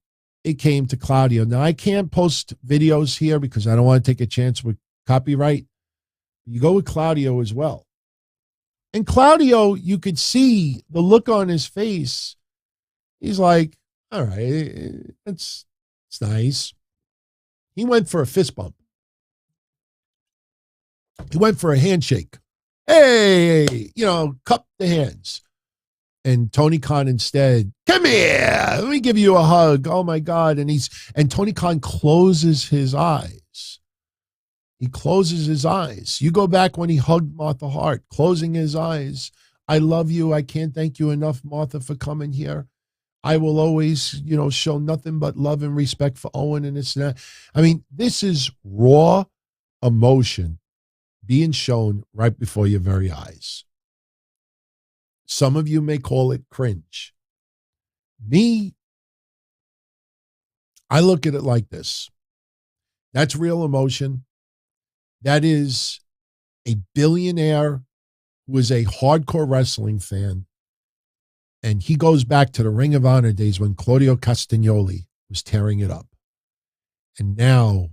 it came to Claudio. Now, I can't post videos here because I don't want to take a chance with copyright. You go with Claudio as well. And Claudio, you could see the look on his face. He's like, all right, it's nice. He went for a fist bump. He went for a handshake. Hey, cup the hands. And Tony Khan instead, come here, let me give you a hug. Oh my God. And Tony Khan closes his eyes. He closes his eyes. You go back when he hugged Martha Hart, closing his eyes. I love you. I can't thank you enough, Martha, for coming here. I will always, show nothing but love and respect for Owen and this and that. I mean, this is raw emotion being shown right before your very eyes. Some of you may call it cringe. Me, I look at it like this. That's real emotion. That is a billionaire who is a hardcore wrestling fan. And he goes back to the Ring of Honor days when Claudio Castagnoli was tearing it up. And now,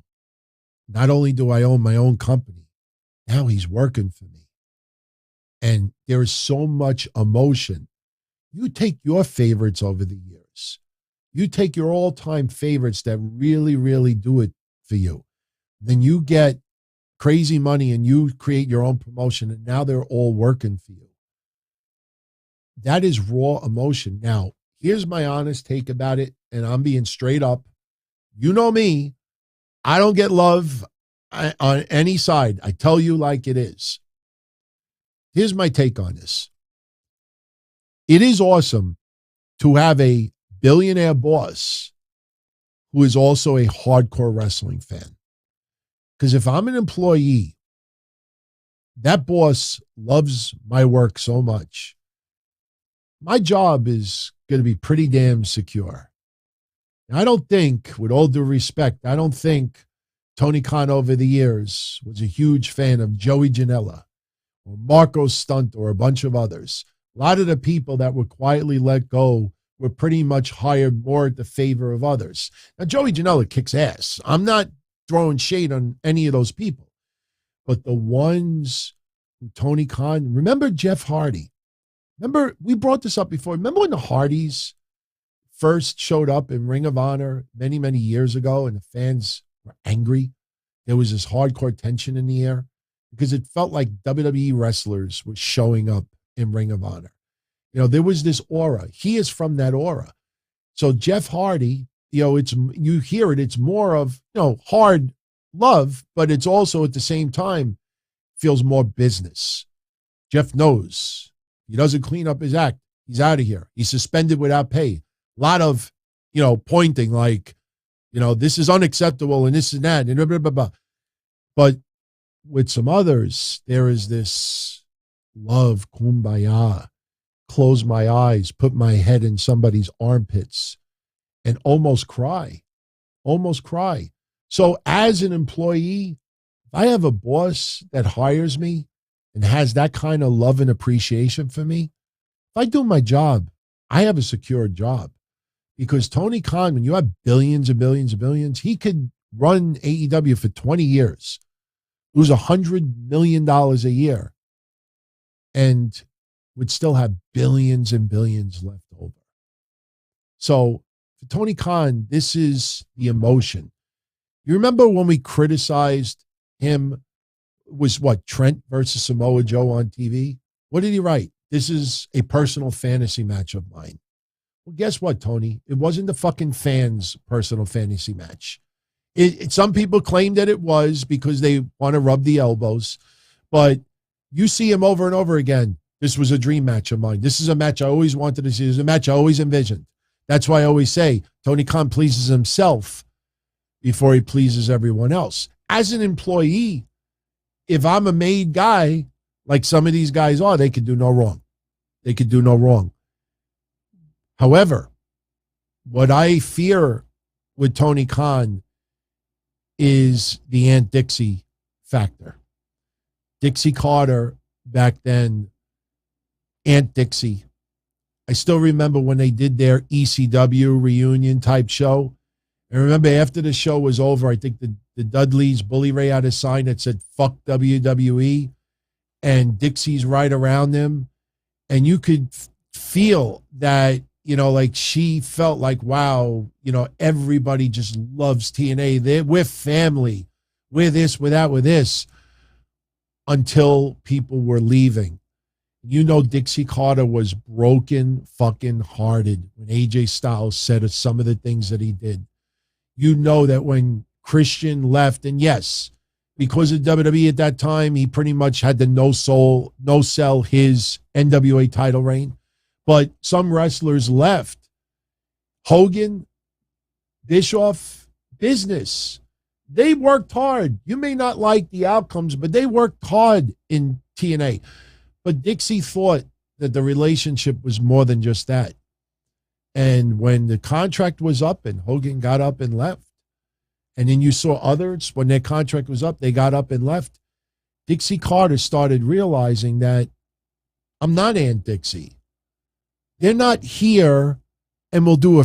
not only do I own my own company, now he's working for me. And there is so much emotion. You take your favorites over the years. You take your all-time favorites that really, really do it for you. Then you get crazy money and you create your own promotion, and now they're all working for you. That is raw emotion. Now, here's my honest take about it, and I'm being straight up. You know me. I don't get love on any side. I tell you like it is. Here's my take on this. It is awesome to have a billionaire boss who is also a hardcore wrestling fan. Because if I'm an employee, that boss loves my work so much. My job is going to be pretty damn secure. And I don't think, with all due respect, I don't think Tony Khan over the years was a huge fan of Joey Janela or Marco Stunt or a bunch of others. A lot of the people that were quietly let go were pretty much hired more at the favor of others. Now, Joey Janela kicks ass. I'm not throwing shade on any of those people. But the ones who Tony Khan, remember Jeff Hardy? Remember, we brought this up before. Remember when the Hardys first showed up in Ring of Honor many, many years ago and the fans were angry? There was this hardcore tension in the air because it felt like WWE wrestlers were showing up in Ring of Honor. You know, there was this aura. He is from that aura. So Jeff Hardy, you know, you hear it, it's more of, you know, hard love, but it's also at the same time feels more business. Jeff knows he doesn't clean up his act, he's out of here. He's suspended without pay. A lot of, you know, pointing like, you know, this is unacceptable and this and that and blah, blah, blah, blah. But with some others, there is this love, kumbaya, close my eyes, put my head in somebody's armpits and almost cry. So as an employee, if I have a boss that hires me and has that kind of love and appreciation for me, if I do my job, I have a secure job. Because Tony Khan, when you have billions and billions and billions, he could run AEW for 20 years, lose $100 million a year, and would still have billions and billions left over. So for Tony Khan, this is the emotion. You remember when we criticized him, was what, Trent versus Samoa Joe on TV? What did he write? This is a personal fantasy match of mine. Well, guess what, Tony? It wasn't the fucking fans' personal fantasy match. Some people claim that it was because they want to rub the elbows, but you see him over and over again. This was a dream match of mine. This is a match I always wanted to see. This is a match I always envisioned. That's why I always say Tony Khan pleases himself before he pleases everyone else. As an employee, if I'm a made guy, like some of these guys are, they could do no wrong. They could do no wrong. However, what I fear with Tony Khan is the Aunt Dixie factor. Dixie Carter back then, Aunt Dixie. I still remember when they did their ECW reunion type show. And remember after the show was over, I think the Dudleys, Bully Ray had a sign that said, fuck WWE. And Dixie's right around them. And you could feel that, you know, like she felt like, wow, you know, everybody just loves TNA. We're family. We're this, we're that, we're this. Until people were leaving. You know, Dixie Carter was broken fucking hearted when AJ Styles said some of the things that he did. You know that when Christian left, and yes, because of WWE at that time, he pretty much had to no-sell his NWA title reign. But some wrestlers left. Hogan, Bischoff, business. They worked hard. You may not like the outcomes, but they worked hard in TNA. But Dixie thought that the relationship was more than just that. And when the contract was up and Hogan got up and left, and then you saw others, when their contract was up, they got up and left, Dixie Carter started realizing that I'm not Aunt Dixie. They're not here and we'll do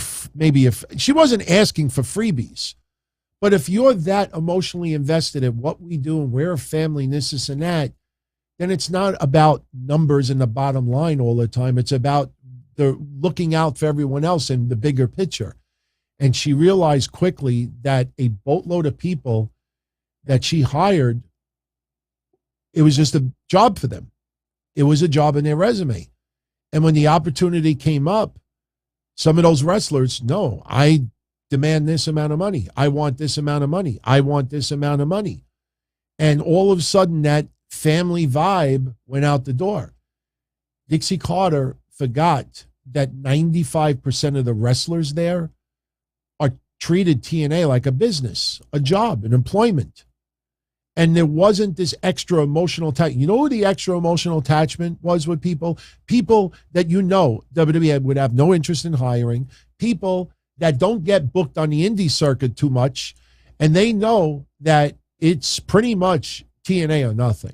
she wasn't asking for freebies. But if you're that emotionally invested in what we do and we're a family and this and that, then it's not about numbers and the bottom line all the time. It's about the looking out for everyone else and the bigger picture. And she realized quickly that a boatload of people that she hired, it was just a job for them. It was a job in their resume. And when the opportunity came up, some of those wrestlers, no, I demand this amount of money. I want this amount of money. I want this amount of money. And all of a sudden that family vibe went out the door. Dixie Carter forgot that 95% of the wrestlers there are treated TNA like a business, a job, an employment. And there wasn't this extra emotional attachment. You know who the extra emotional attachment was with people? People that you know WWE would have no interest in hiring, people that don't get booked on the indie circuit too much, and they know that it's pretty much TNA or nothing.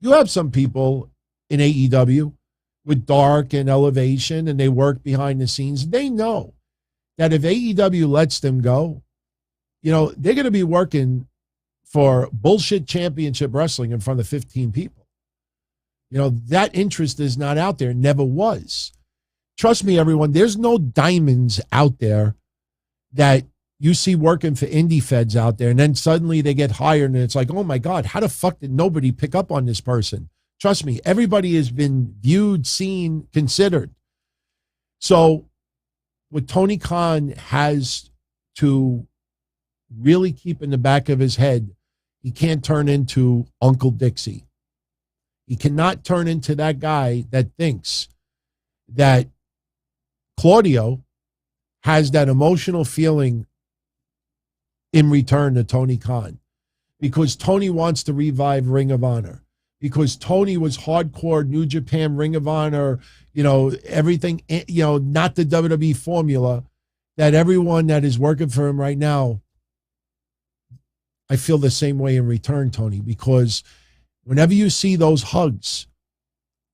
You have some people in AEW with Dark and Elevation, and they work behind the scenes. They know that if AEW lets them go, they're going to be working for bullshit championship wrestling in front of 15 people. That interest is not out there. Never was. Trust me, everyone, there's no diamonds out there that you see working for indie feds out there, and then suddenly they get hired, and it's like, oh my God, how the fuck did nobody pick up on this person? Trust me, everybody has been viewed, seen, considered. So what Tony Khan has to really keep in the back of his head, he can't turn into Uncle Dixie. He cannot turn into that guy that thinks that Claudio has that emotional feeling in return to Tony Khan, because Tony wants to revive Ring of Honor, because Tony was hardcore New Japan, Ring of Honor, everything, not the WWE formula, that everyone that is working for him right now, I feel the same way in return, Tony, because whenever you see those hugs,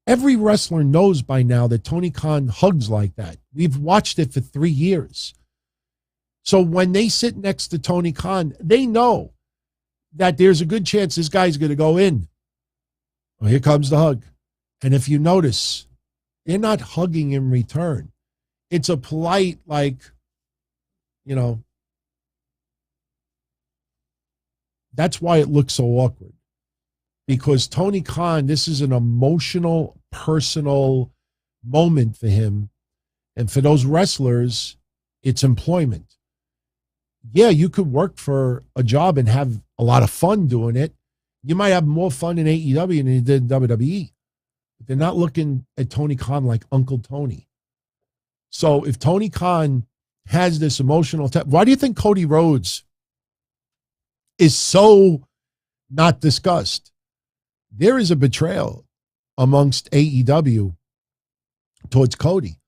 every wrestler knows by now that Tony Khan hugs like that. We've watched it for 3 years. So when they sit next to Tony Khan, they know that there's a good chance this guy's going to go in. Well, here comes the hug. And if you notice, they're not hugging in return. It's a polite, that's why it looks so awkward. Because Tony Khan, this is an emotional, personal moment for him. And for those wrestlers, it's employment. Yeah, you could work for a job and have a lot of fun doing it. You might have more fun in AEW than you did in WWE. But they're not looking at Tony Khan like Uncle Tony. So if Tony Khan has this emotional why do you think Cody Rhodes is so not discussed? There is a betrayal amongst AEW towards Cody.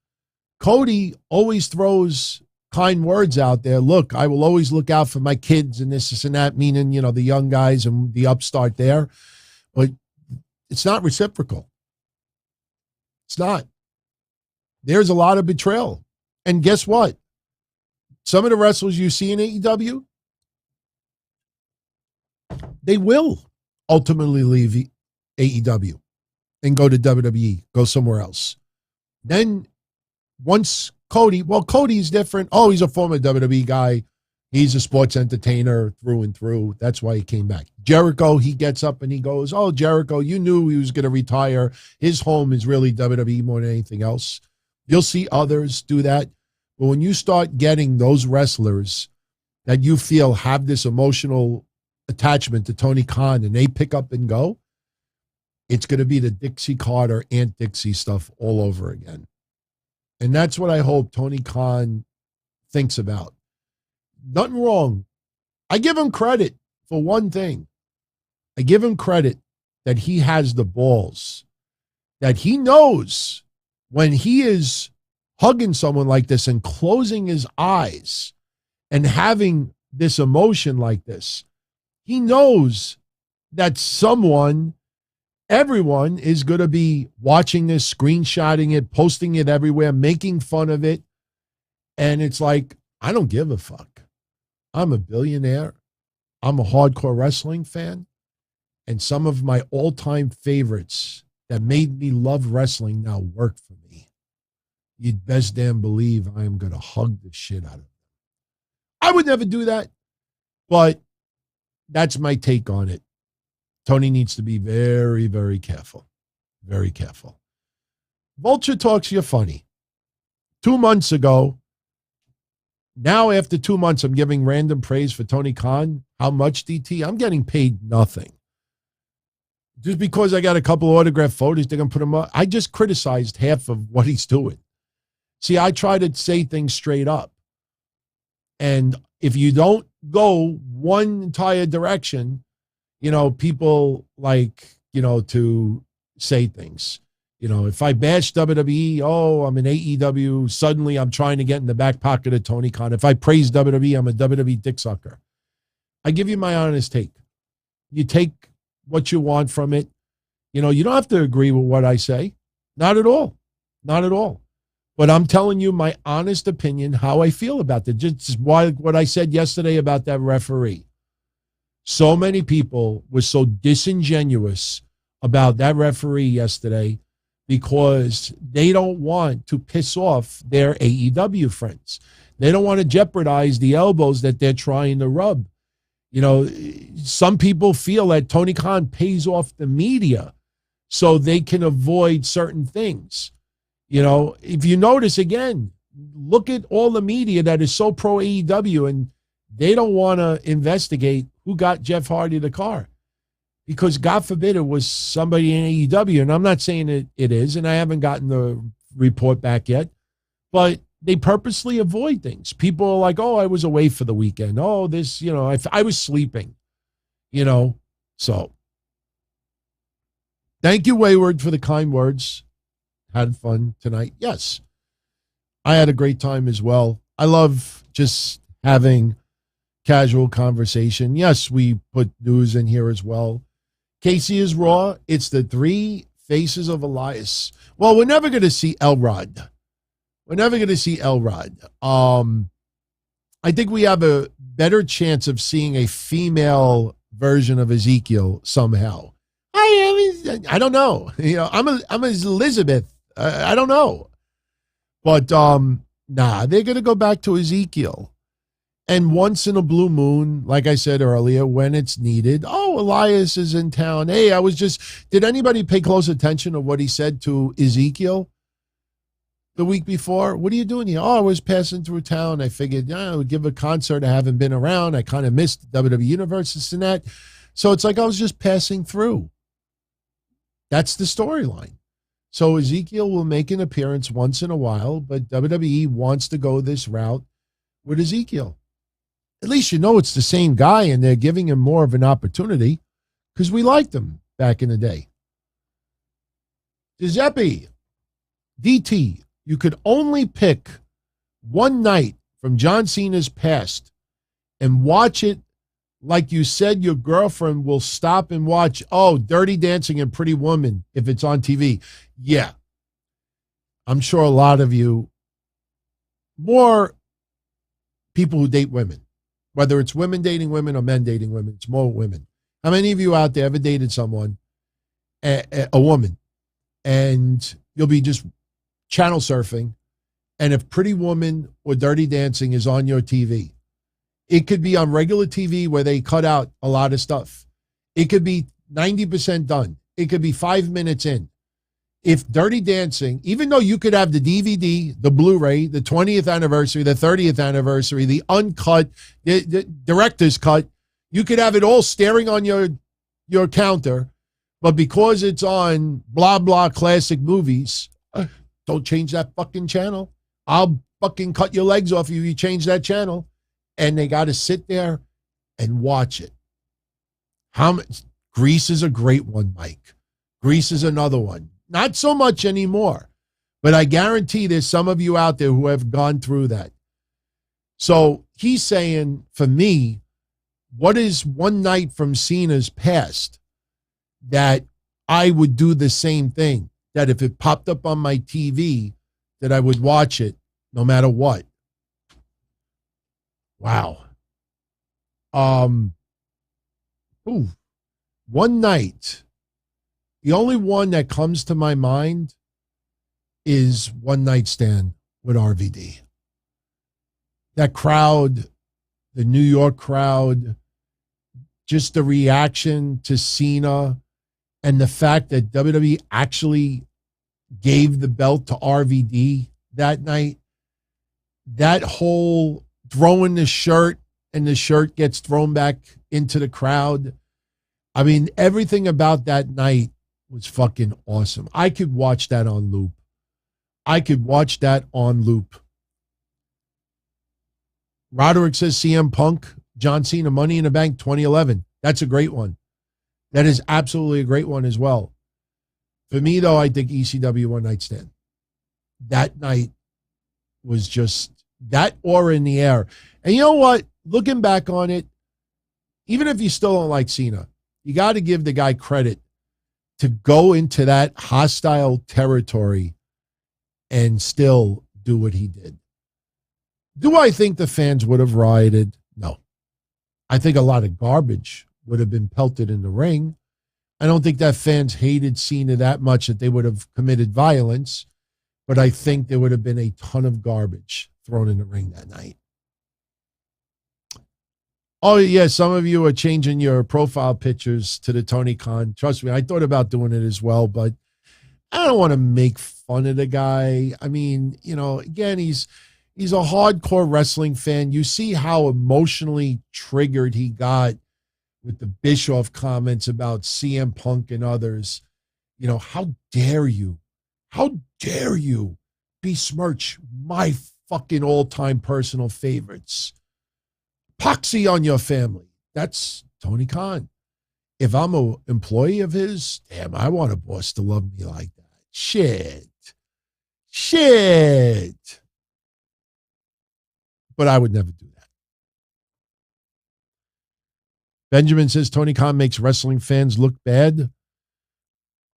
Cody always throws kind words out there. Look, I will always look out for my kids and this and that, meaning, the young guys and the upstart there. But it's not reciprocal. It's not. There's a lot of betrayal. And guess what? Some of the wrestlers you see in AEW, they will ultimately leave AEW and go to WWE, go somewhere else. Then once Cody's different. Oh, he's a former WWE guy. He's a sports entertainer through and through. That's why he came back. Jericho, he gets up and he goes, oh, Jericho, you knew he was going to retire. His home is really WWE more than anything else. You'll see others do that. But when you start getting those wrestlers that you feel have this emotional attachment to Tony Khan and they pick up and go, it's going to be the Dixie Carter, Aunt Dixie stuff all over again. And that's what I hope Tony Khan thinks about. Nothing wrong. I give him credit for one thing. I give him credit that he has the balls, that he knows when he is hugging someone like this and closing his eyes and having this emotion like this, he knows that everyone is going to be watching this, screenshotting it, posting it everywhere, making fun of it. And it's like, I don't give a fuck. I'm a billionaire. I'm a hardcore wrestling fan. And some of my all-time favorites that made me love wrestling now work for me. You'd best damn believe I am going to hug the shit out of them. I would never do that, but that's my take on it. Tony needs to be very, very careful. Very careful. Vulture talks, you're funny. 2 months ago, now after 2 months, I'm giving random praise for Tony Khan. How much, DT? I'm getting paid nothing. Just because I got a couple of autograph photos, they're going to put them up. I just criticized half of what he's doing. See, I try to say things straight up. And if you don't go one entire direction, people like, to say things. If I bash WWE, oh, I'm in AEW, suddenly I'm trying to get in the back pocket of Tony Khan. If I praise WWE, I'm a WWE dick sucker. I give you my honest take. You take what you want from it. You don't have to agree with what I say. Not at all. Not at all. But I'm telling you my honest opinion, how I feel about that. Just why what I said yesterday about that referee. So many people were so disingenuous about that referee yesterday because they don't want to piss off their AEW friends. They don't want to jeopardize the elbows that they're trying to rub. You know, some people feel that Tony Khan pays off the media so they can avoid certain things. You know, if you notice again, look at all the media that is so pro AEW and they don't want to investigate who got Jeff Hardy the car. Because God forbid it was somebody in AEW, and I'm not saying it is, and I haven't gotten the report back yet, but they purposely avoid things. People are like, oh, I was away for the weekend. Oh, this, you know, I was sleeping, you know. So thank you, Wayward, for the kind words. Had fun tonight. Yes, I had a great time as well. I love just having casual conversation. Yes, we put news in here as well. Casey is Raw. It's the three faces of Elias. Well, we're never going to see Elrod. We're never going to see Elrod. I think we have a better chance of seeing a female version of Ezekiel somehow. I don't know. You know, I'm Elizabeth. I don't know. But they're going to go back to Ezekiel. And once in a blue moon, like I said earlier, when it's needed, oh, Elias is in town. Hey, did anybody pay close attention to what he said to Ezekiel the week before? What are you doing here? Oh, I was passing through town. I figured, I would give a concert. I haven't been around. I kind of missed WWE Universe, this and that. So it's like I was just passing through. That's the storyline. So Ezekiel will make an appearance once in a while, but WWE wants to go this route with Ezekiel. At least you know it's the same guy and they're giving him more of an opportunity because we liked him back in the day. Giuseppe, DT, you could only pick one night from John Cena's past and watch it like you said your girlfriend will stop and watch, Dirty Dancing and Pretty Woman if it's on TV. Yeah. I'm sure a lot of you, more people who date women, whether it's women dating women or men dating women, it's more women. How many of you out there ever dated someone, a woman, and you'll be just channel surfing, and if Pretty Woman or Dirty Dancing is on your TV, it could be on regular TV where they cut out a lot of stuff. It could be 90% done. It could be 5 minutes in. If Dirty Dancing, even though you could have the DVD, the Blu-ray, the 20th anniversary, the 30th anniversary, the uncut, the director's cut, you could have it all staring on your counter, but because it's on blah, blah classic movies, don't change that fucking channel. I'll fucking cut your legs off if you change that channel. And they got to sit there and watch it. Grease is a great one, Mike. Grease is another one. Not so much anymore, but I guarantee there's some of you out there who have gone through that. So he's saying, for me, what is one night from Cena's past that I would do the same thing, that if it popped up on my TV, that I would watch it no matter what. Wow. One night, the only one that comes to my mind is One Night Stand with RVD. That crowd, the New York crowd, just the reaction to Cena and the fact that WWE actually gave the belt to RVD that night, that whole throwing the shirt and the shirt gets thrown back into the crowd. I mean, everything about that night was fucking awesome. I could watch that on loop. Roderick says CM Punk, John Cena, Money in the Bank 2011. That's a great one. That is absolutely a great one as well. For me, though, I think ECW One Night Stand. That night was just that aura in the air. And you know what? Looking back on it, even if you still don't like Cena, you got to give the guy credit to go into that hostile territory and still do what he did. Do I think the fans would have rioted? No. I think a lot of garbage would have been pelted in the ring. I don't think that fans hated Cena that much that they would have committed violence, but I think there would have been a ton of garbage thrown in the ring that night. Oh, yeah, some of you are changing your profile pictures to the Tony Khan. Trust me, I thought about doing it as well, but I don't want to make fun of the guy. I mean, again, he's a hardcore wrestling fan. You see how emotionally triggered he got with the Bischoff comments about CM Punk and others. How dare you? How dare you besmirch my fucking all-time personal favorites? Poxy on your family. That's Tony Khan. If I'm an employee of his, damn, I want a boss to love me like that. Shit. But I would never do that. Benjamin says Tony Khan makes wrestling fans look bad.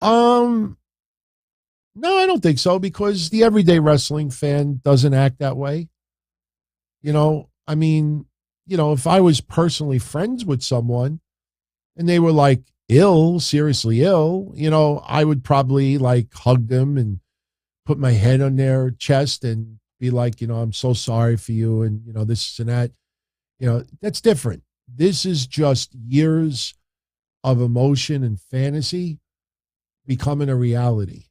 No, I don't think so, because the everyday wrestling fan doesn't act that way. If I was personally friends with someone and they were like seriously ill, I would probably like hug them and put my head on their chest and be like, I'm so sorry for you. And, this and that, that's different. This is just years of emotion and fantasy becoming a reality.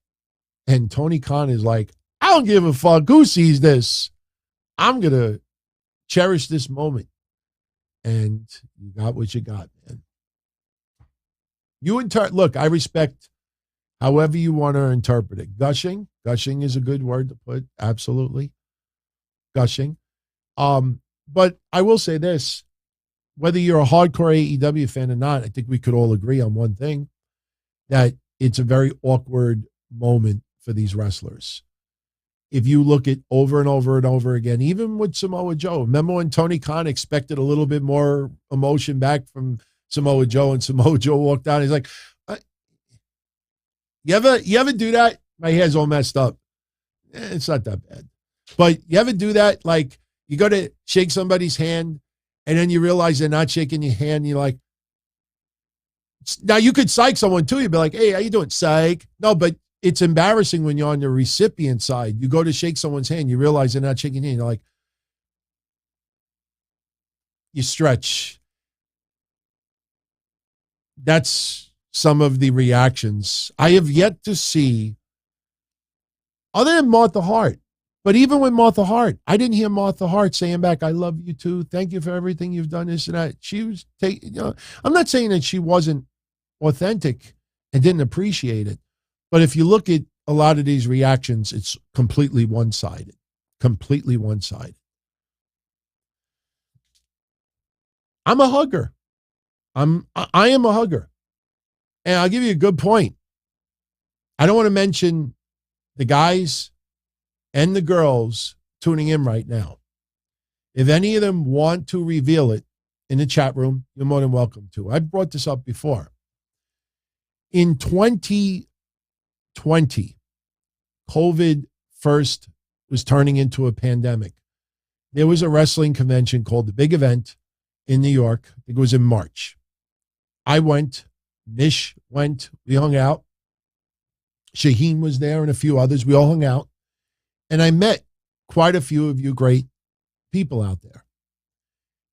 And Tony Khan is like, I don't give a fuck who sees this. I'm going to cherish this moment. And you got what you got, man. Look, I respect however you want to interpret it. Gushing is a good word to put. Absolutely. Gushing. But I will say this, whether you're a hardcore AEW fan or not, I think we could all agree on one thing, that it's a very awkward moment for these wrestlers. If you look at over and over and over again, even with Samoa Joe, remember when Tony Khan expected a little bit more emotion back from Samoa Joe, and Samoa Joe walked out. He's like, you ever do that? My hair's all messed up. It's not that bad. But you ever do that? Like, you go to shake somebody's hand and then you realize they're not shaking your hand. And you're like, now you could psych someone too. You'd be like, hey, how you doing? Psych. No, but it's embarrassing when you're on the recipient side. You go to shake someone's hand, you realize they're not shaking your hand. You're like, you stretch. That's some of the reactions. I have yet to see, other than Martha Hart, but even with Martha Hart, I didn't hear Martha Hart saying back, I love you too. Thank you for everything you've done, this and that. She was I'm not saying that she wasn't authentic and didn't appreciate it. But if you look at a lot of these reactions, it's completely one-sided. Completely one-sided. I'm a hugger. I am a hugger. And I'll give you a good point. I don't want to mention the guys and the girls tuning in right now. If any of them want to reveal it in the chat room, you're more than welcome to. I brought this up before. In 2020, COVID first was turning into a pandemic. There was a wrestling convention called The Big Event in New York. I think it was in March. I went. Nish went. We hung out. Shaheen was there and a few others. We all hung out. And I met quite a few of you great people out there.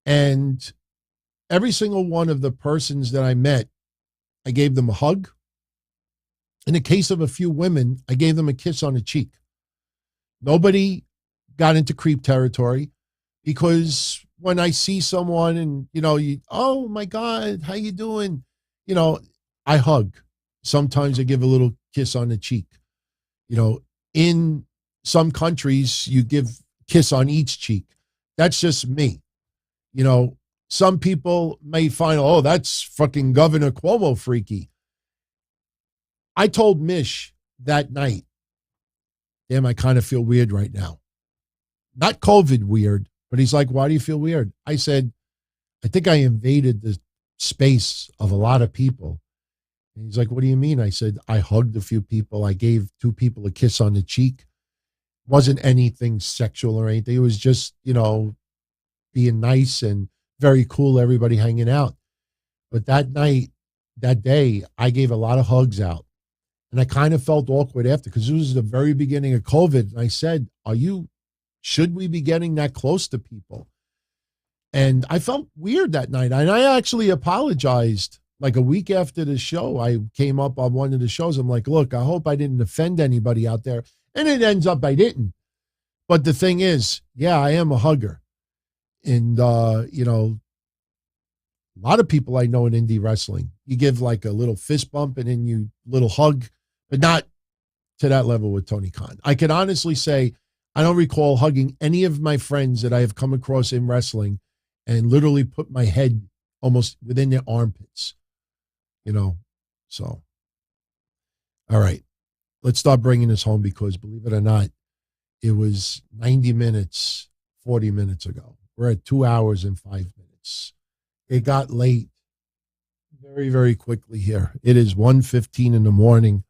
And every single one of the persons that I met, I gave them a hug. In the case of a few women, I gave them a kiss on the cheek. Nobody got into creep territory, because when I see someone and, oh my God, how you doing? I hug. Sometimes I give a little kiss on the cheek. In some countries, you give kiss on each cheek. That's just me. Some people may find, oh, that's fucking Governor Cuomo freaky. I told Mish that night, damn, I kind of feel weird right now. Not COVID weird, but he's like, why do you feel weird? I said, I think I invaded the space of a lot of people. And he's like, what do you mean? I said, I hugged a few people. I gave 2 people a kiss on the cheek. Wasn't anything sexual or anything. It was just, being nice and very cool, everybody hanging out. But that night, that day, I gave a lot of hugs out. And I kind of felt awkward after because it was the very beginning of COVID. And I said, should we be getting that close to people? And I felt weird that night. And I actually apologized. Like a week after the show, I came up on one of the shows. I'm like, look, I hope I didn't offend anybody out there. And it ends up I didn't. But the thing is, yeah, I am a hugger. And, a lot of people I know in indie wrestling, you give like a little fist bump and then you little hug, but not to that level with Tony Khan. I can honestly say I don't recall hugging any of my friends that I have come across in wrestling and literally put my head almost within their armpits. So, all right, let's start bringing this home because believe it or not, it was 90 minutes, 40 minutes ago. We're at 2 hours and 5 minutes. It got late very, very quickly here. It is 1:15 in the morning.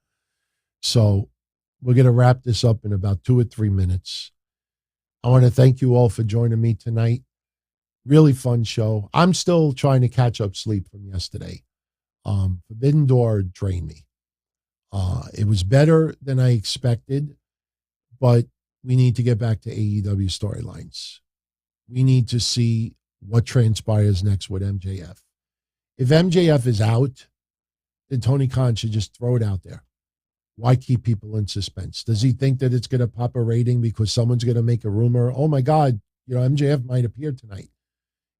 So we're going to wrap this up in about 2 or 3 minutes. I want to thank you all for joining me tonight. Really fun show. I'm still trying to catch up sleep from yesterday. Forbidden Door drained me. It was better than I expected, but we need to get back to AEW storylines. We need to see what transpires next with MJF. If MJF is out, then Tony Khan should just throw it out there. Why keep people in suspense? Does he think that it's going to pop a rating because someone's going to make a rumor? Oh my God, MJF might appear tonight.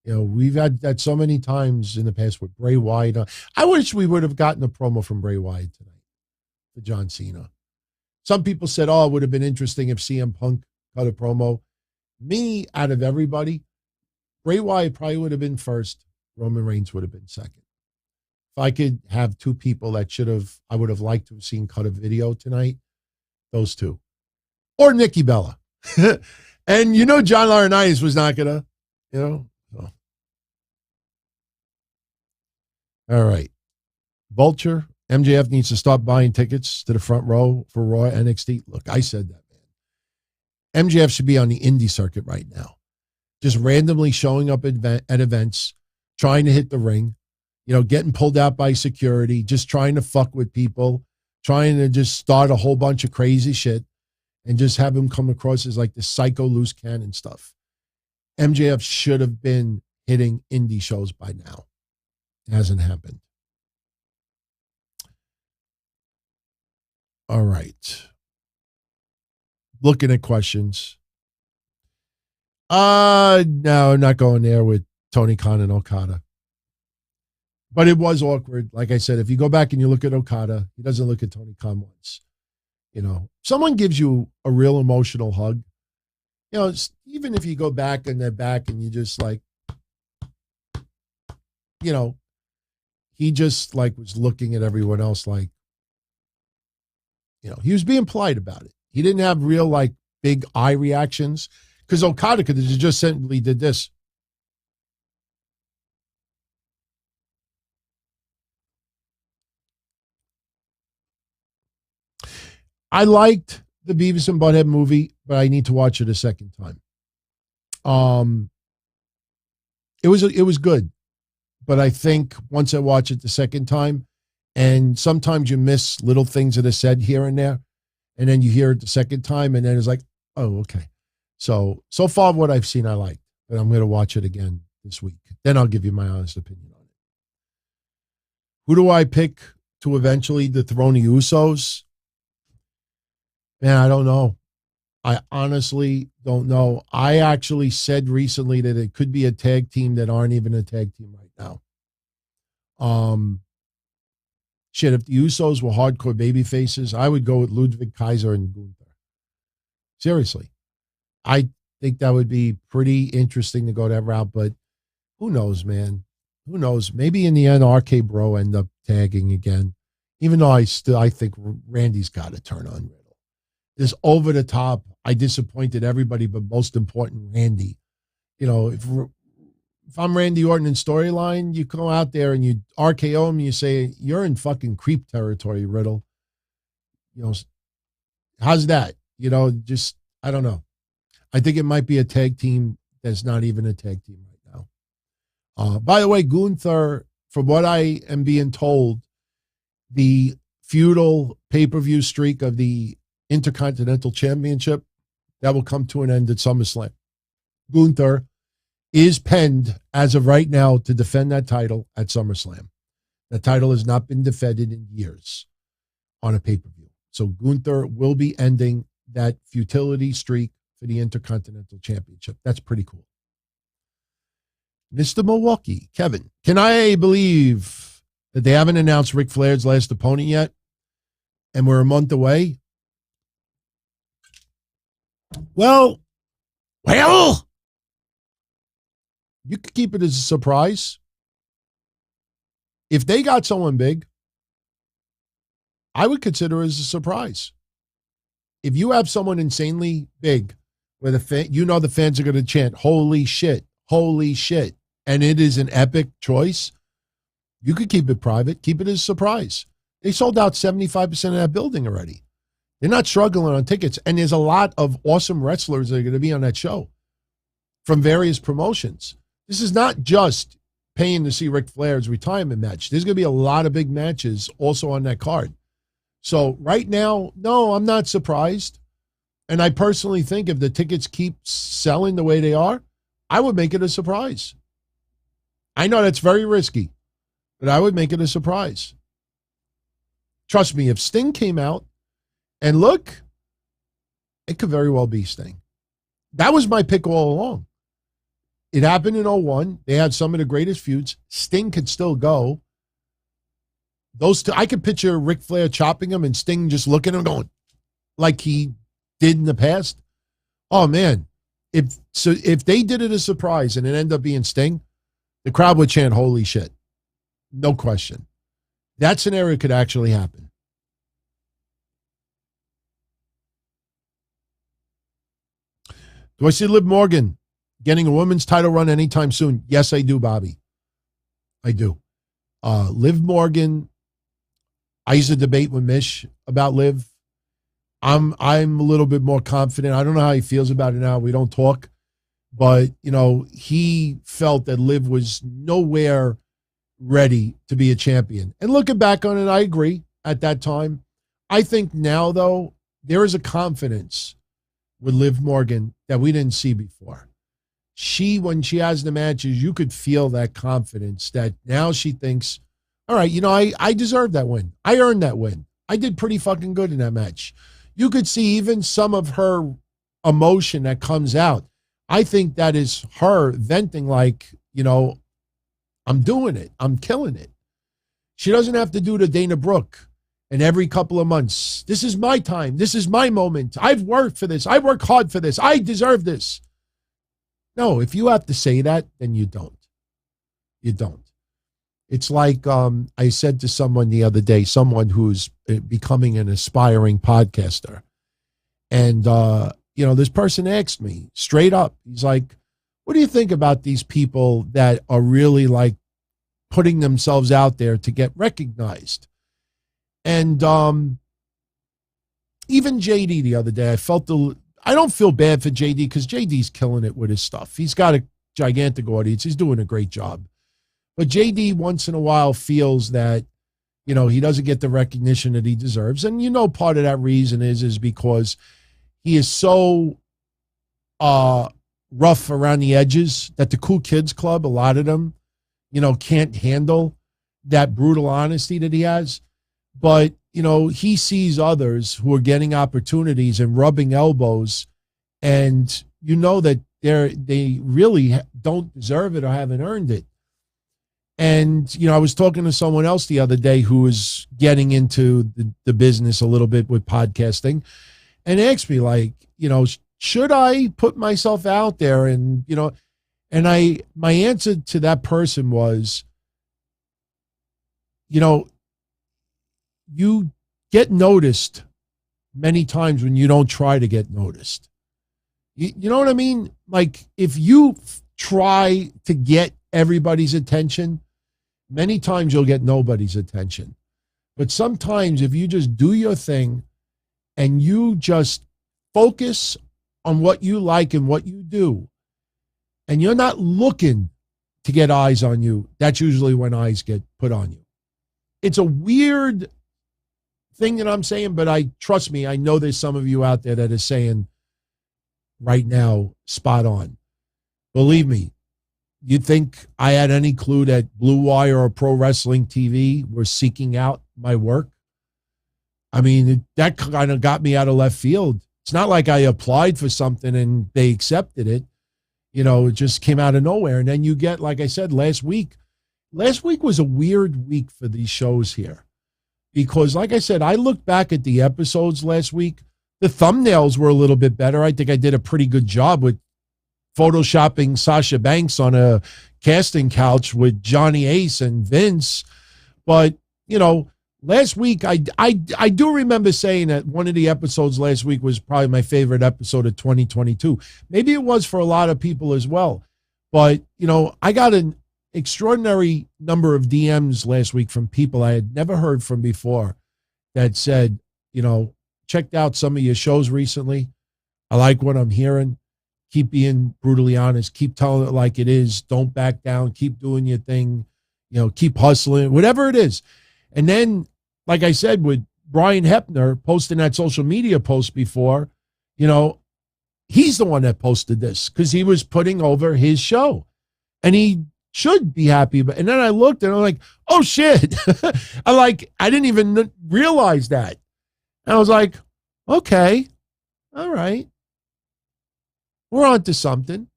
We've had that so many times in the past with Bray Wyatt. I wish we would have gotten a promo from Bray Wyatt tonight for John Cena. Some people said, it would have been interesting if CM Punk cut a promo. Me, out of everybody, Bray Wyatt probably would have been first. Roman Reigns would have been second. If I could have 2 people that I would have liked to have seen cut a video tonight, those 2. Or Nikki Bella. And John Laurinaitis was not going to, So. All right. Vulture, MJF needs to stop buying tickets to the front row for Raw NXT. Look, I said that, man. MJF should be on the indie circuit right now. Just randomly showing up at events, trying to hit the ring, getting pulled out by security, just trying to fuck with people, trying to just start a whole bunch of crazy shit and just have him come across as like the psycho loose cannon stuff. MJF should have been hitting indie shows by now. It hasn't happened. All right. Looking at questions. No, I'm not going there with Tony Khan and Okada. But it was awkward. Like I said, if you go back and you look at Okada, he doesn't look at Tony Khan once. Someone gives you a real emotional hug. Even if you go back and they're back and you just like, he just like was looking at everyone else like, he was being polite about it. He didn't have real like big eye reactions because Okada could have just simply did this. I liked the Beavis and Butthead movie, but I need to watch it a second time. It was good, but I think once I watch it the second time, and sometimes you miss little things that are said here and there, and then you hear it the second time, and then it's like, oh, okay. So far what I've seen, I like, but I'm going to watch it again this week. Then I'll give you my honest opinion on it. Who do I pick to eventually dethrone the Usos? Man, I don't know. I honestly don't know. I actually said recently that it could be a tag team that aren't even a tag team right now. If the Usos were hardcore baby faces, I would go with Ludwig Kaiser and Gunther. Seriously. I think that would be pretty interesting to go that route, but who knows, man? Who knows? Maybe in the end, RK Bro end up tagging again, even though I think Randy's got to turn on Riddle. This over the top, I disappointed everybody, but most important, Randy. If if I'm Randy Orton in storyline, you go out there and you RKO him, and you say, you're in fucking creep territory, Riddle. How's that? Just, I don't know. I think it might be a tag team that's not even a tag team right now. By the way, Gunther, from what I am being told, the feudal pay-per-view streak of the Intercontinental Championship, that will come to an end at SummerSlam. Gunther is penned as of right now to defend that title at SummerSlam. That title has not been defended in years on a pay-per-view. So Gunther will be ending that futility streak for the Intercontinental Championship. That's pretty cool. Mr. Milwaukee, Kevin, can I believe that they haven't announced Ric Flair's last opponent yet? And we're a month away? Well, you could keep it as a surprise. If they got someone big, I would consider it as a surprise. If you have someone insanely big, where the fans are going to chant, holy shit, and it is an epic choice, you could keep it private, keep it as a surprise. They sold out 75% of that building already. They're not struggling on tickets, and there's a lot of awesome wrestlers that are going to be on that show from various promotions. This is not just paying to see Ric Flair's retirement match. There's going to be a lot of big matches also on that card. So right now, no, I'm not surprised. And I personally think if the tickets keep selling the way they are, I would make it a surprise. I know that's very risky, but I would make it a surprise. Trust me, if Sting came out, and look, it could very well be Sting. That was my pick all along. It happened in 01. They had some of the greatest feuds. Sting could still go. Those two, I could picture Ric Flair chopping him and Sting just looking at him going, like he did in the past. Oh, man. If they did it as a surprise and it ended up being Sting, the crowd would chant, holy shit. No question. That scenario could actually happen. Do I see Liv Morgan getting a women's title run anytime soon? Yes, I do, Bobby. I do. Liv Morgan, I used to debate with Mish about Liv. I'm a little bit more confident. I don't know how he feels about it now. We don't talk. But, he felt that Liv was nowhere ready to be a champion. And looking back on it, I agree at that time. I think now, though, there is a confidence with Liv Morgan that we didn't see before. When she has the matches, you could feel that confidence that now she thinks, all right, I deserve that win. I earned that win. I did pretty fucking good in that match. You could see even some of her emotion that comes out. I think that is her venting like, I'm doing it. I'm killing it. She doesn't have to do the Dana Brooke. And every couple of months, this is my time. This is my moment. I've worked for this. I work hard for this. I deserve this. No, if you have to say that, then you don't. You don't. It's like I said to someone the other day, someone who's becoming an aspiring podcaster. And, this person asked me straight up, he's like, what do you think about these people that are really like putting themselves out there to get recognized? And even JD the other day, I don't feel bad for JD because JD's killing it with his stuff. He's got a gigantic audience. He's doing a great job. But JD once in a while feels that, he doesn't get the recognition that he deserves. And part of that reason is because he is so rough around the edges that the Cool Kids Club, a lot of them, can't handle that brutal honesty that he has. But, he sees others who are getting opportunities and rubbing elbows, and that they really don't deserve it or haven't earned it. And, I was talking to someone else the other day who was getting into the business a little bit with podcasting and asked me like, should I put myself out there? And, my answer to that person was, you get noticed many times when you don't try to get noticed. You know what I mean? Like if you try to get everybody's attention, many times you'll get nobody's attention. But sometimes if you just do your thing and you just focus on what you like and what you do, and you're not looking to get eyes on you, that's usually when eyes get put on you. It's a weird thing that I'm saying, but trust me, I know there's some of you out there that are saying right now, spot on. Believe me, you think I had any clue that BlueWire or Pro Wrestling TV were seeking out my work? I mean, that kind of got me out of left field. It's not like I applied for something and they accepted it. You know, it just came out of nowhere. And then you get, like I said, last week was a weird week for these shows here. Because, like I said, I looked back at the episodes last week. The thumbnails were a little bit better. I think I did a pretty good job with photoshopping Sasha Banks on a casting couch with Johnny Ace and Vince. But, you know, last week, I do remember saying that one of the episodes last week was probably my favorite episode of 2022. Maybe it was for a lot of people as well. But, you know, I got an extraordinary number of DMs last week from people I had never heard from before that said, you know, checked out some of your shows recently. I like what I'm hearing. Keep being brutally honest. Keep telling it like it is. Don't back down. Keep doing your thing. You know, keep hustling, whatever it is. And then, like I said, with Brian Hepner posting that social media post before, you know, he's the one that posted this because he was putting over his show. And he should be happy. And then I looked and I'm like, oh, shit. I didn't even realize that. And I was like, okay, all right. We're on to something.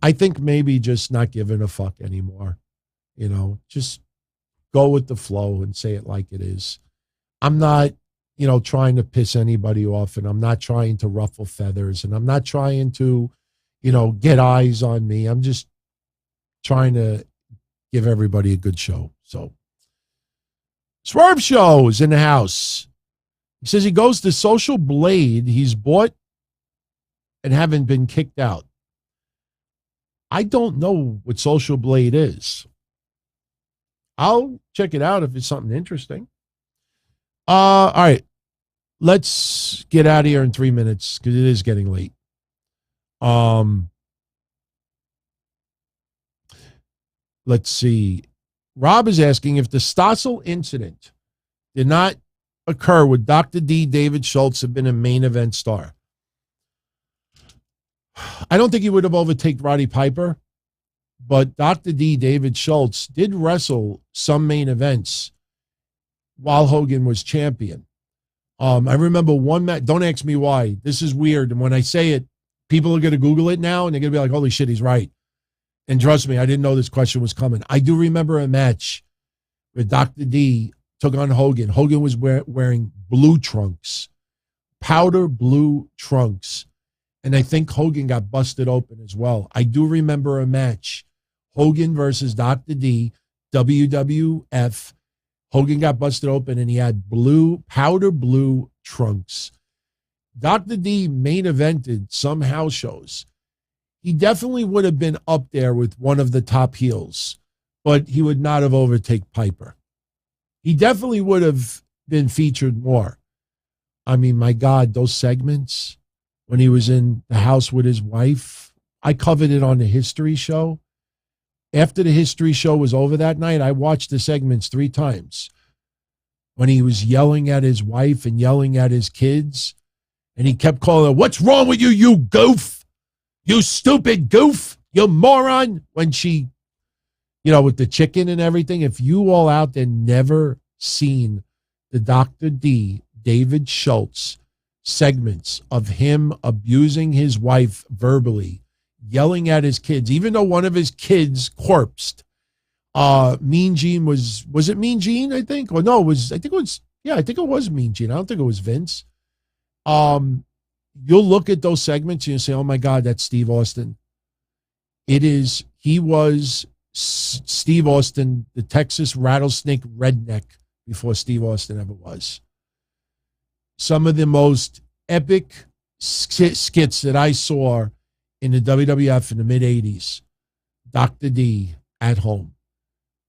I think maybe just not giving a fuck anymore. You know, just go with the flow and say it like it is. I'm not, you know, trying to piss anybody off, and I'm not trying to ruffle feathers, and I'm not trying to, you know, get eyes on me. I'm just trying to give everybody a good show. So Swerve Show is in the house. He says he goes to Social Blade. He's bought and haven't been kicked out. I don't know what Social Blade is. I'll check it out if it's something interesting. All right. Let's get out of here in 3 minutes because it is getting late. Let's see. Rob is asking if the Stossel incident did not occur, would Dr. D, David Schultz have been a main event star? I don't think he would have overtaken Roddy Piper, but Dr. D, David Schultz, did wrestle some main events while Hogan was champion. I remember one match. Don't ask me why. This is weird. And when I say it, people are going to Google it now, and they're going to be like, holy shit, he's right. And trust me, I didn't know this question was coming. I do remember a match where Dr. D took on Hogan. Hogan was wearing blue trunks, powder blue trunks. And I think Hogan got busted open as well. I do remember a match, Hogan versus Dr. D, WWF. Hogan got busted open and he had powder blue trunks. Dr. D main evented some house shows. He definitely would have been up there with one of the top heels, but he would not have overtaken Piper. He definitely would have been featured more. I mean, my God, those segments when he was in the house with his wife, I covered it on the history show. After the history show was over that night, I watched the segments 3 times. When he was yelling at his wife and yelling at his kids, and he kept calling her, "What's wrong with you, you goof? You stupid goof, you moron." When she, you know, with the chicken and everything, if you all out there never seen the Dr. D, David Schultz segments of him abusing his wife verbally, yelling at his kids, even though one of his kids corpsed. Mean Gene was it Mean Gene, I think? Or no, I think it was Mean Gene. I don't think it was Vince. You'll look at those segments and you say, oh my God, that's Steve Austin. He was Steve Austin, the Texas rattlesnake redneck before Steve Austin ever was. Some of the most epic skits that I saw in the WWF in the mid-'80s, Dr. D at home.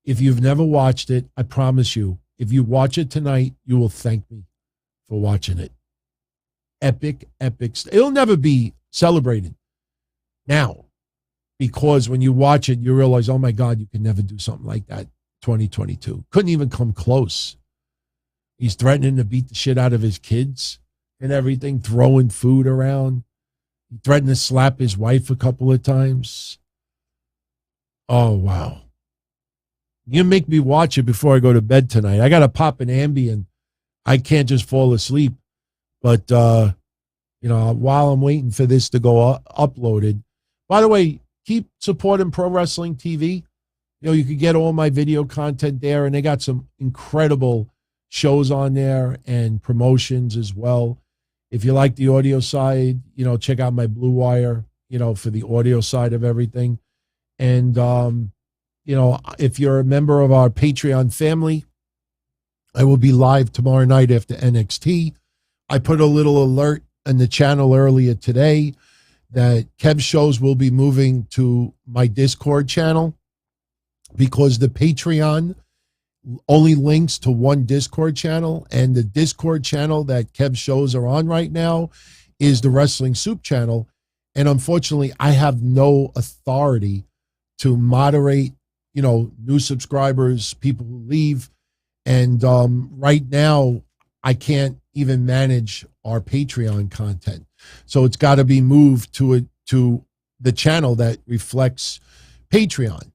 If you've never watched it, I promise you, if you watch it tonight, you will thank me for watching it. Epic. It'll never be celebrated now, because when you watch it, you realize, oh my God, you can never do something like that. 2022. Couldn't even come close. He's threatening to beat the shit out of his kids and everything, throwing food around. He threatened to slap his wife a couple of times. Oh, wow. You make me watch it before I go to bed tonight. I got to pop an Ambien. I can't just fall asleep. But, while I'm waiting for this to go uploaded. By the way, keep supporting Pro Wrestling TV. You can get all my video content there, and they got some incredible shows on there and promotions as well. If you like the audio side, check out my BlueWire, for the audio side of everything. And, if you're a member of our Patreon family, I will be live tomorrow night after NXT. I put a little alert on the channel earlier today that Kev's shows will be moving to my Discord channel, because the Patreon only links to one Discord channel, and the Discord channel that Kev's shows are on right now is the Wrestling Soup channel. And unfortunately, I have no authority to moderate, new subscribers, people who leave. And right now, I can't even manage our Patreon content. So it's got to be moved to the channel that reflects Patreon.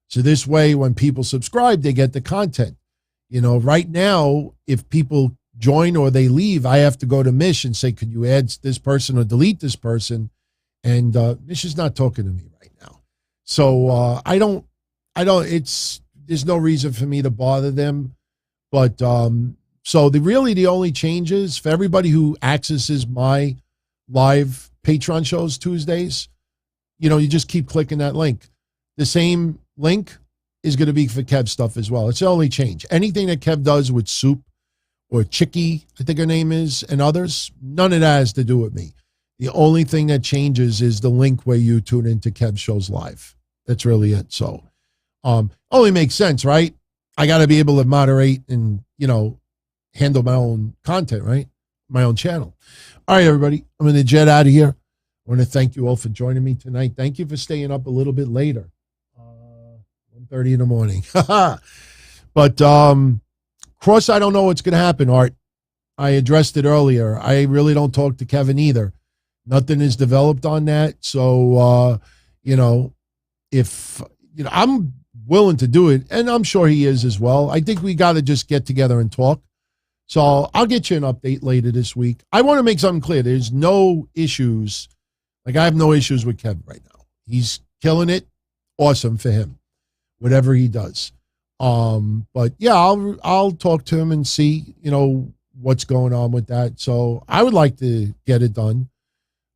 So this way, when people subscribe, they get the content. Right now, if people join or they leave, I have to go to Mish and say, could you add this person or delete this person? And Mish is not talking to me right now. So there's no reason for me to bother them. But so the only changes for everybody who accesses my live Patreon shows Tuesdays, you just keep clicking that link. The same link is going to be for Kev stuff as well. It's the only change. Anything that Kev does with Soup or Chicky, I think her name is, and others, none of that has to do with me. The only thing that changes is the link where you tune into Kev shows live. That's really it. So only makes sense, right? I got to be able to moderate and, handle my own content, right? My own channel. All right, everybody, I'm going to jet out of here. I want to thank you all for joining me tonight. Thank you for staying up a little bit later. 1:30 in the morning. But Cross, I don't know what's going to happen, Art. I addressed it earlier. I really don't talk to Kevin either. Nothing is developed on that. So, if, I'm willing to do it, and I'm sure he is as well. I think we got to just get together and talk. So I'll get you an update later this week. I want to make something clear. There's no issues. I have no issues with Kevin right now. He's killing it. Awesome for him, whatever he does. But yeah, I'll talk to him and see, what's going on with that. So I would like to get it done,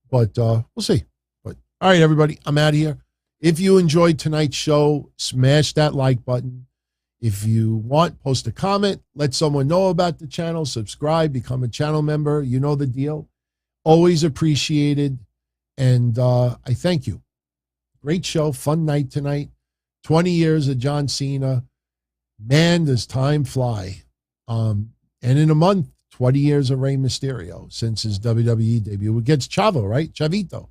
but we'll see. But all right, everybody, I'm out of here. If you enjoyed tonight's show, smash that like button. If you want, post a comment, let someone know about the channel, subscribe, become a channel member. You know the deal. Always appreciated. And I thank you. Great show, fun night tonight. 20 years of John Cena. Man, does time fly. And in a month, 20 years of Rey Mysterio since his WWE debut against Chavo, right? Chavito.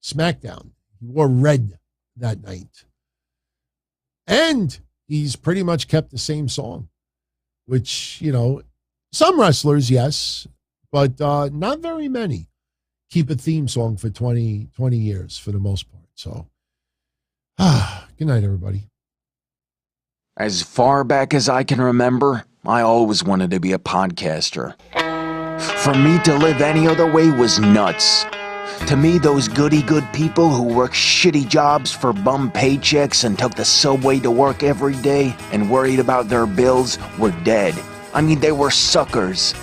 SmackDown. He wore red that night. And he's pretty much kept the same song, which, some wrestlers, yes, but not very many keep a theme song for 20 years for the most part. So, good night, everybody. As far back as I can remember, I always wanted to be a podcaster. For me to live any other way was nuts. To me, those goody-good people who worked shitty jobs for bum paychecks and took the subway to work every day and worried about their bills were dead. I mean, they were suckers.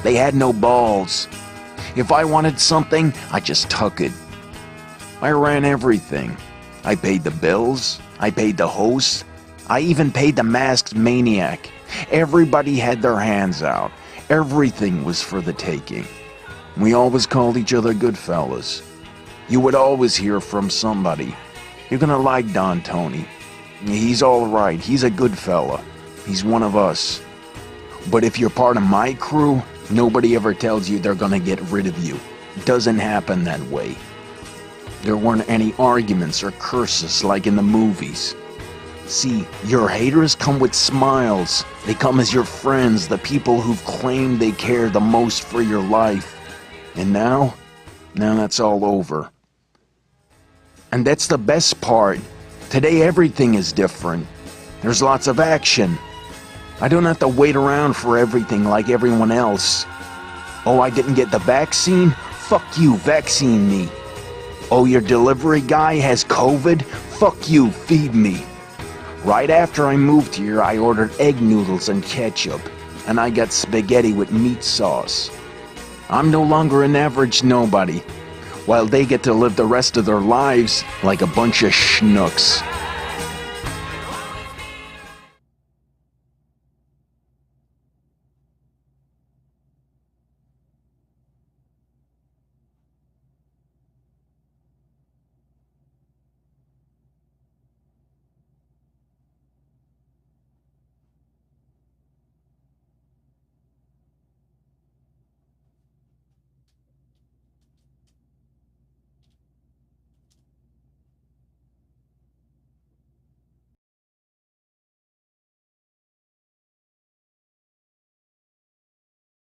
They had no balls. If I wanted something, I just took it. I ran everything. I paid the bills. I paid the host. I even paid the masked maniac. Everybody had their hands out. Everything was for the taking. We always called each other good fellas. You would always hear from somebody. You're gonna like Don Tony. He's alright, he's a good fella. He's one of us. But if you're part of my crew, nobody ever tells you they're gonna get rid of you. It doesn't happen that way. There weren't any arguments or curses like in the movies. See, your haters come with smiles. They come as your friends, the people who've claimed they care the most for your life. And now that's all over. And that's the best part. Today everything is different. There's lots of action. I don't have to wait around for everything like everyone else. Oh, I didn't get the vaccine? Fuck you, vaccine me. Oh, your delivery guy has COVID? Fuck you, feed me. Right after I moved here, I ordered egg noodles and ketchup, and I got spaghetti with meat sauce. I'm no longer an average nobody, while they get to live the rest of their lives like a bunch of schnooks.